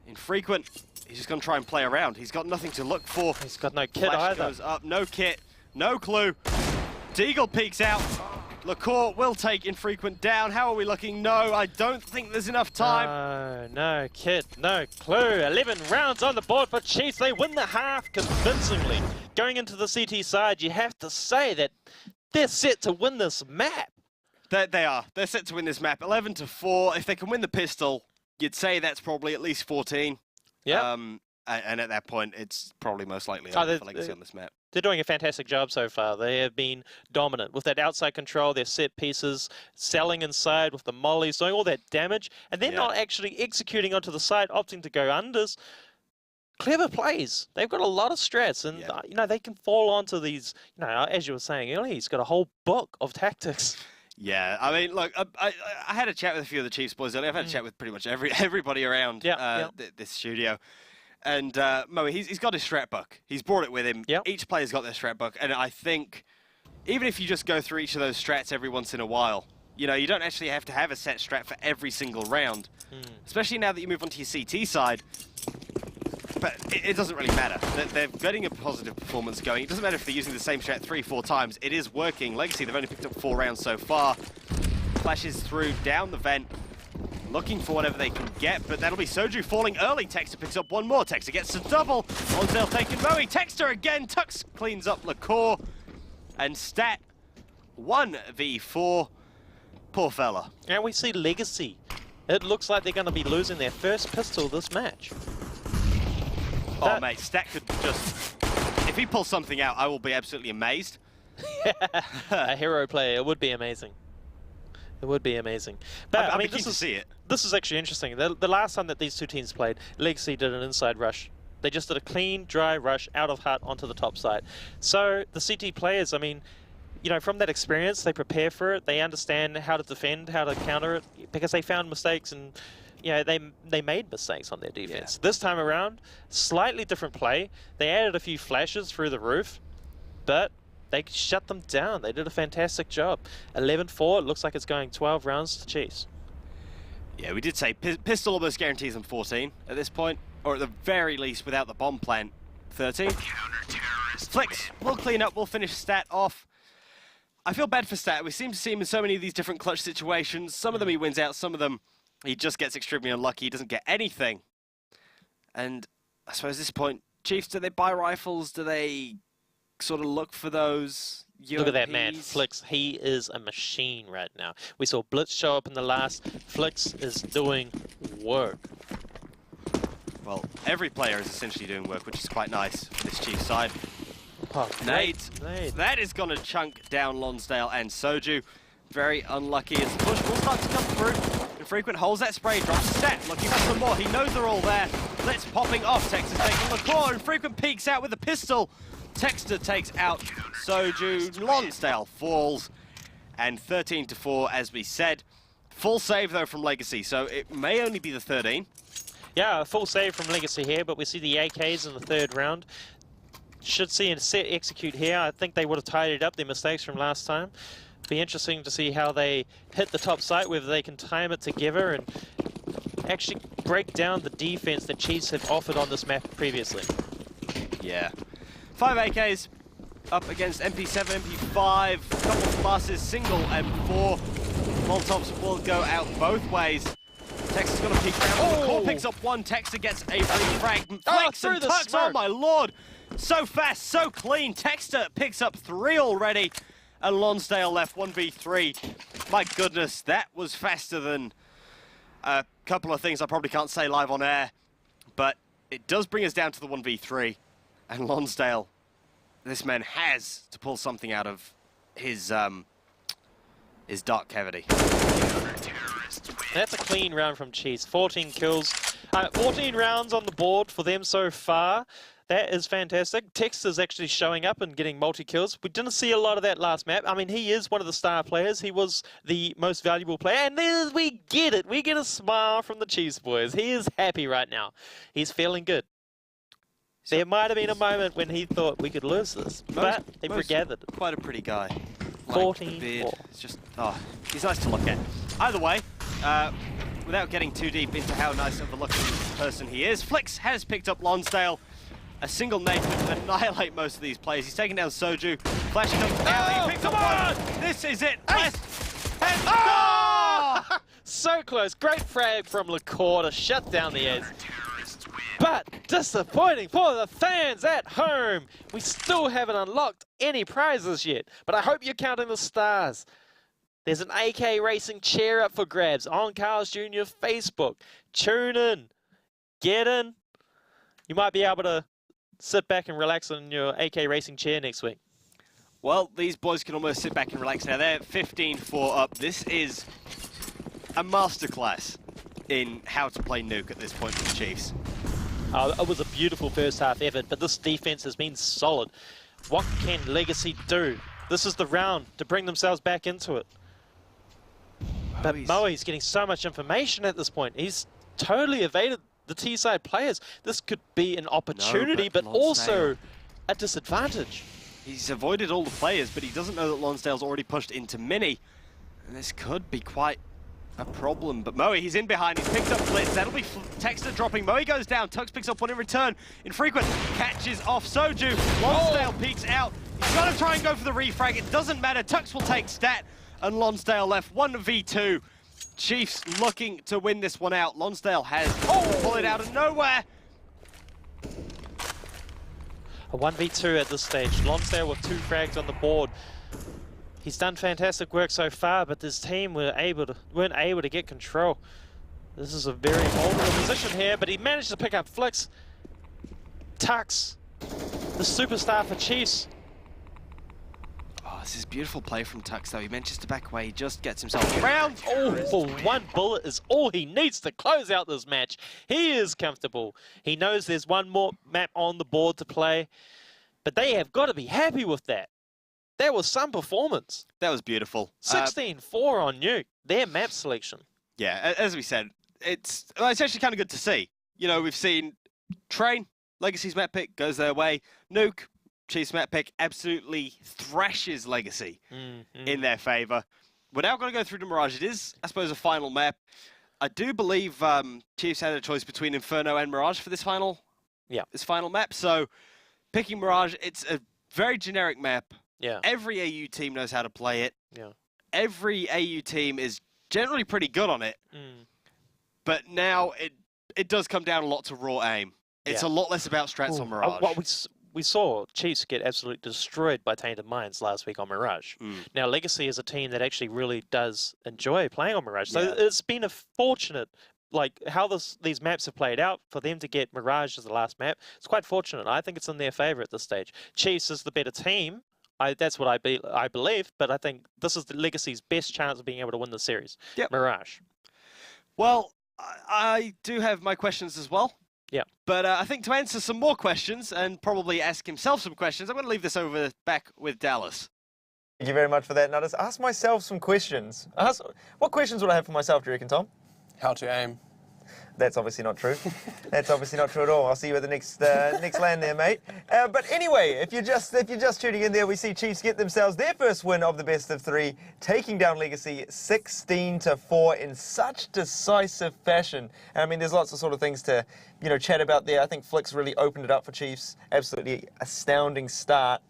Infrequent. He's just going to try and play around. He's got nothing to look for. He's got no kit Flash either. Goes up, no kit, no clue. Deagle peeks out. LaCour will take Infrequent down. How are we looking? No, I don't think there's enough time. No kit, no clue. 11 rounds on the board for Chiefs. They win the half convincingly. Going into the CT side, you have to say that they're set to win this map. They are. They're set to win this map. 11-4. If they can win the pistol, you'd say that's probably at least 14. Yeah. And at that point, it's probably most likely over for Legacy on this map. They're doing a fantastic job so far. They have been dominant with that outside control, their set pieces, selling inside with the mollies, doing all that damage, and they're not actually executing onto the side, opting to go unders. Clever plays. They've got a lot of strats, and you know, they can fall onto these. You know, as you were saying earlier, he's got a whole book of tactics. Yeah, I mean, look, I had a chat with a few of the Chiefs boys earlier. I've had a chat with pretty much everybody around this studio. And Moe, he's got his strat book. He's brought it with him. Each player's got their strat book. And I think even if you just go through each of those strats every once in a while, you know, you don't actually have to have a set strat for every single round. Especially now that you move on to your CT side. But it doesn't really matter. They're getting a positive performance going. It doesn't matter if they're using the same strat 3-4 times. It is working. Legacy, they've only picked up 4 rounds so far. Flashes through, down the vent. Looking for whatever they can get, but that'll be Soju falling early. Texter picks up one more. Texter gets the double. Lonsdale taking Moe. Texter again. Tux cleans up Lacour. And Stat 1v4. Poor fella. And we see Legacy. It looks like they're going to be losing their first pistol this match. Oh, mate, Stat could just... If he pulls something out, I will be absolutely amazed. A hero player. It would be amazing. It would be amazing. But I mean, keen to see it. This is actually interesting. The last time that these two teams played, Legacy did an inside rush. They just did a clean, dry rush out of hut onto the top side. So the CT players, I mean, you know, from that experience, they prepare for it. They understand how to defend, how to counter it, because they found mistakes and, you know, they made mistakes on their defense. This time around, slightly different play. They added a few flashes through the roof, but they shut them down. They did a fantastic job. 11-4, it looks like it's going 12 rounds to Chiefs. Yeah, we did say pistol almost guarantees them 14 at this point, or at the very least, without the bomb plant, 13. Flicks, we'll clean up, we'll finish Stat off. I feel bad for Stat. We seem to see him in so many of these different clutch situations. Some of them he wins out, some of them he just gets extremely unlucky, he doesn't get anything. And I suppose at this point, Chiefs, do they buy rifles? Do they sort of look for those UMPs? Look at that man, Flicks. He is a machine right now. We saw Blitz show up in the last. Flicks is doing work. Well, every player is essentially doing work, which is quite nice for this Chiefs side. Oh, Nades. That is going to chunk down Lonsdale and Soju. Very unlucky as the push will start to come through. Infrequent holds that spray, drops Stat, looking for some more. He knows they're all there. Blitz popping off. Texas taking Lacour. Infrequent peeks out with a pistol. Texter takes out Soju. Lonsdale falls. And 13-4, as we said. Full save, though, from Legacy, so it may only be the 13. Yeah, a full save from Legacy here, but we see the AKs in the third round. Should see a set execute here. I think they would have tidied up their mistakes from last time. Be interesting to see how they hit the top site, whether they can time it together and actually break down the defense that Chiefs have offered on this map previously. Yeah. 5 AKs up against MP7, MP5, couple of classes, single M4. Molotovs will go out both ways. Texter's going to peek around. The core picks up one. Texter gets a free frag. Flex and Tux, oh my lord. So fast, so clean. Texter picks up 3 already. And Lonsdale left 1v3. My goodness, that was faster than a couple of things I probably can't say live on air. But it does bring us down to the 1v3. And Lonsdale, this man has to pull something out of his dark cavity. That's a clean round from Chiefs. 14 kills. 14 rounds on the board for them so far. That is fantastic. Texter's actually showing up and getting multi-kills. We didn't see a lot of that last map. I mean, he is one of the star players. He was the most valuable player. And then we get it. We get a smile from the Chiefs boys. He is happy right now. He's feeling good. There might have been a moment when he thought we could lose this, but they regathered. Quite a pretty guy. 14. It's just, oh, he's nice to look at. Either way, without getting too deep into how nice of a looking person he is, Flicks has picked up Lonsdale. A single nade could annihilate most of these players. He's taking down Soju. Flash comes down. He picks up one. This is it. So close. Great frag from Lacour to shut down the edge. But disappointing for the fans at home. We still haven't unlocked any prizes yet, but I hope you're counting the stars. There's an AK Racing chair up for grabs on Carl's Jr. Facebook. Tune in, get in, you might be able to sit back and relax on your AK Racing chair next week. Well, these boys can almost sit back and relax now. They're 15-4 up. This is a masterclass in how to play Nuke at this point for the Chiefs. It was a beautiful first half effort, but this defense has been solid. What can Legacy do? This is the round to bring themselves back into it. But Moe's getting so much information at this point. He's totally evaded the T-side players. This could be an opportunity, but also a disadvantage. He's avoided all the players, but he doesn't know that Lonsdale's already pushed into Mini. And this could be quite a problem. But Moe, he's in behind. He's picked up Blitz. That'll be Texter dropping. Moe goes down. Tux picks up one in return. Infrequent catches off Soju. Lonsdale peeks out. He's got to try and go for the refrag. It doesn't matter. Tux will take stat. And Lonsdale left 1v2. Chiefs looking to win this one out. Lonsdale has pulled it out of nowhere. A 1v2 at this stage. Lonsdale with 2 frags on the board. He's done fantastic work so far, but this team weren't able to get control. This is a very vulnerable position here, but he managed to pick up Flicks. Tux, the superstar for Chiefs. Oh, this is beautiful play from Tux, though. He manages to back away. He just gets himself around. Oh, for one bullet is all he needs to close out this match. He is comfortable. He knows there's one more map on the board to play, but they have got to be happy with that. That was some performance. That was beautiful. 16-4 on Nuke, their map selection. Yeah, as we said, it's actually kind of good to see. You know, we've seen Train, Legacy's map pick goes their way. Nuke, Chiefs map pick absolutely thrashes Legacy in their favor. We're now going to go through to Mirage. It is, I suppose, a final map. I do believe Chiefs had a choice between Inferno and Mirage for this final map. So picking Mirage, it's a very generic map. Yeah. Every AU team knows how to play it. Yeah. Every AU team is generally pretty good on it. But now it does come down a lot to raw aim. It's a lot less about strats on Mirage. Well, we saw Chiefs get absolutely destroyed by Tainted Minds last week on Mirage. Now, Legacy is a team that actually really does enjoy playing on Mirage. So it's been a fortunate, like, how these maps have played out, for them to get Mirage as the last map. It's quite fortunate. I think it's in their favor at this stage. Chiefs is the better team. That's what I believe, but I think this is the Legacy's best chance of being able to win the series. Mirage. Well, I do have my questions as well. Yeah. But I think to answer some more questions and probably ask himself some questions, I'm going to leave this over back with Dallas. Thank you very much for that. Now, just ask myself some questions. What questions would I have for myself, do you reckon, Tom? How to aim. That's obviously not true. That's obviously not true at all. I'll see you at the next LAN there, mate. But anyway, if you're just tuning in there, we see Chiefs get themselves their first win of the best of 3, taking down Legacy 16-4 in such decisive fashion. And I mean, there's lots of sort of things to, chat about there. I think Flicks really opened it up for Chiefs. Absolutely astounding start.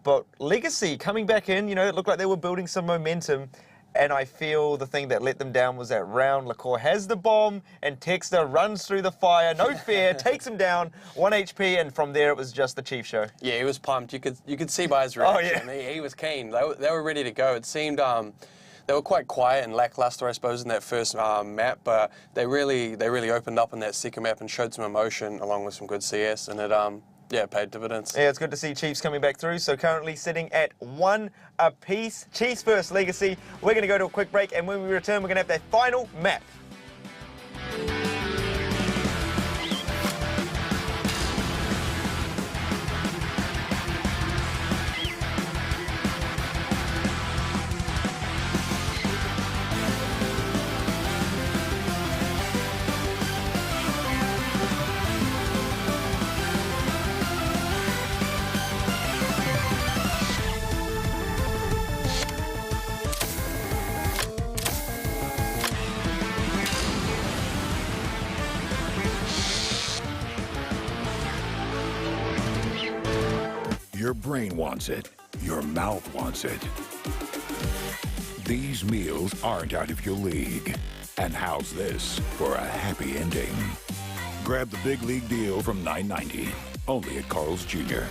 But Legacy coming back in, it looked like they were building some momentum. And I feel the thing that let them down was that round. LaCour has the bomb, and Texter runs through the fire, no fear, takes him down, 1 HP, and from there it was just the Chief show. Yeah, he was pumped. You could see by his reaction. Oh, yeah. He was keen. They were ready to go. It seemed they were quite quiet and lackluster, I suppose, in that first map, but they really opened up in that second map and showed some emotion along with some good CS, and it paid dividends. Yeah, it's good to see Chiefs coming back through. So currently sitting at 1 apiece. Chiefs first, Legacy. We're going to go to a quick break, and when we return, we're going to have that final map. Your brain wants it. Your mouth wants it. These meals aren't out of your league. And how's this for a happy ending? Grab the big league deal from $9.90, only at Carl's Jr.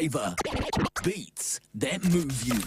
flavor. Beats that move you.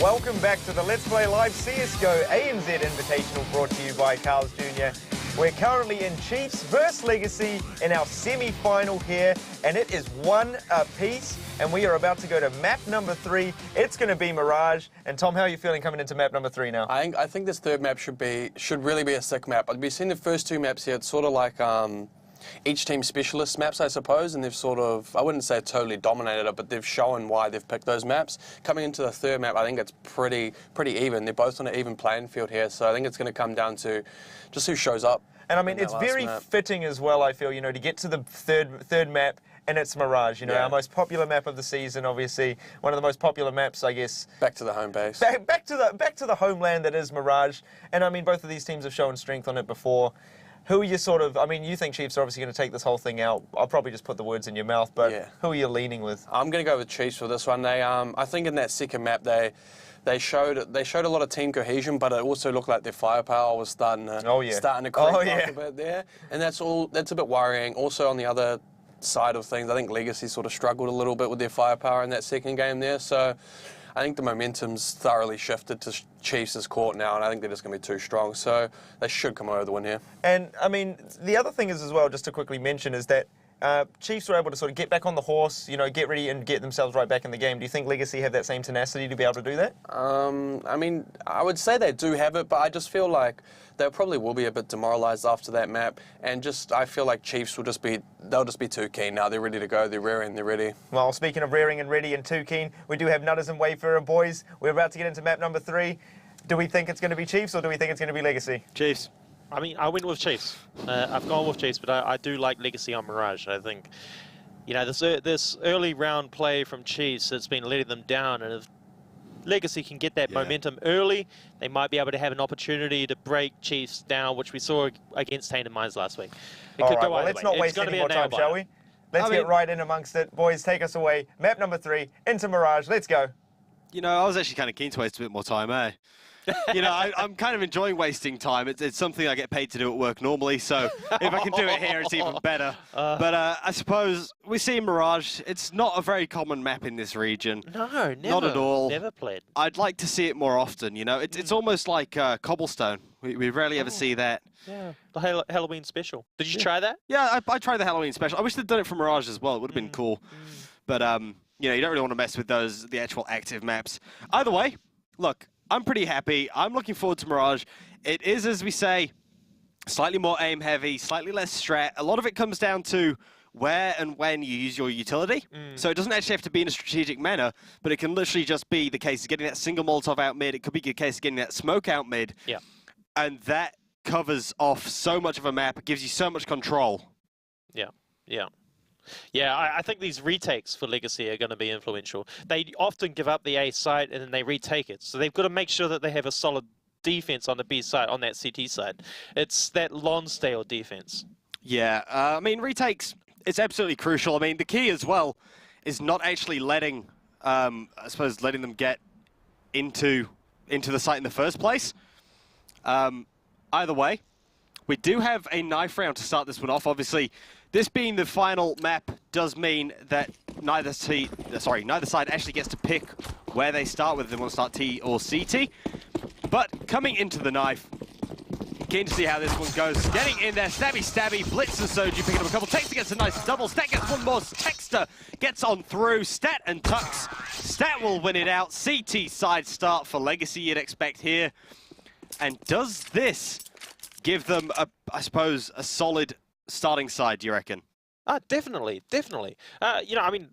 Welcome back to the Let's Play Live CSGO ANZ Invitational brought to you by Carl's Jr. We're currently in Chiefs vs Legacy in our semi-final here, and it is 1 apiece, and we are about to go to map number 3. It's going to be Mirage. And Tom, how are you feeling coming into map number 3 now? I think this third map should really be a sick map. We've seen the first 2 maps here. It's sort of like each team specialist maps, I suppose, and they've sort of, I wouldn't say totally dominated it, but they've shown why they've picked those maps. Coming into the third map, I think it's pretty even. They're both on an even playing field here, so I think it's going to come down to just who shows up. And I mean, it's very fitting as well, I feel, you know, to get to the third map, and it's Mirage, you know, our most popular map of the season, obviously. One of the most popular maps, I guess. Back to the home base. Back to the homeland that is Mirage. And I mean, both of these teams have shown strength on it before. Who are you sort of, I mean, you think Chiefs are obviously going to take this whole thing out. I'll probably just put the words in your mouth, but who are you leaning with? I'm going to go with Chiefs for this one. They, I think in that second map, they showed a lot of team cohesion, but it also looked like their firepower was starting to creep up a bit there. And that's a bit worrying. Also on the other side of things, I think Legacy sort of struggled a little bit with their firepower in that second game there. So I think the momentum's thoroughly shifted to Chiefs' court now, and I think they're just going to be too strong. So they should come over the win here. And, I mean, the other thing is as well, just to quickly mention, is that Chiefs were able to sort of get back on the horse, you know, get ready and get themselves right back in the game. Do you think Legacy have that same tenacity to be able to do that? I mean, I would say they do have it, but I just feel like they probably will be a bit demoralised after that map. And I feel like Chiefs will they'll just be too keen now. They're ready to go. They're rearing. They're ready. Well, speaking of rearing and ready and too keen, we do have Nutters and Wayfarer boys. We're about to get into map number 3. Do we think it's going to be Chiefs or do we think it's going to be Legacy? Chiefs. I mean, I went with Chiefs. I've gone with Chiefs, but I do like Legacy on Mirage. I think, you know, this early round play from Chiefs has been letting them down, and if Legacy can get that momentum early, they might be able to have an opportunity to break Chiefs down, which we saw against Tainted Minds last week. All right, well, let's not waste any more time, shall we? Let's get right in amongst it. Boys, take us away. Map number 3, into Mirage. Let's go. You know, I was actually kind of keen to waste a bit more time, eh? You know, I'm kind of enjoying wasting time. It's something I get paid to do at work normally, so if I can do it here, it's even better. But I suppose we see Mirage. It's not a very common map in this region. No, never. Not at all. Never played. I'd like to see it more often, you know. It's almost like Cobblestone. We rarely ever see that. Yeah, the Halloween special. Did you try that? Yeah, I tried the Halloween special. I wish they'd done it for Mirage as well. It would have been cool. But, you know, you don't really want to mess with the actual active maps. Either way, look, I'm pretty happy. I'm looking forward to Mirage. It is, as we say, slightly more aim heavy, slightly less strat. A lot of it comes down to where and when you use your utility. So it doesn't actually have to be in a strategic manner, but it can literally just be the case of getting that single Molotov out mid. It could be the case of getting that smoke out mid. Yeah. And that covers off so much of a map. It gives you so much control. Yeah, yeah. Yeah, I think these retakes for Legacy are going to be influential. They often give up the A site and then they retake it. So they've got to make sure that they have a solid defense on the B side, on that CT side. It's that Lonsdale defense. Yeah, I mean, retakes, it's absolutely crucial. I mean, the key as well is not actually letting, I suppose, letting them get into the site in the first place. Either way, we do have a knife round to start this one off. Obviously, this being the final map does mean that neither side actually gets to pick where they start, whether they want to start T or CT. But coming into the knife, keen to see how this one goes. Getting in there, stabby, Blitz and Soju picking up a couple. Texter gets a nice double. Stat gets one more. Texter gets on through. Stat and Tux. Stat will win it out. CT side start for Legacy, you'd expect here. And does this give them, I suppose, a solid starting side, do you reckon? Definitely. You know, I mean,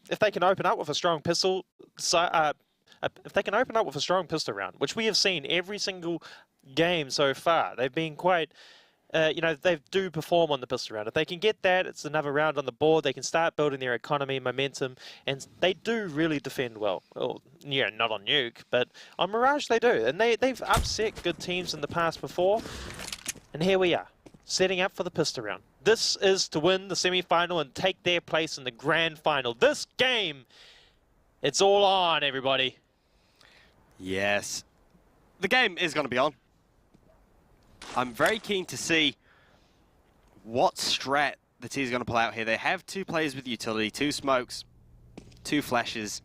if they can open up with a strong pistol, if they can open up with a strong pistol round, which we have seen every single game so far, they've been quite, you know, they do perform on the pistol round. If they can get that, it's another round on the board. They can start building their economy, momentum, and they do really defend well. Well, yeah, not on Nuke, but on Mirage they do. And they've upset good teams in the past before. And here we are, setting up for the pistol round. This is to win the semi-final and take their place in the grand final. This game, it's all on, everybody. Yes. The game is going to be on. I'm very keen to see what strat the team is going to pull out here. They have 2 players with utility, 2 smokes, 2 flashes,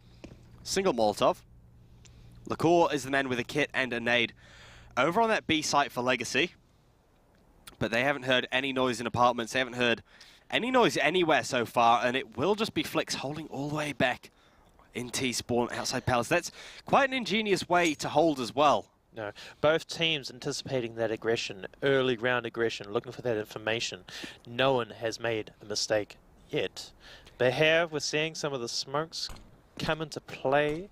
single Molotov. Lacour is the man with a kit and a nade. Over on that B site for Legacy, but they haven't heard any noise in apartments. They haven't heard any noise anywhere so far, and it will just be Flix holding all the way back in T-spawn outside Palace. That's quite an ingenious way to hold as well. No, both teams anticipating that aggression, early round aggression, looking for that information. No one has made a mistake yet. But here we're seeing some of the smokes come into play.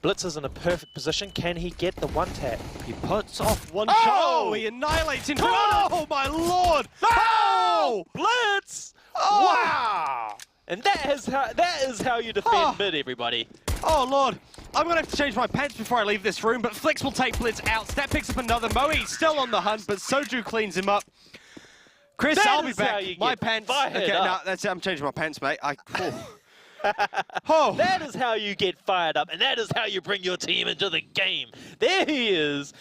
Blitz is in a perfect position. Can he get the one tap? He puts off one shot. Oh, he annihilates him. Oh, my lord! Oh! Blitz! Oh. Wow! And that is how you defend mid, everybody. Oh, lord. I'm going to have to change my pants before I leave this room, but Flix will take Blitz out. Stat picks up another. Moe still on the hunt, but Soju cleans him up. Chris, I'll be back. My pants. Okay, no, that's it. I'm changing my pants, mate. That is how you get fired up, and that is how you bring your team into the game. There he is.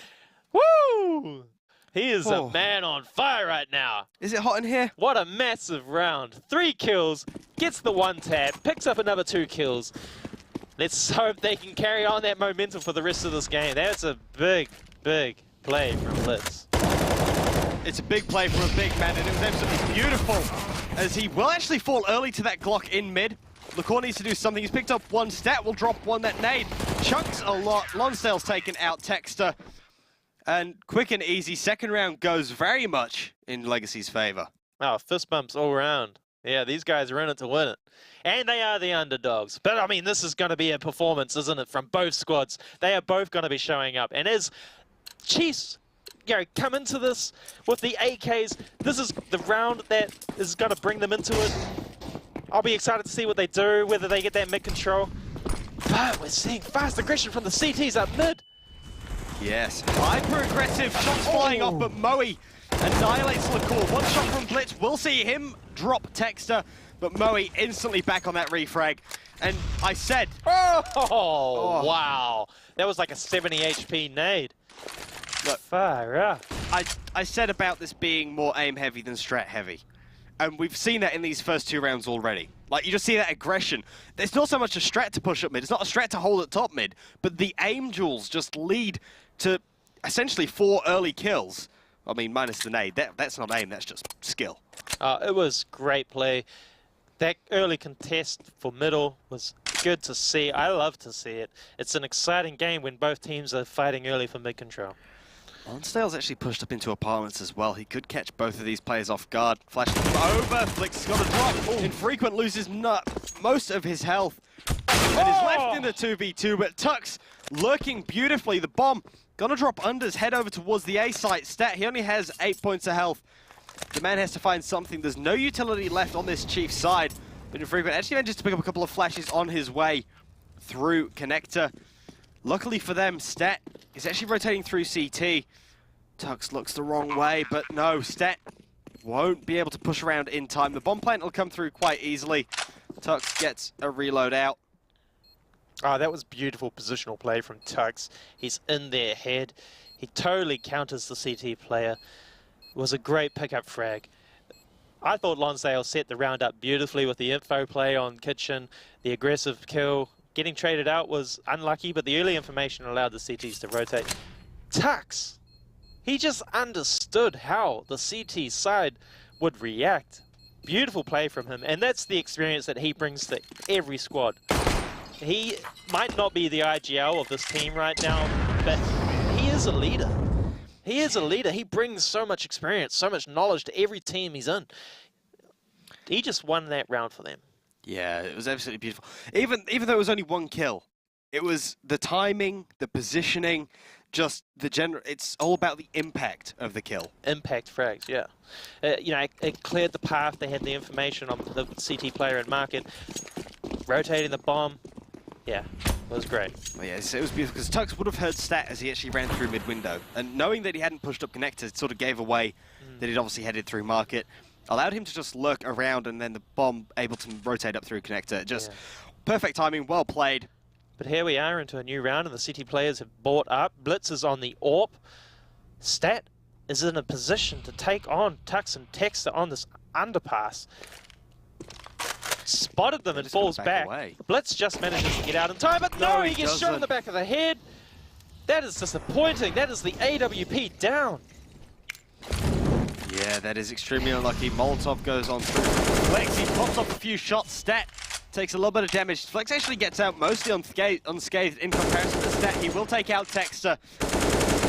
Woo! He is a man on fire right now. Is it hot in here? What a massive round. 3 kills, gets the 1 tap, picks up another 2 kills. Let's hope they can carry on that momentum for the rest of this game. That's a big play from Blitz. It's a big play from a big man, and it was absolutely beautiful, as he will actually fall early to that Glock in mid. Lacour needs to do something. He's picked up 1 stat, will drop 1 that nade. Chunks a lot. Lonsdale's taken out Texter. And quick and easy, second round goes very much in Legacy's favor. Oh, fist bumps all around. Yeah, these guys are in it to win it. And they are the underdogs. But, I mean, this is going to be a performance, isn't it, from both squads. They are both going to be showing up. And as Chiefs, you know, come into this with the AKs, this is the round that is going to bring them into it. I'll be excited to see what they do, whether they get that mid control. But we're seeing fast aggression from the CTs up mid. Yes, hyper-aggressive shots flying off, but Moe annihilates Lacour. 1 shot from Blitz, we'll see him drop Texter, but Moe instantly back on that refrag. And I said... Oh, wow. That was like a 70 HP nade. Look, fire up. I said about this being more aim-heavy than strat-heavy. And we've seen that in these first 2 rounds already. Like, you just see that aggression. It's not so much a strat to push up mid, it's not a strat to hold at top mid, but the aim duels just lead to essentially 4 early kills. I mean, minus the nade. That's not aim, that's just skill. It was great play. That early contest for middle was good to see. I love to see it. It's an exciting game when both teams are fighting early for mid control. Lonsdale's actually pushed up into apartments as well. He could catch both of these players off guard. Flash over. Flix has got a drop. Infrequent loses most of his health. And is left in the 2v2, but Tux lurking beautifully. The bomb gonna drop unders, head over towards the A site. Stat, he only has 8 points of health. The man has to find something. There's no utility left on this Chief side. But Infrequent actually manages to pick up a couple of flashes on his way through Connector. Luckily for them, Stat is actually rotating through CT. Tux looks the wrong way, but no, Stat won't be able to push around in time. The bomb plant will come through quite easily. Tux gets a reload out. Oh, that was beautiful positional play from Tux. He's in their head. He totally counters the CT player. It was a great pickup frag. I thought Lonsdale set the round up beautifully with the info play on Kitchen, the aggressive kill. Getting traded out was unlucky, but the early information allowed the CTs to rotate. Tux, He just understood how the CT side would react. Beautiful play from him, and that's the experience that he brings to every squad. He might not be the IGL of this team right now, but he is a leader. He is a leader. He brings so much experience, so much knowledge to every team he's in. He just won that round for them. Yeah, it was absolutely beautiful. Even though it was only one kill, it was the timing, the positioning, just the general. It's all about the impact of the kill. Impact frags, yeah. You know, it cleared the path. They had the information on the CT player and market, rotating the bomb. Yeah, it was great. Oh, yeah, it was beautiful because Tux would have heard stat as he actually ran through mid-window, and knowing that he hadn't pushed up connectors, it sort of gave away that he'd obviously headed through market. Allowed him to just lurk around, and then the bomb able to rotate up through connector. Just perfect timing, well played. But here we are into a new round, and the City players have bought up. Blitz is on the AWP. Stat is in a position to take on Tux and Texter on this underpass. Spotted them and falls back. Blitz just manages to get out in time, but no, he gets shot in the back of the head. That is disappointing. That is the AWP down. Yeah, that is extremely unlucky. Molotov goes on through Flex. He pops off a few shots. Stat takes a little bit of damage. Flex actually gets out mostly unscathed in comparison to Stat. He will take out Texter.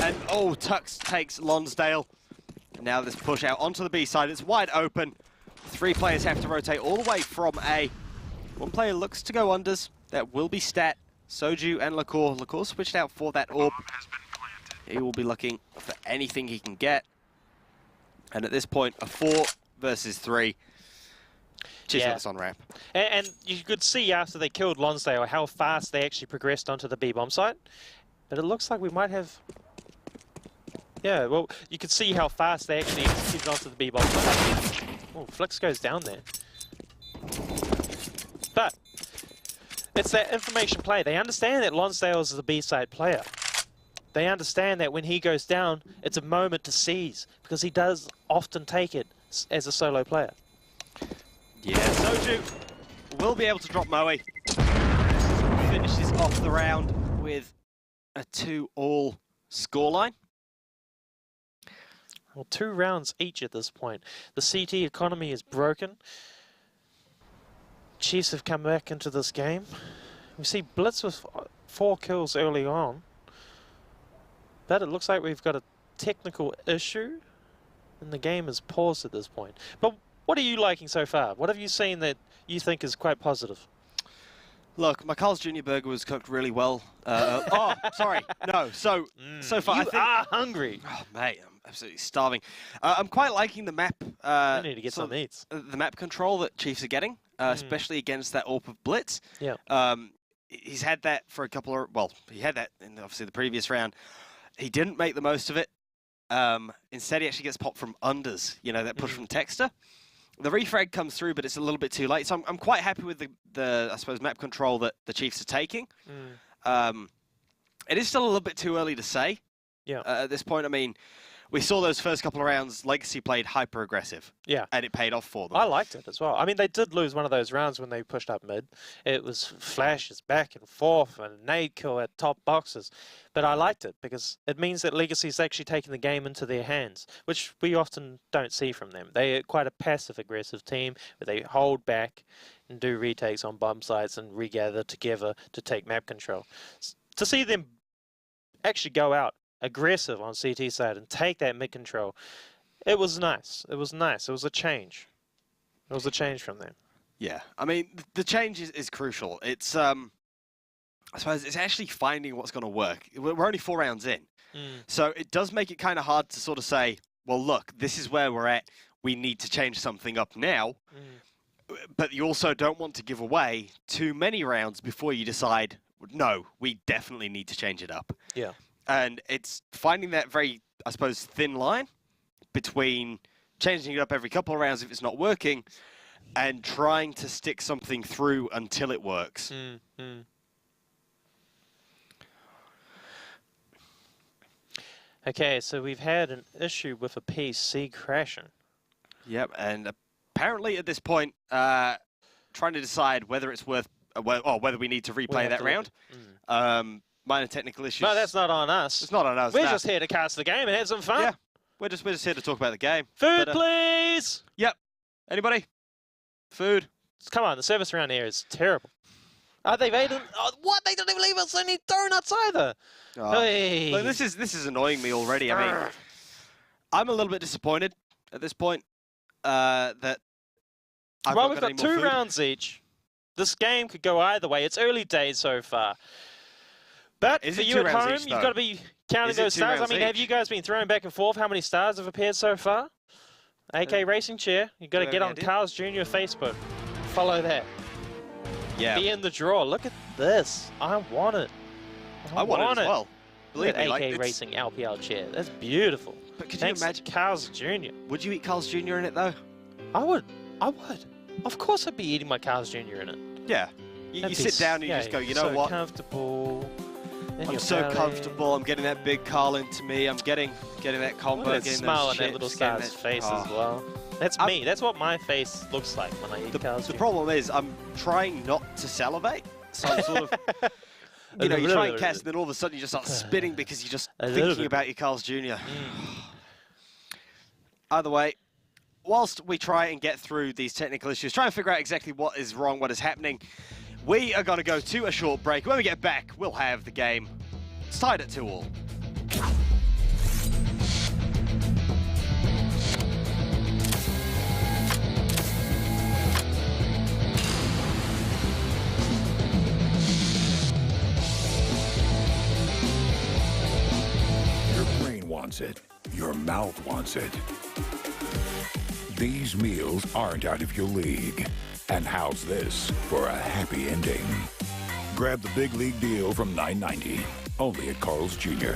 And, oh, Tux takes Lonsdale. And now this push out onto the B side. It's wide open. 3 players have to rotate all the way from A. 1 player looks to go unders. That will be Stat, Soju, and Lacour. Lacour switched out for that AWP. He will be looking for anything he can get. And at this point, a 4 versus 3. Cheers on this on-ramp. And you could see after they killed Lonsdale how fast they actually progressed onto the B-bomb site. But it looks like we might have... Yeah, well, you could see how fast they actually executed onto the B-bomb site. Oh, Flex goes down there. But it's that information play. They understand that Lonsdale is the B-side player. They understand that when he goes down, it's a moment to seize, because he does often take it as a solo player. Yeah, Soju will be able to drop Moe. Finishes off the round with a 2-all scoreline. Well, 2 rounds each at this point. The CT economy is broken. Chiefs have come back into this game. We see Blitz with 4 kills early on. But it looks like we've got a technical issue, and the game is paused at this point. But what are you liking so far? What have you seen that you think is quite positive? Look, my Carl's Jr. burger was cooked really well. Oh, sorry. No, so far you I think... are hungry. Oh, mate, I'm absolutely starving. I'm quite liking the map. I need to get some eats. The map control that Chiefs are getting, especially against that AWP of Blitz. Yeah. He's had that for a couple of... Well, he had that in obviously the previous round. He didn't make the most of it. Instead, he actually gets popped from unders, you know, that push from Texter. The refrag comes through, but it's a little bit too late. So I'm quite happy with the I suppose, map control that the Chiefs are taking. It is still a little bit too early to say. Yeah. At this point, I mean, we saw those first couple of rounds, Legacy played hyper-aggressive. Yeah. And it paid off for them. I liked it as well. I mean, they did lose one of those rounds when they pushed up mid. It was flashes back and forth and a nade kill at top boxes. But I liked it because it means that Legacy's actually taking the game into their hands, which we often don't see from them. They're quite a passive-aggressive team, where they hold back and do retakes on bomb sites and regather together to take map control. To see them actually go out aggressive on CT side and take that mid control, it was nice. It was nice. It was a change. It was a change from them. Yeah, I mean, the change is crucial. It's, I suppose, it's actually finding what's going to work. We're only 4 rounds in. So it does make it kind of hard to sort of say, well, look, this is where we're at. We need to change something up now. But you also don't want to give away too many rounds before you decide, no, we definitely need to change it up. Yeah. And it's finding that very, I suppose, thin line between changing it up every couple of rounds if it's not working and trying to stick something through until it works. Okay, so we've had an issue with a PC crashing. Yep, and apparently at this point, trying to decide whether it's worth, or whether we need to replay that round. minor technical issues. No, that's not on us. It's not on us. We're nah. just here to cast the game and have some fun. Yeah, we're just here to talk about the game. Food, please! Yep. Anybody? Food? Come on, the service around here is terrible. They've eaten. Oh, what? They didn't even leave us any donuts either. Oh. Hey. Look, this is annoying me already. I mean, I'm a little bit disappointed at this point that I've well, not we've got any got more 2 food. rounds each. This game could go either way. It's early days so far. But Is for it you 2 at rounds home, each, you've though? got to be counting Is it those 2 stars. I rounds mean, have each? you guys been throwing back and forth how many stars have appeared so far? AK Racing Chair, you've got to Do you get have on any idea? Carl's Jr. Facebook. Follow that. Yeah. Be in the draw. Look at this. I want it. I want it as well. Look Believe at me, like, AK it's- Racing LPL chair. That's beautiful. But could Thanks you imagine to Carl's Jr. Would you eat Carl's Jr. in it though? I would. Of course I'd be eating my Carl's Jr. in it. Yeah. You That'd sit be down and you yeah, just go, you so know what? Comfortable. in I'm your so belly. comfortable. I'm getting that big Carl into me. I'm getting that combo. Look at that Getting smile those on that chips, little getting star's that- face oh. as well. That's me. That's what my face looks like when I eat Carl's The Jr. problem is I'm trying not to salivate. So I'm sort of, you know, you try and cast and then all of a sudden you just start spitting because you're just thinking about your Carl's Jr. Either way, whilst we try and get through these technical issues, try and figure out exactly what is wrong, what is happening, we are going to go to a short break. When we get back, we'll have the game. It's tied at 2-2. Your brain wants it. Your mouth wants it. These meals aren't out of your league. And how's this for a happy ending? Grab the big league deal from $9.90, only at Carl's Jr.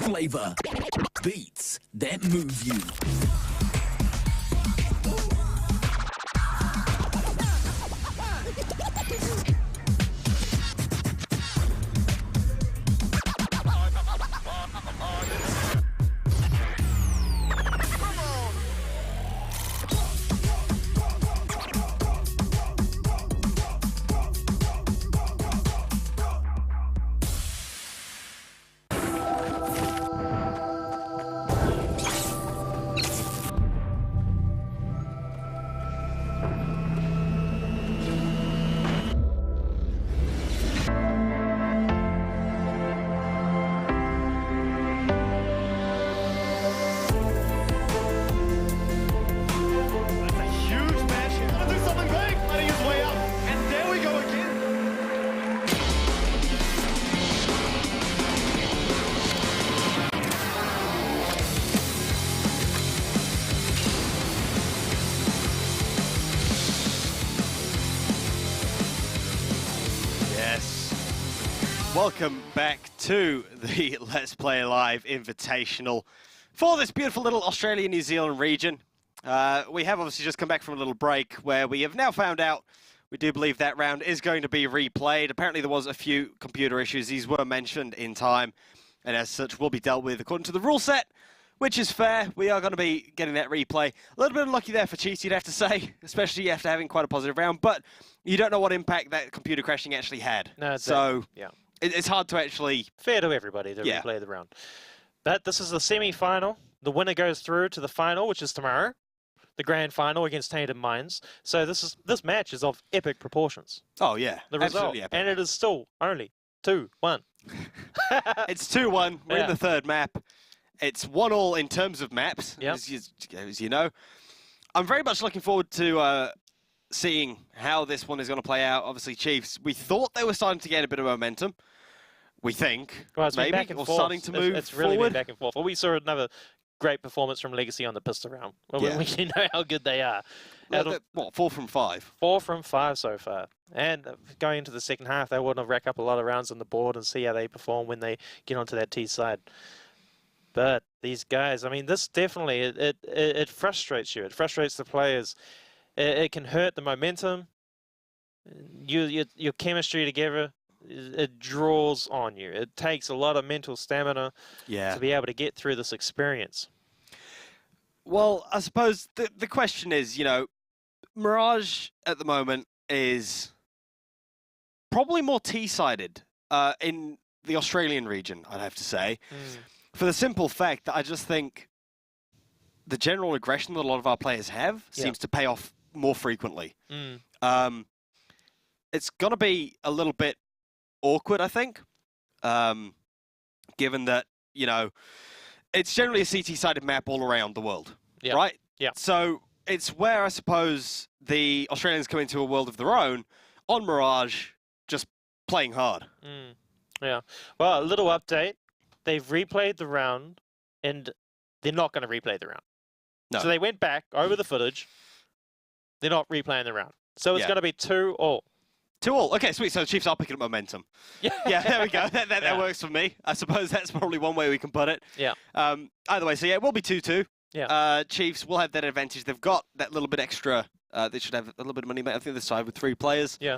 Flavor. Beats that move you. Welcome back to the Let's Play Live Invitational for this beautiful little Australia-New Zealand region. We have obviously just come back from a little break where we have now found out we do believe that round is going to be replayed. Apparently there was a few computer issues. These were mentioned in time and as such will be dealt with according to the rule set, Which is fair. We are going to be getting that replay. A little bit unlucky there for Chiefs, you'd have to say, especially after having quite a positive round. But you don't know what impact that computer crashing actually had. No, so yeah. It's hard to actually... Fair to everybody to replay the round. But this is the semi-final. The winner goes through to the final, which is tomorrow. The grand final against Tainted Minds. So this match is of epic proportions. Oh, yeah. The result. Absolutely epic. And it is still only 2-1. It's 2-1. We're in the third map. It's 1-1 in terms of maps, as you know. I'm very much looking forward to seeing how this one is going to play out. Obviously, Chiefs, we thought they were starting to gain a bit of momentum. We think, well, it's maybe, been back and or forth. starting to move It's really forward. been back and forth. Well, we saw another great performance from Legacy on the pistol round. Well, we know how good they are. What, 4 from 5? 4 from 5 so far. And going into the second half, they want to rack up a lot of rounds on the board and see how they perform when they get onto that T side. But these guys, I mean, this definitely, it frustrates you. It frustrates the players. It can hurt the momentum. Your chemistry together, it draws on you. It takes a lot of mental stamina to be able to get through this experience. Well, I suppose the question is, you know, Mirage at the moment is probably more T-sided in the Australian region, I'd have to say. For the simple fact that I just think the general aggression that a lot of our players have seems to pay off more frequently. It's going to be a little bit awkward, I think, given that, you know, it's generally a CT-sided map all around the world, right? Yeah. So it's where I suppose the Australians come into a world of their own on Mirage, just playing hard. Yeah. Well, a little update. They've replayed the round, and they're not going to replay the round. No. So they went back over the footage. They're not replaying the round. So it's going to be 2-2. 2-2. Okay, sweet. So the Chiefs are picking up momentum. Yeah, there we go. That works for me. I suppose that's probably one way we can put it. Yeah. Either way, so yeah, it will be 2-2. Yeah. Chiefs will have that advantage. They've got that little bit extra. They should have a little bit of money. I think this side with 3 players. Yeah.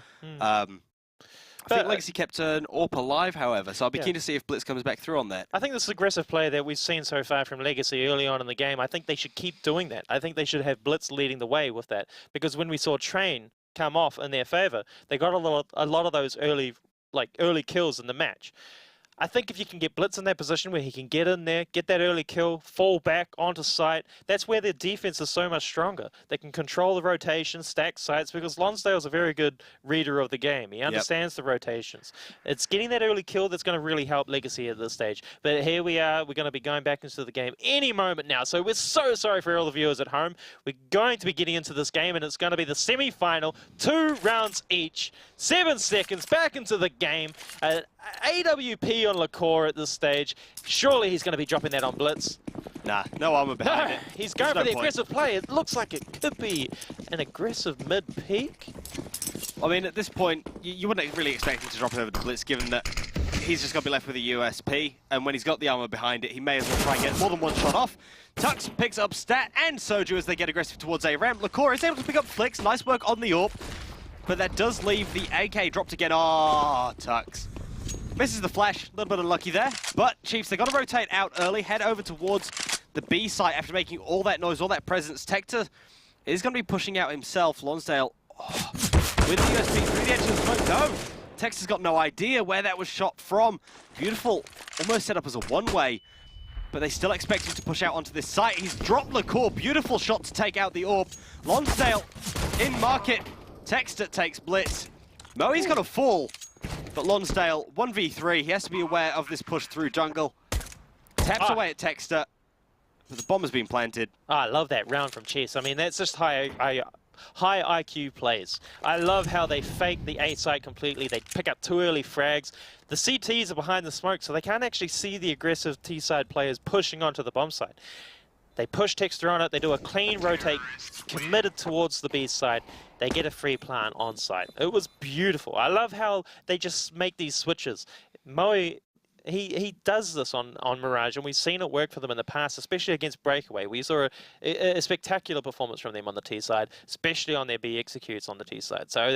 I think Legacy kept an AWP alive, however, so I'll be keen to see if Blitz comes back through on that. I think this aggressive play that we've seen so far from Legacy early on in the game, I think they should keep doing that. I think they should have Blitz leading the way with that, because when we saw Train come off in their favor, they got a lot of those early kills in the match. I think if you can get Blitz in that position where he can get in there, get that early kill, fall back onto site, that's where their defense is so much stronger. They can control the rotation, stack sites, because Lonsdale's a very good reader of the game. He understands the rotations. It's getting that early kill that's going to really help Legacy at this stage. But here we are. We're going to be going back into the game any moment now. So we're so sorry for all the viewers at home. We're going to be getting into this game, and it's going to be the semi-final, 2 rounds each, 7 seconds back into the game. AWP on LaCour at this stage. Surely he's going to be dropping that on Blitz. Nah, no armor behind it. He's going for the aggressive play. It looks like it could be an aggressive mid-peak. I mean, at this point, you wouldn't really expect him to drop over the Blitz, given that he's just going to be left with a USP, and when he's got the armor behind it, he may as well try and get more than one shot off. Tux picks up Stat and Soju as they get aggressive towards A ramp. LaCour is able to pick up Flicks. Nice work on the AWP, but that does leave the AK dropped again. Oh, Tux. Misses the flash, a little bit unlucky there. But Chiefs, they've got to rotate out early, head over towards the B site after making all that noise, all that presence. Tector is going to be pushing out himself. Lonsdale with the USB through the edge of the smoke. No, Texas got no idea where that was shot from. Beautiful, almost set up as a one-way, but they still expect him to push out onto this site. He's dropped LaCour, beautiful shot to take out the AWP. Lonsdale in market, Texter takes Blitz. Moe's going to fall, but Lonsdale, 1v3, he has to be aware of this push through jungle. Taps away at Texter, but the bomb has been planted. I love that round from Chess. I mean, that's just high IQ plays. I love how they fake the A site completely. They pick up 2 early frags. The CTs are behind the smoke, so they can't actually see the aggressive T-side players pushing onto the bomb site. They push Texter on it. They do a clean rotate, committed towards the B side. They get a free plant on site. It was beautiful. I love how they just make these switches. Moe, he does this on Mirage, and we've seen it work for them in the past, especially against Breakaway. We saw a spectacular performance from them on the T side, especially on their B executes on the T side. So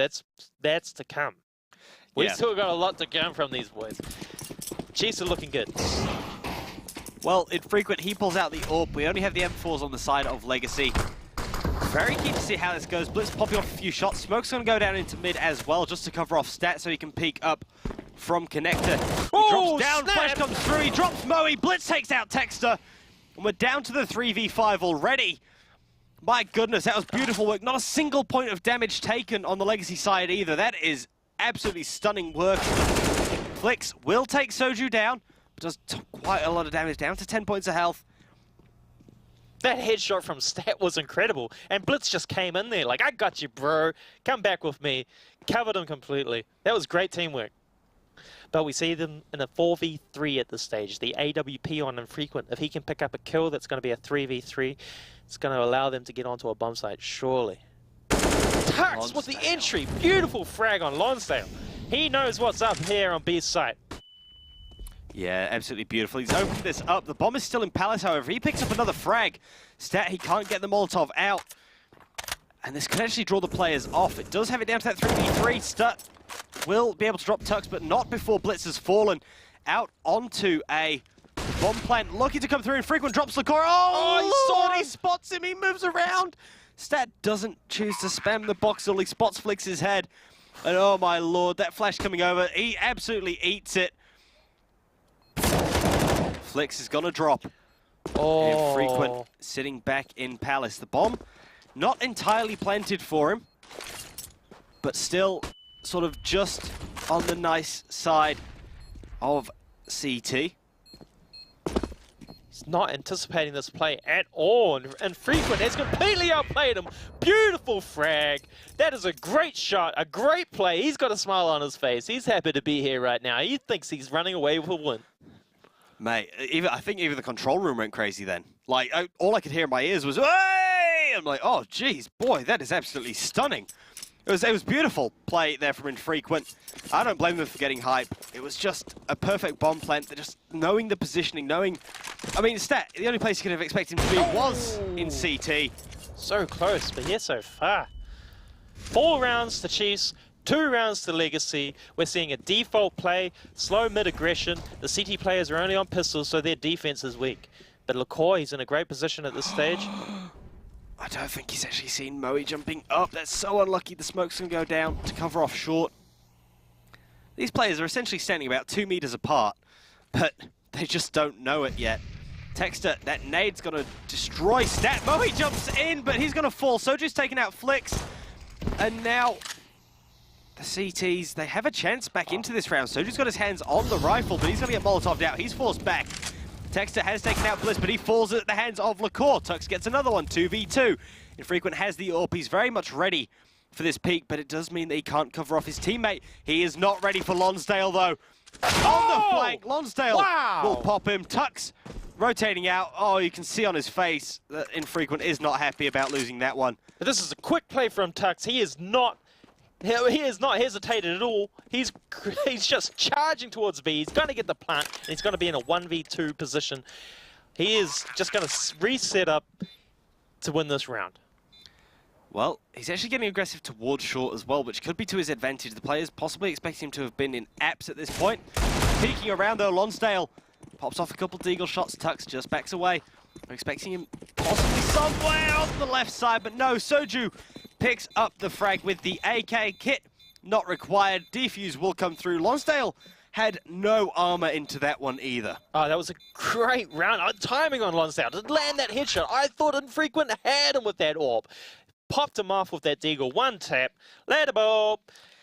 that's to come. We've still got a lot to come from these boys. Chiefs are looking good. Well, Infrequent, he pulls out the AWP. We only have the M4s on the side of Legacy. Very keen to see how this goes. Blitz popping off a few shots. Smoke's going to go down into mid as well, just to cover off Stat so he can peek up from Connector. He drops down, snap. Flash comes through, he drops Moe, Blitz takes out Texter. And we're down to the 3v5 already. My goodness, that was beautiful work. Not a single point of damage taken on the Legacy side either. That is absolutely stunning work. Flix will take Soju down, but does quite a lot of damage, down to 10 points of health. That headshot from Stat was incredible. And Blitz just came in there like, I got you, bro. Come back with me. Covered him completely. That was great teamwork. But we see them in a 4v3 at this stage. The AWP on Infrequent. If he can pick up a kill, that's going to be a 3v3. It's going to allow them to get onto a bomb site, surely. Tux with the entry. Beautiful frag on Lonsdale. He knows what's up here on B's site. Yeah, absolutely beautiful. He's opened this up. The bomb is still in Palace, however. He picks up another frag. Stat, he can't get the Molotov out. And this could actually draw the players off. It does have it down to that 3v3. Stat will be able to drop Tux, but not before Blitz has fallen out onto a bomb plant. Looking to come through. Infrequent drops Lacor. Oh, he saw it. He spots him. He moves around. Stat doesn't choose to spam the boxel. He spots Flix's head. And oh my lord, that flash coming over. He absolutely eats it. Flix is gonna drop. Oh. Infrequent sitting back in Palace. The bomb not entirely planted for him, but still sort of just on the nice side of CT. He's not anticipating this play at all, and Infrequent has completely outplayed him. Beautiful frag. That is a great shot, a great play. He's got a smile on his face. He's happy to be here right now. He thinks he's running away with a win. Mate, I think even the control room went crazy then. Like, all I could hear in my ears was, "Hey!" I'm like, oh, geez, boy, that is absolutely stunning. It was beautiful play there from Infrequent. I don't blame them for getting hype. It was just a perfect bomb plant. Just knowing the positioning, knowing... I mean, Stat, the only place you could have expected him to be was in CT. So close, but yet so far. 4 rounds to Chiefs, 2 rounds to Legacy. We're seeing a default play, slow mid-aggression. The CT players are only on pistols, so their defense is weak. But Lacor, he's in a great position at this stage. I don't think he's actually seen Moe jumping up. That's so unlucky. The smoke's going to go down to cover off short. These players are essentially standing about 2 meters apart, but they just don't know it yet. Texter, that nade's going to destroy Stat. Moe jumps in, but he's going to fall. Soju's taking out Flix. And now the CTs, they have a chance back into this round. Soju's got his hands on the rifle, but he's going to get Molotov'd out. He's forced back. Texter has taken out Bliss, but he falls at the hands of Lacor. Tux gets another one, 2v2. Infrequent has the AWP. He's very much ready for this peak, but it does mean that he can't cover off his teammate. He is not ready for Lonsdale, though. On the flank, Lonsdale will pop him. Tux rotating out. Oh, you can see on his face that Infrequent is not happy about losing that one. But this is a quick play from Tux. He is not hesitated at all. He's just charging towards B. He's going to get the plant, and he's going to be in a 1v2 position. He is just going to reset up to win this round. Well, he's actually getting aggressive towards short as well, which could be to his advantage. The players possibly expecting him to have been in apps at this point. Peeking around though, Lonsdale pops off a couple deagle shots. Tux just backs away. We're expecting him possibly somewhere on the left side, but no, Soju picks up the frag with the AK kit. Not required. Defuse will come through. Lonsdale had no armor into that one either. Oh, that was a great round. Timing on Lonsdale to land that headshot. I thought Infrequent had him with that AWP. Popped him off with that deagle. 1 tap. Ladder ball.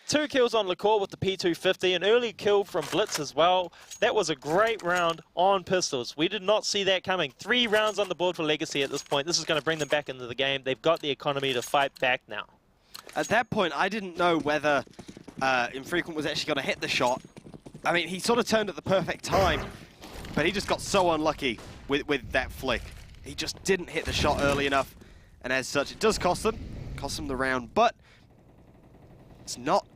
2 kills on Lacor with the P250. An early kill from Blitz as well. That was a great round on pistols. We did not see that coming. 3 rounds on the board for Legacy at this point. This is going to bring them back into the game. They've got the economy to fight back now. At that point, I didn't know whether Infrequent was actually going to hit the shot. I mean, he sort of turned at the perfect time, but he just got so unlucky with that flick. He just didn't hit the shot early enough, and as such, it does cost them the round, but it's not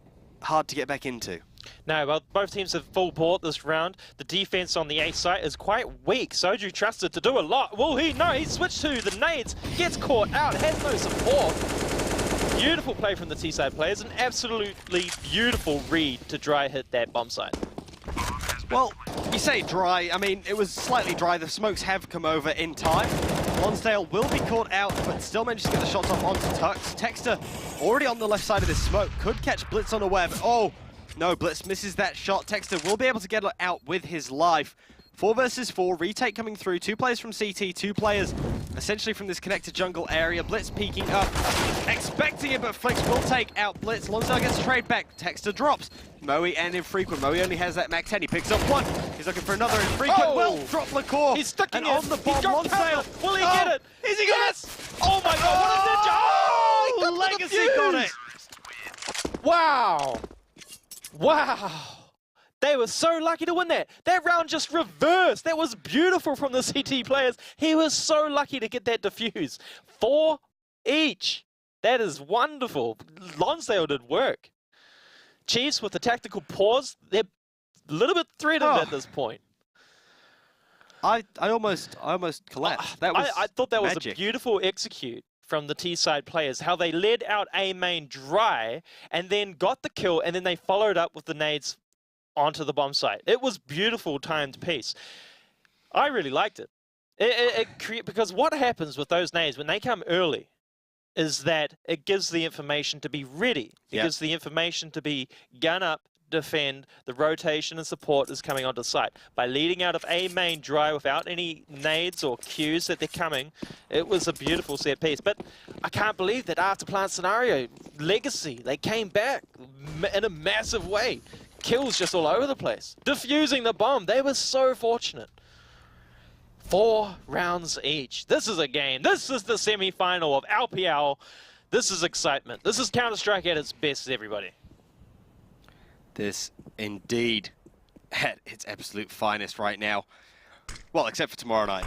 hard to get back into. No, well, both teams have full port this round. The defense on the A site is quite weak. Soju trusted to do a lot. Will he? No, he switched to the nades, gets caught out, has no support. Beautiful play from the T-side players. An absolutely beautiful read to dry hit that bomb site. Well, you say dry. I mean, it was slightly dry. The smokes have come over in time. Lonsdale will be caught out, but still manages to get the shots off onto Tux. Texter already on the left side of this smoke. Could catch Blitz on a web. Oh, no, Blitz misses that shot. Texter will be able to get out with his life. 4 versus 4, retake coming through. 2 players from CT, 2 players essentially from this connected jungle area. Blitz peeking up, expecting it, but Flix will take out Blitz. Lonsdale gets trade back. Texter drops. Moe and Infrequent. Moe only has that Mac 10. He picks up 1. He's looking for another. Infrequent will drop Lacour. He's stuck in on the bomb. Lonsdale. Will he get it? Is he got it? Oh my god, what a ninja! Oh, Legacy got it. Wow. Wow. They were so lucky to win that. That round just reversed. That was beautiful from the CT players. He was so lucky to get that defuse. 4 each. That is wonderful. Lonsdale did work. Chiefs with the tactical pause, they're a little bit threatened at this point. I almost collapsed. That was I thought that magic. was a beautiful execute from the T-side players, how they led out A main dry and then got the kill, and then they followed up with the nades onto the bomb site. It was beautiful timed piece. I really liked it. Because what happens with those nades when they come early is that it gives the information to be ready. It gives the information to be gun up, defend, the rotation and support is coming onto site. By leading out of A main dry without any nades or cues that they're coming, it was a beautiful set piece. But I can't believe that after plant scenario, Legacy, they came back in a massive way. Kills just all over the place. Defusing the bomb, they were so fortunate. 4 rounds each. This is a game. This is the semi-final of LPL. This is excitement. This is Counter-Strike at its best, everybody. This indeed at its absolute finest right now. Well, except for tomorrow night,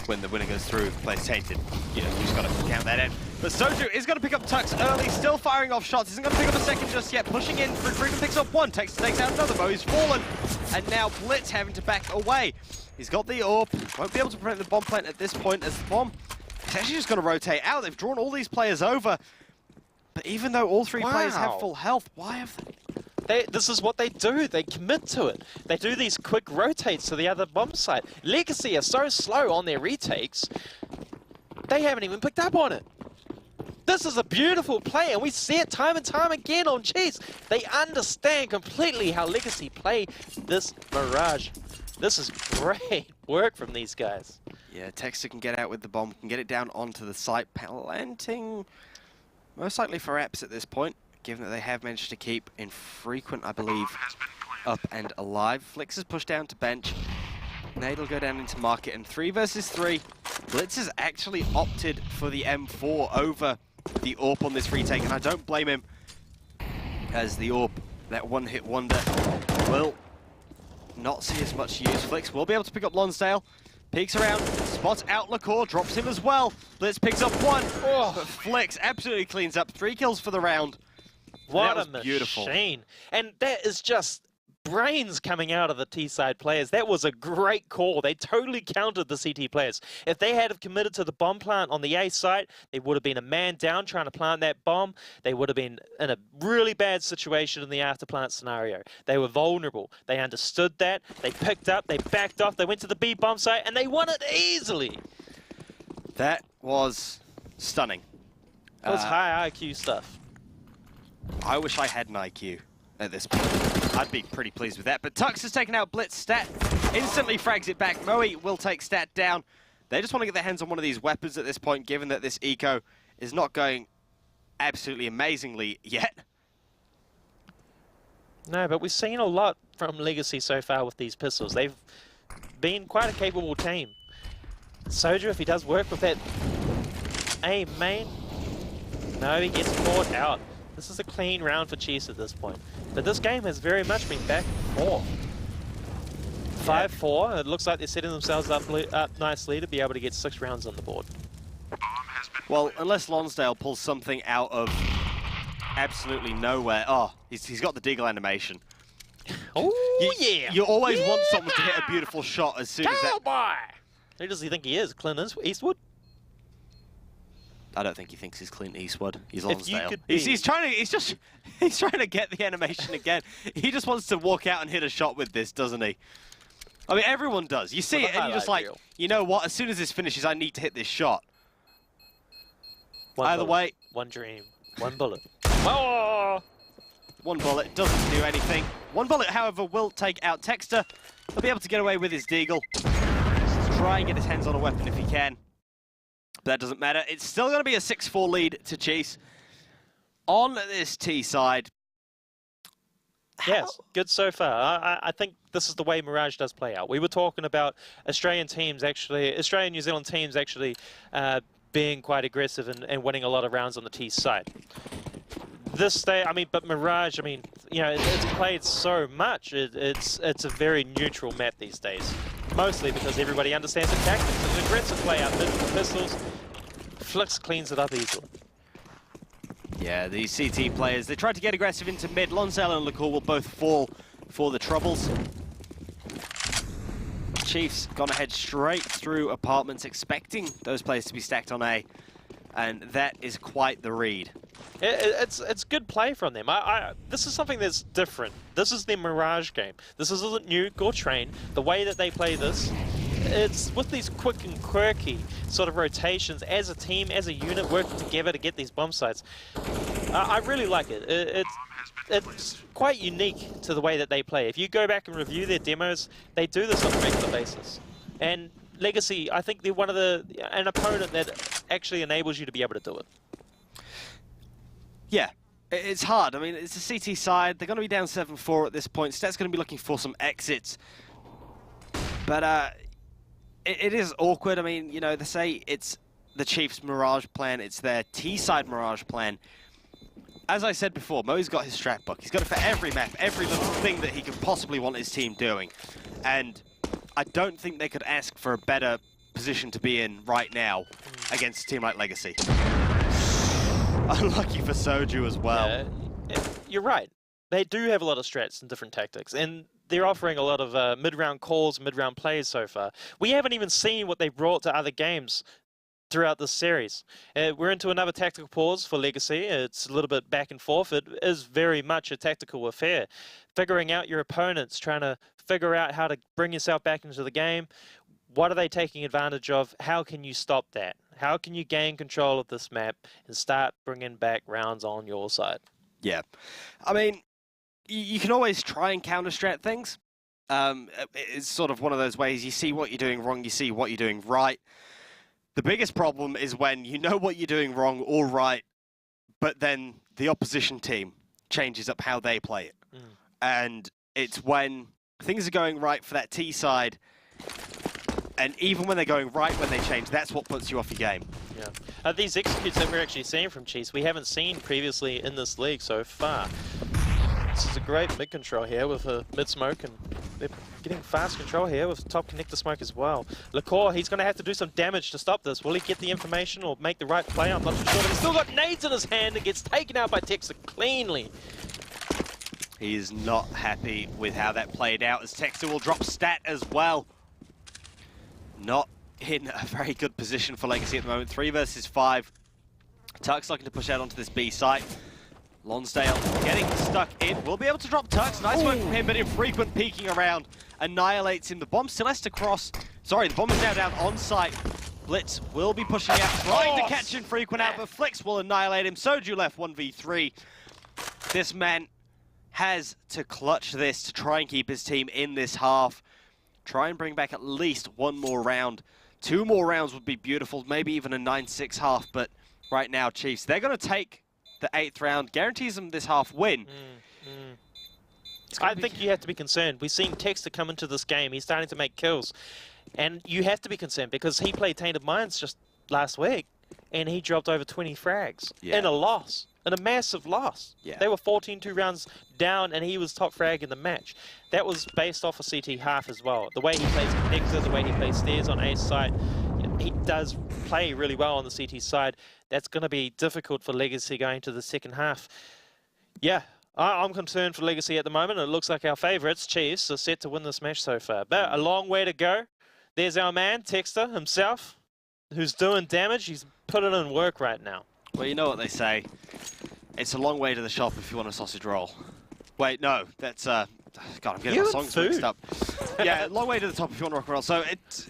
when the winner goes through, plays tainted. You know, you just got to count that in. But Soju is going to pick up Tux early, still firing off shots. Isn't going to pick up a second just yet. Pushing in, Freedom picks up 1. Texter takes out another. Moe's fallen. And now Blitz having to back away. He's got the AWP. Won't be able to prevent the bomb plant at this point as the bomb is actually just going to rotate out. They've drawn all these players over. But even though all 3 players have full health, why have they? This is what they do. They commit to it. They do these quick rotates to the other bomb site. Legacy are so slow on their retakes, they haven't even picked up on it. This is a beautiful play, and we see it time and time again on Cheese. They understand completely how Legacy play this Mirage. This is great work from these guys. Yeah, Texter can get out with the bomb, can get it down onto the site, planting most likely for Apps at this point, given that they have managed to keep Infrequent, I believe, up and alive. Flix is pushed down to bench. Nade will go down into market, and 3 versus 3. Blitz has actually opted for the M4 over the AWP on this retake, and I don't blame him, as the AWP, that one-hit wonder, will not see as much use. Flix will be able to pick up Lonsdale. Peeks around, spots out Lacour, drops him as well. Blitz picks up 1, but Flix absolutely cleans up 3 kills for the round. What that a was beautiful. machine. And that is just brains coming out of the T-side players. That was a great call. They totally countered the CT players. If they had committed to the bomb plant on the A site, they would have been a man down trying to plant that bomb. They would have been in a really bad situation in the after plant scenario. They were vulnerable. They understood that. They picked up, they backed off, they went to the B bomb site, and they won it easily. That was stunning. That was high IQ stuff. I wish I had an IQ at this point. I'd be pretty pleased with that. But Tux has taken out Blitz. Stat instantly frags it back. Moe will take Stat down. They just want to get their hands on one of these weapons at this point, given that this eco is not going absolutely amazingly yet. No, but we've seen a lot from Legacy so far with these pistols. They've been quite a capable team. Soju, if he does work with that A main, no, he gets caught out. This is a clean round for Chiefs at this point. But this game has very much been back and forth. 5-4, it looks like they're setting themselves up nicely to be able to get 6 rounds on the board. Well, unless Lonsdale pulls something out of absolutely nowhere. Oh, he's got the Deagle animation. Oh, yeah! You always want someone to hit a beautiful shot as soon as that... Cowboy! Who does he think he is? Clint Eastwood? I don't think he thinks he's Clint Eastwood. He's Lonsdale. Be... He's trying to get the animation again. He just wants to walk out and hit a shot with this, doesn't he? I mean, everyone does. You see it and you're just like, you know what? As soon as this finishes, I need to hit this shot. Either way, one dream, one bullet. Oh! One bullet doesn't do anything. One bullet, however, will take out Texter. He'll be able to get away with his deagle. Try and get his hands on a weapon if he can. But that doesn't matter. It's still going to be a 6-4 lead to Chiefs. On this T side. Yes, good so far. I think this is the way Mirage does play out. We were talking about Australian New Zealand teams actually being quite aggressive and winning a lot of rounds on the T side. This day, I mean, but Mirage, I mean, you know, it's played so much. It's a very neutral map these days. Mostly because everybody understands the tactics. It's an aggressive play out mid with pistols. Flix cleans it up easily. Yeah, these CT players, they tried to get aggressive into mid. Lonsdale and LaCour will both fall for the troubles. Chiefs gone ahead straight through apartments, expecting those players to be stacked on A. And that is quite the read. It's good play from them. This is something that's different. This is their Mirage game. This isn't Nuke or Train. The way that they play this, it's with these quick and quirky sort of rotations as a team, as a unit, working together to get these bomb sites. I really like it. It's quite unique to the way that they play. If you go back and review their demos, they do this on a regular basis. And Legacy, I think they're an opponent that actually enables you to be able to do it. Yeah, it's hard. I mean, it's a CT side. They're going to be down 7-4 at this point. Stet's going to be looking for some exits. But it is awkward. I mean, you know, they say it's the Chiefs' Mirage plan. It's their T-side Mirage plan. As I said before, Mo's got his strat book. He's got it for every map, every little thing that he could possibly want his team doing. And I don't think they could ask for a better position to be in right now against a team like Legacy. Unlucky for Soju as well. You're right. They do have a lot of strats and different tactics, and they're offering a lot of mid-round calls, mid-round plays so far. We haven't even seen what they've brought to other games throughout this series. We're into another tactical pause for Legacy. It's a little bit back and forth. It is very much a tactical affair. Figuring out your opponents, trying to figure out how to bring yourself back into the game. What are they taking advantage of? How can you stop that? How can you gain control of this map and start bringing back rounds on your side? Yeah. I mean, you can always try and counter-strat things. It's sort of one of those ways you see what you're doing wrong, you see what you're doing right. The biggest problem is when you know what you're doing wrong or right, but then the opposition team changes up how they play it. And it's when things are going right for that T side, and even when they're going right when they change, that's what puts you off your game. Yeah. These executes that we're actually seeing from Chiefs, we haven't seen previously in this league so far. This is a great mid control here with a mid smoke, and they're getting fast control here with top connector smoke as well. LaCour, he's going to have to do some damage to stop this. Will he get the information or make the right play? I'm not too sure, but he's still got nades in his hand and gets taken out by Texter cleanly. He is not happy with how that played out, as Texter will drop stat as well. Not in a very good position for Legacy at the moment. 3 versus 5. Turk's looking to push out onto this B site. Lonsdale getting stuck in. Will be able to drop Turks. Nice work from him, but infrequent peeking around annihilates him. The bomb still has to cross. Sorry, the bomb is now down on site. Blitz will be pushing out, trying to catch infrequent out, but Flix will annihilate him. Soju left 1v3. This man has to clutch this to try and keep his team in this half. Try and bring back at least one more round. 2 more rounds would be beautiful, maybe even a 9-6 half, but right now, Chiefs, they're going to take the 8th round, guarantees them this half win. I think you have to be concerned. We've seen Texter come into this game. He's starting to make kills. And you have to be concerned because he played Tainted Minds just last week and he dropped over 20 frags in a loss. In a massive loss. They were 14-2 rounds down and he was top frag in the match. That was based off a CT half as well. The way he plays connector, the way he plays stairs on Ace side, he does play really well on the CT side. That's going to be difficult for Legacy going to the second half. Yeah, I'm concerned for Legacy at the moment. It looks like our favourites, Chiefs, are set to win this match so far. But a long way to go. There's our man, Texter himself. who's doing damage, he's putting in work right now. Well, you know what they say. It's a long way to the shop if you want a sausage roll. Wait, no, that's God, I'm getting my songs mixed up. Yeah, long way to the top if you want to rock and roll. So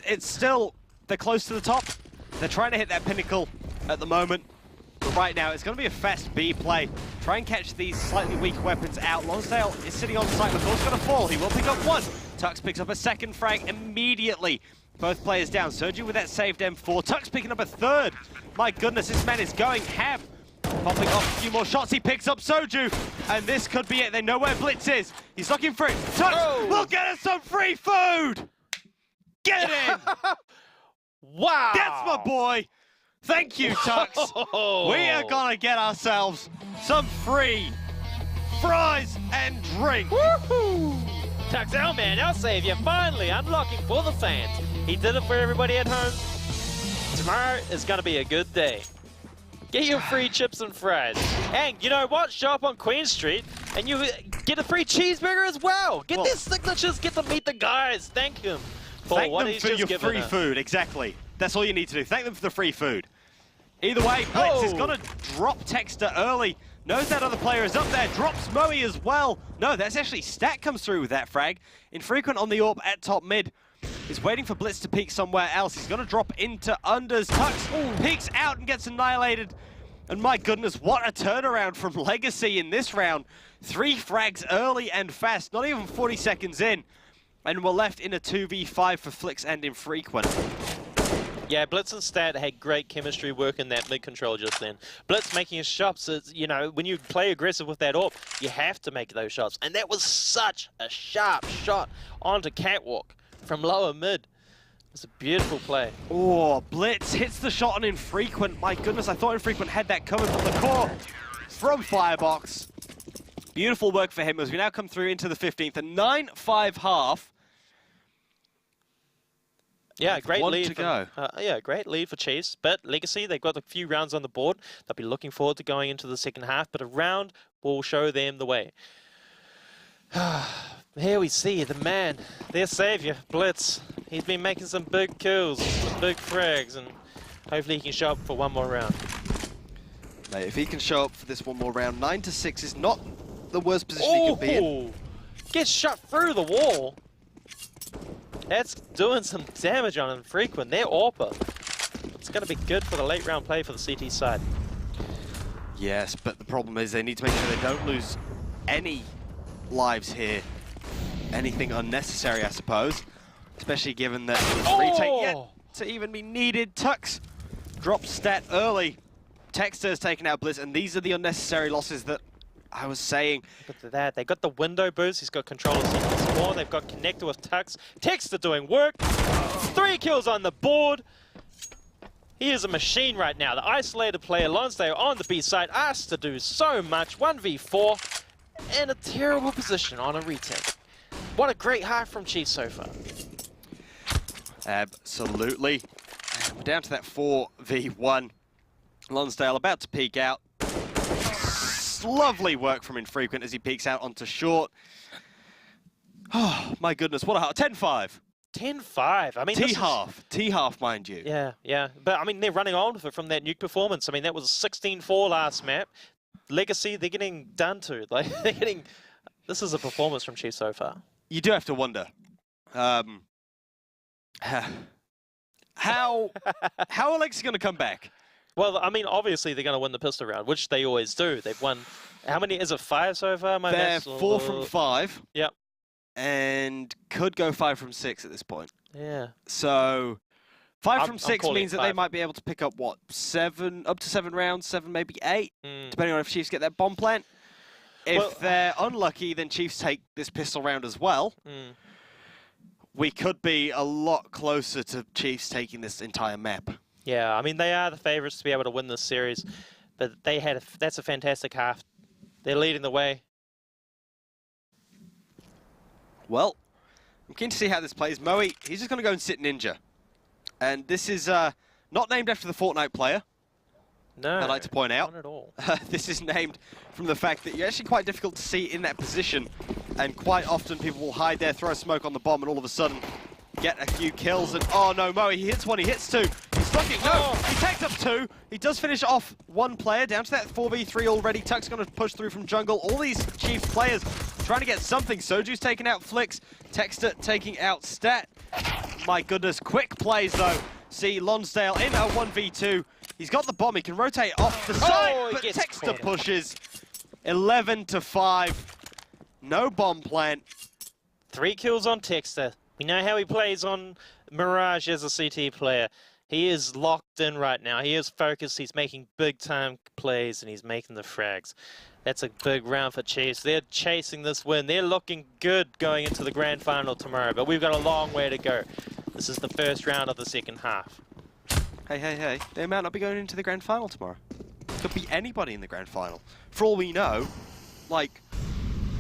it's still, they're close to the top. They're trying to hit that pinnacle at the moment. But right now, it's going to be a fast B play. Try and catch these slightly weak weapons out. Lonsdale is sitting on site. McCall's going to fall. He will pick up one. Tux picks up a second frag immediately. Both players down. Sergio with that saved M4. Tux picking up a third. My goodness, this man is going ham. Popping off a few more shots. He picks up Soju. And this could be it. They know where Blitz is. He's looking for it. Tux will get us some free food. Get in. Wow. That's my boy. Thank you, Tux. We are going to get ourselves some free fries and drink. Woohoo! Tux, our man, our savior, finally unlocking for the fans. He did it for everybody at home. Tomorrow is going to be a good day. Get your free chips and fries. And you know what? Show up on Queen Street and you get a free cheeseburger as well. Get their signatures, get to meet the guys. Thank him for Thank what them he's for just your given free us. food, exactly. That's all you need to do. Thank them for the free food. Either way, Blitz is going to drop Texter early. Knows that other player is up there. Drops Moe as well. No, that's actually Stat comes through with that frag. Infrequent on the AWP at top mid. He's waiting for Blitz to peek somewhere else. He's going to drop into unders. Tux peeks out and gets annihilated. And my goodness, what a turnaround from Legacy in this round. 3 frags early and fast, not even 40 seconds in. And we're left in a 2v5 for Flix and Infrequent. Yeah, Blitz and Stat had great chemistry working that mid-control just then. Blitz making his shots, you know, when you play aggressive with that AWP, you have to make those shots. And that was such a sharp shot onto Catwalk from lower mid. It's a beautiful play. Oh, Blitz hits the shot on Infrequent. My goodness, I thought Infrequent had that covered from the core from Firebox. Beautiful work for him as we now come through into the 15th. A 9-5 half. Yeah, great lead. To go. Yeah, great lead for Chiefs. But Legacy, they've got a few rounds on the board. They'll be looking forward to going into the second half, but a round will show them the way. Here we see the man, their savior, Blitz. He's been making some big kills, some big frags, and hopefully he can show up for one more round. Mate, if he can show up for this one more round, 9-6 is not the worst position he could be in. Gets shot through the wall. That's doing some damage on Infrequent. They're AWPer. It's going to be good for the late round play for the CT side. Yes, but the problem is they need to make sure they don't lose any lives here. Anything unnecessary, I suppose. Especially given that retake yet to even be needed. Tux drops Stat early. Texter's taken out Blitz, and these are the unnecessary losses that I was saying. Look at that. They got the window boost. He's got control of C4. They've got connector with Tux. Texter doing work. 3 kills on the board. He is a machine right now. The isolated player, Lonsdale, on the B side, asked to do so much. 1v4 in a terrible position on a retake. What a great half from Chiefs so far. Absolutely. We're down to that 4v1. Lonsdale about to peek out. Lovely work from Infrequent as he peeks out onto short. Oh, my goodness, what a half. 10-5. 10-5. I mean, T-half, mind you. Yeah, yeah. But, I mean, they're running on from that nuke performance. I mean, that was 16-4 last map. Legacy, they're getting done to. Like, they're getting... This is a performance from Chiefs so far. You do have to wonder. How are Legacy going to come back? Well, I mean, obviously they're going to win the pistol round, which they always do. They've won, how many, is it 5 so far? They're 4 from 5. Yep. And could go 5 from 6 at this point. Yeah. So 5 from 6 means that 5. they might be able to pick up, what, 7, up to 7 rounds, 7, maybe 8, depending on if Chiefs get that bomb plant. If they're unlucky, then Chiefs take this pistol round as well. We could be a lot closer to Chiefs taking this entire map. Yeah, I mean, they are the favourites to be able to win this series, but they had that's a fantastic half. They're leading the way. Well, I'm keen to see how this plays. Moe, he's just going to go and sit Ninja. And this is not named after the Fortnite player. No, I'd like to point out. Not at all. This is named from the fact that you're actually quite difficult to see in that position. And quite often people will hide there, throw smoke on the bomb, and all of a sudden get a few kills. And oh no, Moe, he hits 1, he hits 2. He's looking. No, he takes up 2. He does finish off 1 player, down to that 4v3 already. Tuck's going to push through from jungle. All these Chiefs players trying to get something. Soju's taking out Flicks. Texter taking out Stat. My goodness, quick plays though. See Lonsdale in a 1v2. He's got the bomb. He can rotate off the side, but Texter pushes. 11-5. No bomb plant. 3 kills on Texter. We know how he plays on Mirage as a CT player. He is locked in right now. He is focused. He's making big time plays and he's making the frags. That's a big round for Chiefs. They're chasing this win. They're looking good going into the grand final tomorrow, but we've got a long way to go. This is the first round of the second half. Hey. They might not be going into the grand final tomorrow. Could be anybody in the grand final. For all we know, like,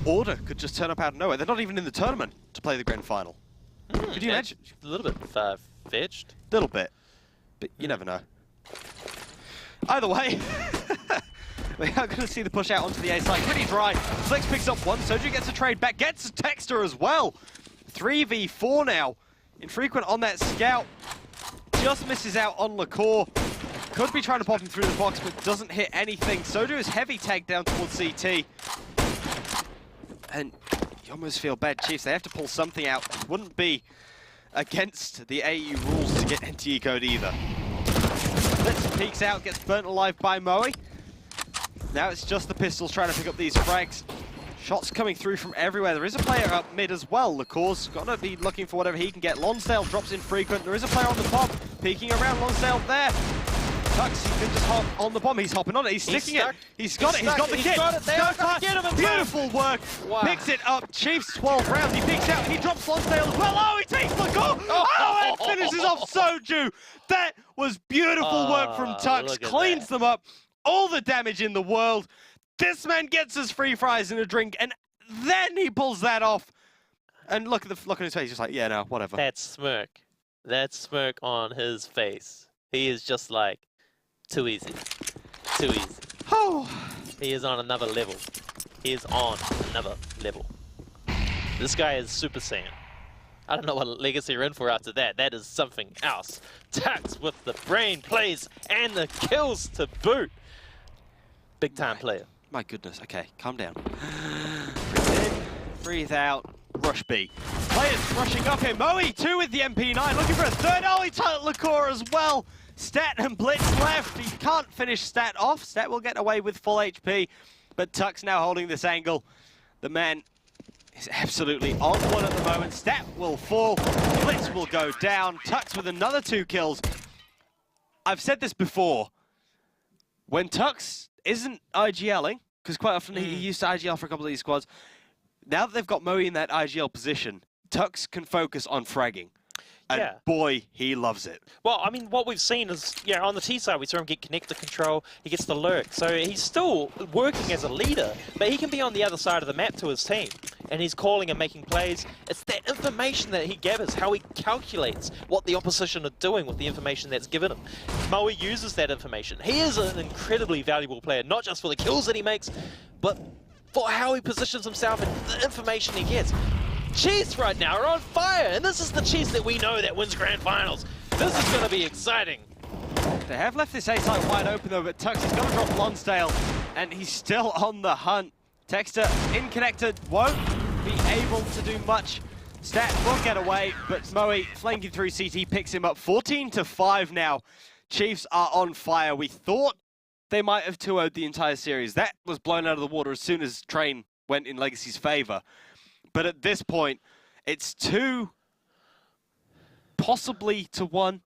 Order could just turn up out of nowhere. They're not even in the tournament to play the grand final. Could you imagine? A little bit far-fetched. A little bit. But you never know. Either way, we are going to see the push out onto the A side. Pretty dry. Flex picks up 1. Soju gets a trade back. Gets a Texter as well. 3v4 now. Infrequent on that scout. Just misses out on Lacour. Could be trying to pop him through the box, but doesn't hit anything. Soju is heavy tagged down towards CT. And you almost feel bad. Chiefs, they have to pull something out. It wouldn't be against the AU rules to get anti-ecoed either. Blitz peeks out, gets burnt alive by Moe. Now it's just the pistols trying to pick up these frags. Shots coming through from everywhere. There is a player up mid as well. Lacour's got to be looking for whatever he can get. Lonsdale drops in frequent. There is a player on the top, peeking around. Lonsdale there. Tux, he can just hop on the bomb. He's hopping on it. He's sticking it. He's got it. He's got the kit. Beautiful work. Wow. Picks it up. Chiefs 12 rounds. He peeks out and he drops Lonsdale as well. Oh, he takes Lacour. Oh, and finishes off Soju. That was beautiful work from Tux. Cleans them up. All the damage in the world. This man gets his free fries and a drink, and then he pulls that off. And look at the look on his face. Just like, yeah, no, whatever. That smirk on his face. He is just like, too easy. Too easy. Oh. He is on another level. He is on another level. This guy is Super Saiyan. I don't know what legacy you're in for after that. That is something else. Tux with the brain plays and the kills to boot. Big time player. My goodness. Okay, calm down. Breathe in, breathe out. Rush B. Players rushing up here. Moe 2 with the MP9, looking for a third. Oh, he touched Lacour as well. Stat and Blitz left. He can't finish Stat off. Stat will get away with full HP, but Tux now holding this angle. The man is absolutely on one at the moment. Stat will fall. Blitz will go down. Tux with another 2 kills. I've said this before. When Tux isn't IGLing, because quite often he used to IGL for a couple of these squads, now that they've got Moe in that IGL position, Tux can focus on fragging. And boy, he loves it. Well, I mean, what we've seen is, on the T side, we saw him get connector control, he gets the lurk. So he's still working as a leader, but he can be on the other side of the map to his team. And he's calling and making plays. It's that information that he gathers, how he calculates what the opposition are doing with the information that's given him. Moe uses that information. He is an incredibly valuable player, not just for the kills that he makes, but for how he positions himself and the information he gets. Chiefs right now are on fire, and this is the Chiefs that we know that wins grand finals. This is going to be exciting. They have left this A site wide open though, but Tux is going to drop Lonsdale, and he's still on the hunt. Texter in connector won't be able to do much. Stat will get away, but Moe flanking through CT picks him up. 14-5 now. Chiefs are on fire. We thought they might have 2-0'd the entire series. That was blown out of the water as soon as Train went in Legacy's favor. But at this point, it's 2, possibly to 1.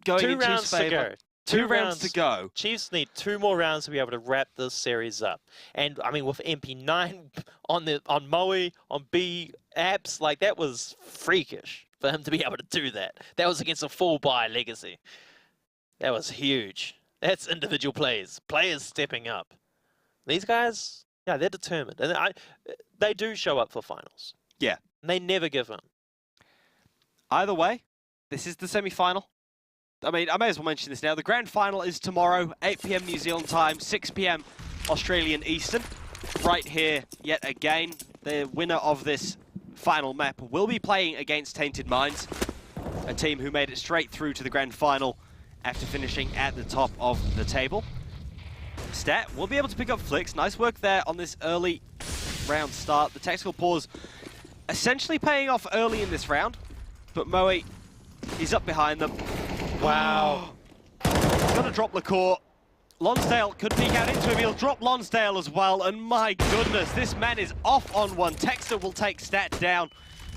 Going in Chiefs' favor. 2 rounds to go. Chiefs need 2 more rounds to be able to wrap this series up. And I mean, with MP9 on Moe, on B apps, like that was freakish for him to be able to do that. That was against a full buy Legacy. That was huge. That's individual plays. Players stepping up. These guys, they're determined. And they do show up for finals. Yeah. And they never give in. Either way, this is the semi-final. I mean, I may as well mention this now. The grand final is tomorrow, 8 PM New Zealand time, 6 PM Australian Eastern. Right here, yet again, the winner of this final map will be playing against Tainted Minds, a team who made it straight through to the grand final after finishing at the top of the table. Stat will be able to pick up flicks. Nice work there on this early round start. The tactical pause essentially paying off early in this round, but Moe, he's up behind them. Wow. He's gonna drop Lacour. Lonsdale could peek out into him. He'll drop Lonsdale as well, and my goodness, this man is off on one. Texter will take Stat down.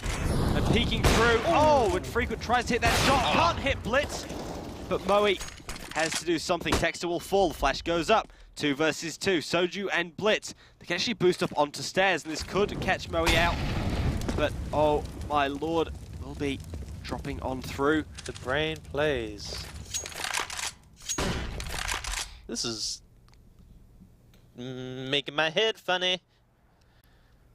And peeking through. Oh, and Frequent tries to hit that shot. Can't hit Blitz, but Moe has to do something. Texter will fall. Flash goes up. 2 versus 2. Soju and Blitz. They can actually boost up onto stairs, and this could catch Moe out. But, oh my lord, will be dropping on through. The brain plays. This is making my head funny.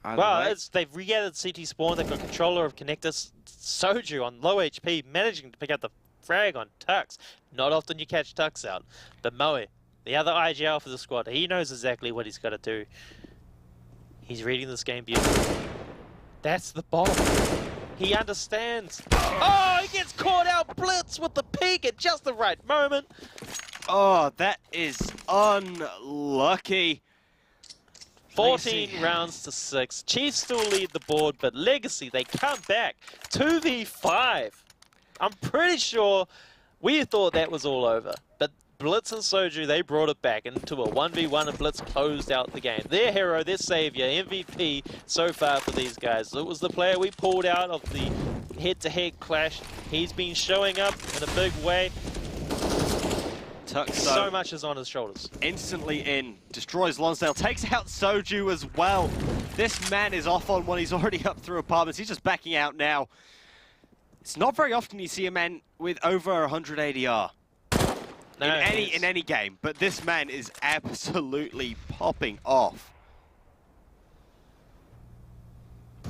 Well, they've re-added CT Spawn, they've got controller of Connectus. Soju on low HP, managing to pick up the frag on Tux. Not often you catch Tux out. But Moe, the other IGL for the squad, he knows exactly what he's got to do. He's reading this game beautifully. That's the bomb. He understands. Oh, he gets caught out Blitz with the peek at just the right moment. Oh, that is unlucky. 14 rounds to 6. Chiefs still lead the board, but Legacy, they come back. 2v5. I'm pretty sure we thought that was all over. But Blitz and Soju, they brought it back into a 1v1, and Blitz closed out the game. Their hero, their savior, MVP so far for these guys. It was the player we pulled out of the head-to-head clash. He's been showing up in a big way. Tux, so much is on his shoulders. Instantly in, destroys Lonsdale, takes out Soju as well. This man is off on one, he's already up through apartments, he's just backing out now. It's not very often you see a man with over 100 ADR in any game, but this man is absolutely popping off.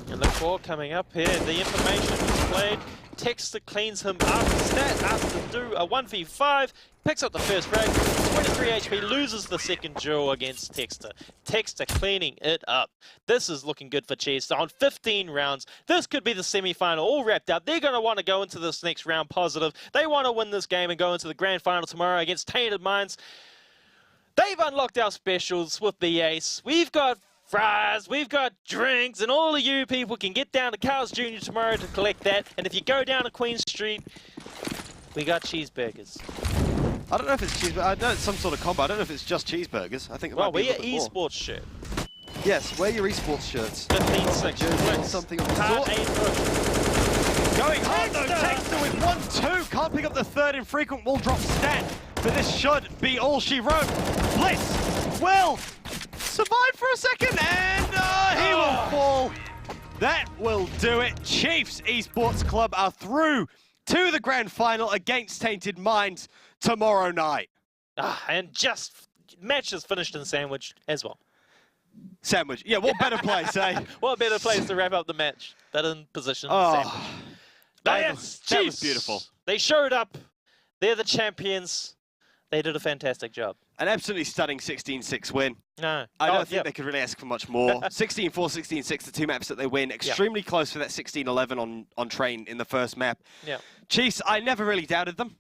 And the core coming up here, the information is played. Texter cleans him up. Stat asks to do a 1v5, picks up the first frag, 23 HP, loses the second duel against Texter. Texter cleaning it up. This is looking good for Chiefs. On 15 rounds, this could be the semi-final all wrapped up. They're going to want to go into this next round positive. They want to win this game and go into the grand final tomorrow against Tainted Minds. They've unlocked our specials with the ace. We've got fries, we've got drinks, and all of you people can get down to Carl's Jr. tomorrow to collect that. And if you go down to Queen Street, we got cheeseburgers. I don't know if it's cheeseburgers. I know it's some sort of combo. I don't know if it's just cheeseburgers. I think it might be a little bit more. Wear your esports shirt. Yes, wear your esports shirts. 15-6. Something of the sort. Going hard though, Texter with 1-2. Can't pick up the third. Infrequent will drop Stat. But this should be all she wrote. Bliss will survive for a second, and he will fall. That will do it. Chiefs Esports Club are through to the grand final against Tainted Minds tomorrow night. And just match is finished in Sandwich as well. Sandwich, yeah, what better place, eh? What better place to wrap up the match than in position Sandwich. That was beautiful. They showed up. They're the champions. They did a fantastic job. An absolutely stunning 16-6 win. No. I don't think they could really ask for much more. 16-4, 16-6, the two maps that they win. Extremely close for that 16-11 on train in the first map. Yeah. Chiefs, I never really doubted them.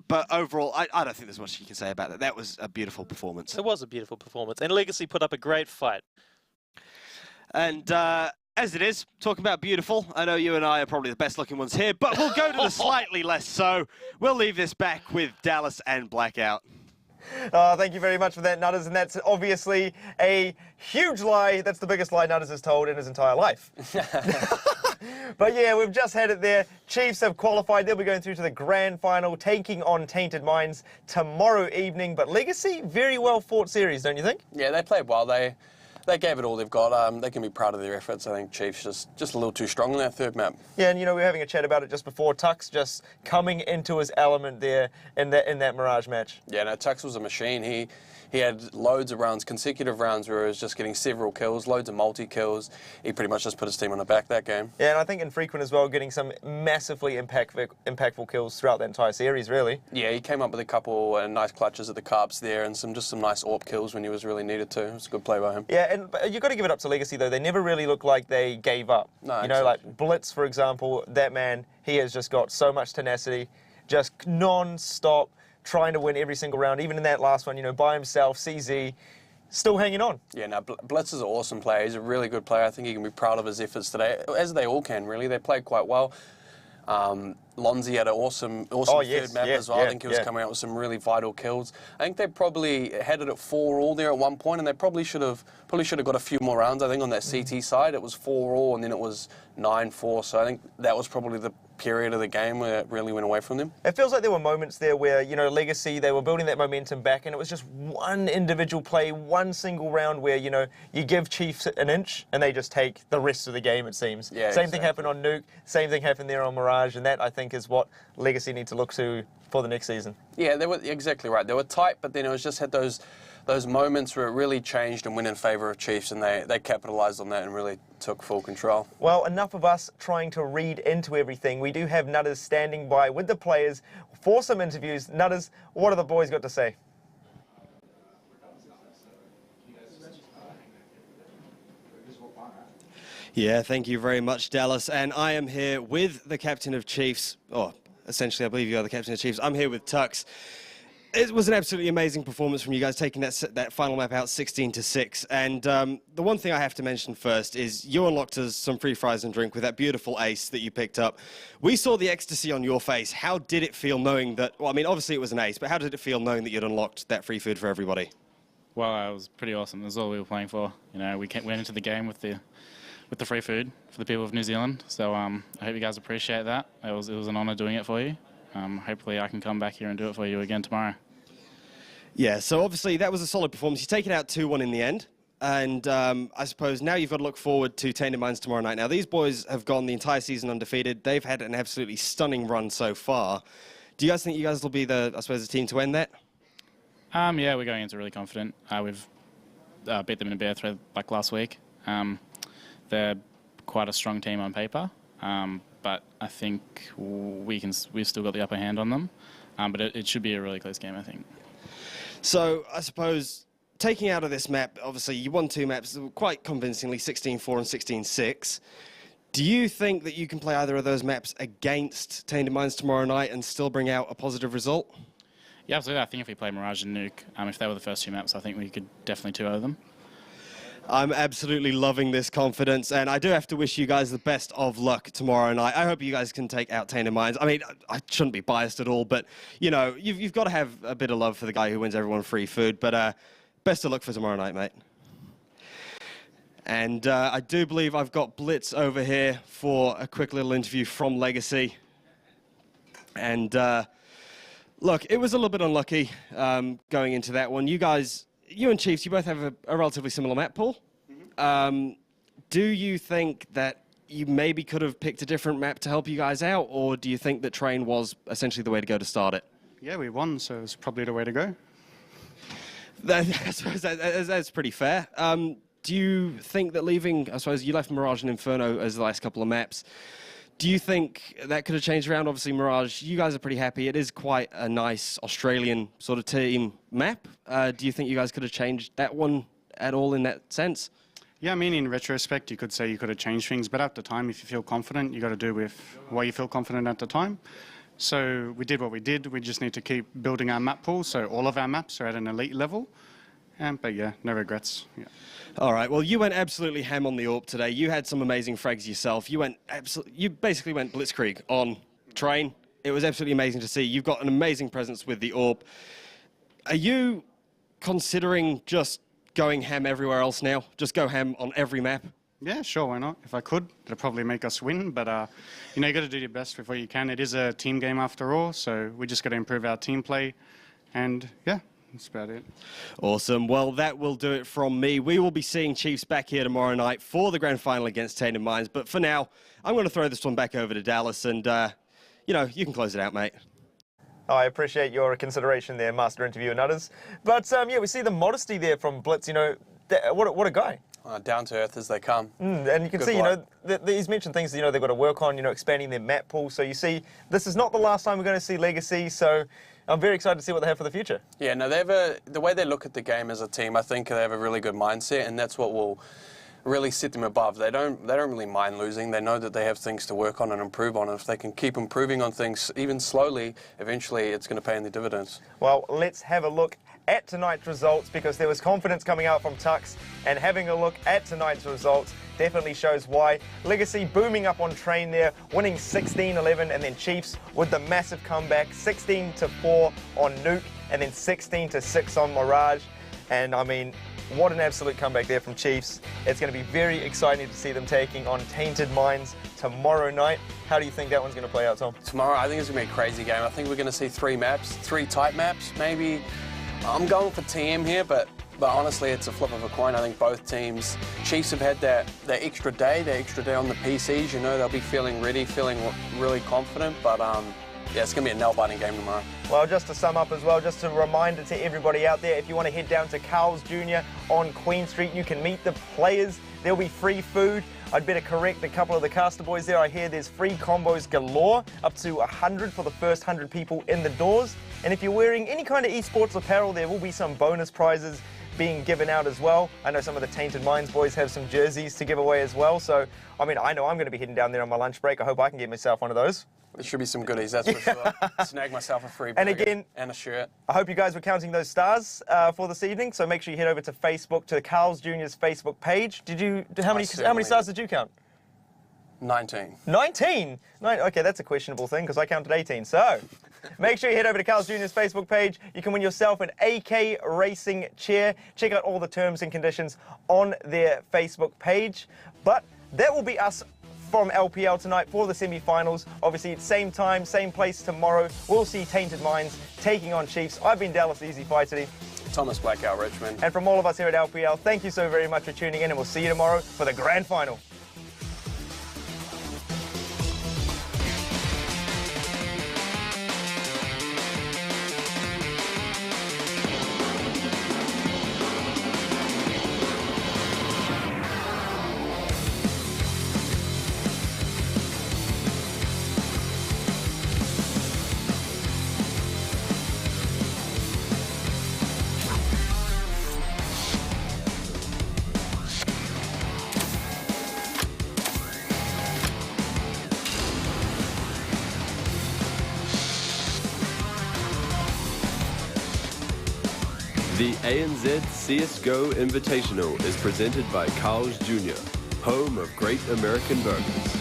But overall, I don't think there's much you can say about that. That was a beautiful performance. It was a beautiful performance. And Legacy put up a great fight. And as it is, talking about beautiful, I know you and I are probably the best looking ones here, but we'll go to the slightly less so. We'll leave this back with Dallas and Blackout. Thank you very much for that, Nutters, and that's obviously a huge lie. That's the biggest lie Nutters has told in his entire life. But yeah, we've just had it there. Chiefs have qualified. They'll be going through to the grand final, taking on Tainted Minds tomorrow evening. But Legacy, very well fought series, don't you think? Yeah, they played well. They gave it all they've got. They can be proud of their efforts. I think Chiefs just a little too strong in that third map. Yeah, and you know, we were having a chat about it just before. Tux just coming into his element there in that Mirage match. Yeah, no, Tux was a machine. He had loads of rounds, consecutive rounds where he was just getting several kills, loads of multi-kills. He pretty much just put his team on the back that game. Yeah, and I think Infrequent as well, getting some massively impactful kills throughout the entire series, really. Yeah, he came up with a couple nice clutches at the carps there and just some nice AWP kills when he was really needed to. It was a good play by him. Yeah, and you've got to give it up to Legacy, though. They never really look like they gave up. No, you know, like Blitz, for example, that man, he has just got so much tenacity. just non-stop trying to win every single round. Even in that last one, you know, by himself, CZ, still hanging on. Yeah, no, Blitz is an awesome player. He's a really good player. I think he can be proud of his efforts today, as they all can, really. They played quite well. Lonzy had an awesome third map as well. I think he was coming out with some really vital kills. I think they probably had it at 4-all there at one point, and they probably should have got a few more rounds. I think on that CT side it was 4-all, and then it was 9-4. So I think that was probably the period of the game where it really went away from them. It feels like there were moments there where, you know, Legacy, they were building that momentum back, and it was just one individual play, one single round where, you know, you give Chiefs an inch and they just take the rest of the game, it seems. Yeah, same thing happened on Nuke, same thing happened there on Mirage, and that, I think, is what Legacy need to look to for the next season. Yeah, they were exactly right. They were tight, but then it was just had those moments where it really changed and went in favour of Chiefs, and they capitalised on that and really took full control. Well, enough of us trying to read into everything. We do have Nutters standing by with the players for some interviews. Nutters, what have the boys got to say? Yeah, thank you very much, Dallas. And I am here with the captain of Chiefs. Oh, essentially, I believe you are the captain of Chiefs. I'm here with Tux. It was an absolutely amazing performance from you guys, taking that final map out 16-6. And the one thing I have to mention first is you unlocked us some free fries and drink with that beautiful ace that you picked up. We saw the ecstasy on your face. How did it feel knowing that, well, I mean, obviously it was an ace, but how did it feel knowing that you'd unlocked that free food for everybody? Well, it was pretty awesome. That's all we were playing for. You know, we went into the game with the free food for the people of New Zealand. So I hope you guys appreciate that. It was an honour doing it for you. Hopefully I can come back here and do it for you again tomorrow. Yeah, so obviously that was a solid performance. You take it out 2-1 in the end. And I suppose now you've got to look forward to Tainted Minds tomorrow night. Now, these boys have gone the entire season undefeated. They've had an absolutely stunning run so far. Do you guys think you guys will be the team to end that? Yeah, we're going into really confident. We've beat them in a bear thread like last week. They're quite a strong team on paper, but I think we've still got the upper hand on them. But it should be a really close game, I think. So I suppose taking out of this map, obviously you won 2 maps quite convincingly, 16-4 and 16-6. Do you think that you can play either of those maps against Tainted Minds tomorrow night and still bring out a positive result? Yeah, absolutely. I think if we play Mirage and Nuke, if they were the first 2 maps, I think we could definitely 2-0 them. I'm absolutely loving this confidence, and I do have to wish you guys the best of luck tomorrow night. I hope you guys can take out Tainted Minds. I mean, I shouldn't be biased at all, but, you know, you've got to have a bit of love for the guy who wins everyone free food. But best of luck for tomorrow night, mate. And I do believe I've got Blitz over here for a quick little interview from Legacy. And, look, it was a little bit unlucky going into that one. You and Chiefs, you both have a relatively similar map pool. Do you think that you maybe could have picked a different map to help you guys out, or do you think that Train was essentially the way to go to start it? Yeah, we won, so it's probably the way to go. That's pretty fair. Do you think that leaving, I suppose you left Mirage and Inferno as the last couple of maps, do you think that could have changed around? Obviously, Mirage, you guys are pretty happy. It is quite a nice Australian sort of team map. Do you think you guys could have changed that one at all in that sense? Yeah, I mean, in retrospect, you could say you could have changed things, but at the time, if you feel confident, you got to do with what you feel confident at the time. So we did what we did. We just need to keep building our map pool, so all of our maps are at an elite level. But yeah, no regrets. Yeah. All right. Well, you went absolutely ham on the AWP today. You had some amazing frags yourself. You basically went blitzkrieg on Train. It was absolutely amazing to see. You've got an amazing presence with the AWP. Are you considering just going ham everywhere else now? Just go ham on every map? Yeah, sure, why not? If I could, it'd probably make us win. But, you know, you got to do your best with what you can. It is a team game after all, so we just got to improve our team play. And, yeah. That's about it. Awesome. Well, that will do it from me. We will be seeing Chiefs back here tomorrow night for the grand final against Tainted Minds. But for now, I'm going to throw this one back over to Dallas, and, you know, you can close it out, mate. I appreciate your consideration there, Master Interviewer Nutters. But, yeah, we see the modesty there from Blitz. You know, what a guy. Down to earth as they come. And you can see, you know, he's mentioned things that, you know, they've got to work on, you know, expanding their map pool. So you see, this is not the last time we're going to see Legacy, so I'm very excited to see what they have for the future. Yeah, no, they have the way they look at the game as a team, I think they have a really good mindset, and that's what will really set them above. They don't really mind losing. They know that they have things to work on and improve on. And if they can keep improving on things, even slowly, eventually it's going to pay in the dividends. Well, let's have a look at tonight's results, because there was confidence coming out from Tux, and having a look at tonight's results definitely shows why. Legacy booming up on train there, winning 16-11, and then Chiefs with the massive comeback, 16-4 on Nuke, and then 16-6 on Mirage. And I mean, what an absolute comeback there from Chiefs. It's going to be very exciting to see them taking on Tainted Minds tomorrow night. How do you think that one's going to play out, Tom? Tomorrow, I think it's going to be a crazy game. I think we're going to see 3 maps, 3 tight maps, maybe. I'm going for TM here, but honestly, it's a flip of a coin. I think both teams, Chiefs have had that extra day on the PCs. You know, they'll be feeling ready, feeling really confident, but yeah, it's going to be a nail-biting game tomorrow. Well, just to sum up as well, just a reminder to everybody out there, if you want to head down to Carl's Jr. on Queen Street, you can meet the players. There'll be free food. I'd better correct a couple of the caster boys there. I hear there's free combos galore, up to 100 for the first 100 people in the doors. And if you're wearing any kind of esports apparel, there will be some bonus prizes being given out as well. I know some of the Tainted Minds boys have some jerseys to give away as well. So, I mean, I know I'm going to be heading down there on my lunch break. I hope I can get myself one of those. There should be some goodies, that's for sure. Snag myself a free burger and again, and a shirt. I hope you guys were counting those stars for this evening. So make sure you head over to Facebook, to Carl's Jr.'s Facebook page. How many stars did you count? 19. 19? Okay, that's a questionable thing because I counted 18. So make sure you head over to Carl's Jr.'s Facebook page. You can win yourself an AK Racing chair. Check out all the terms and conditions on their Facebook page. But that will be us from LPL tonight for the semi-finals. Obviously, it's same time, same place tomorrow. We'll see Tainted Minds taking on Chiefs. I've been Dallas Easy City. Thomas Blackout Richmond. And from all of us here at LPL, thank you so very much for tuning in, and we'll see you tomorrow for the grand final. The ANZ CSGO Invitational is presented by Carl's Jr., home of great American burgers.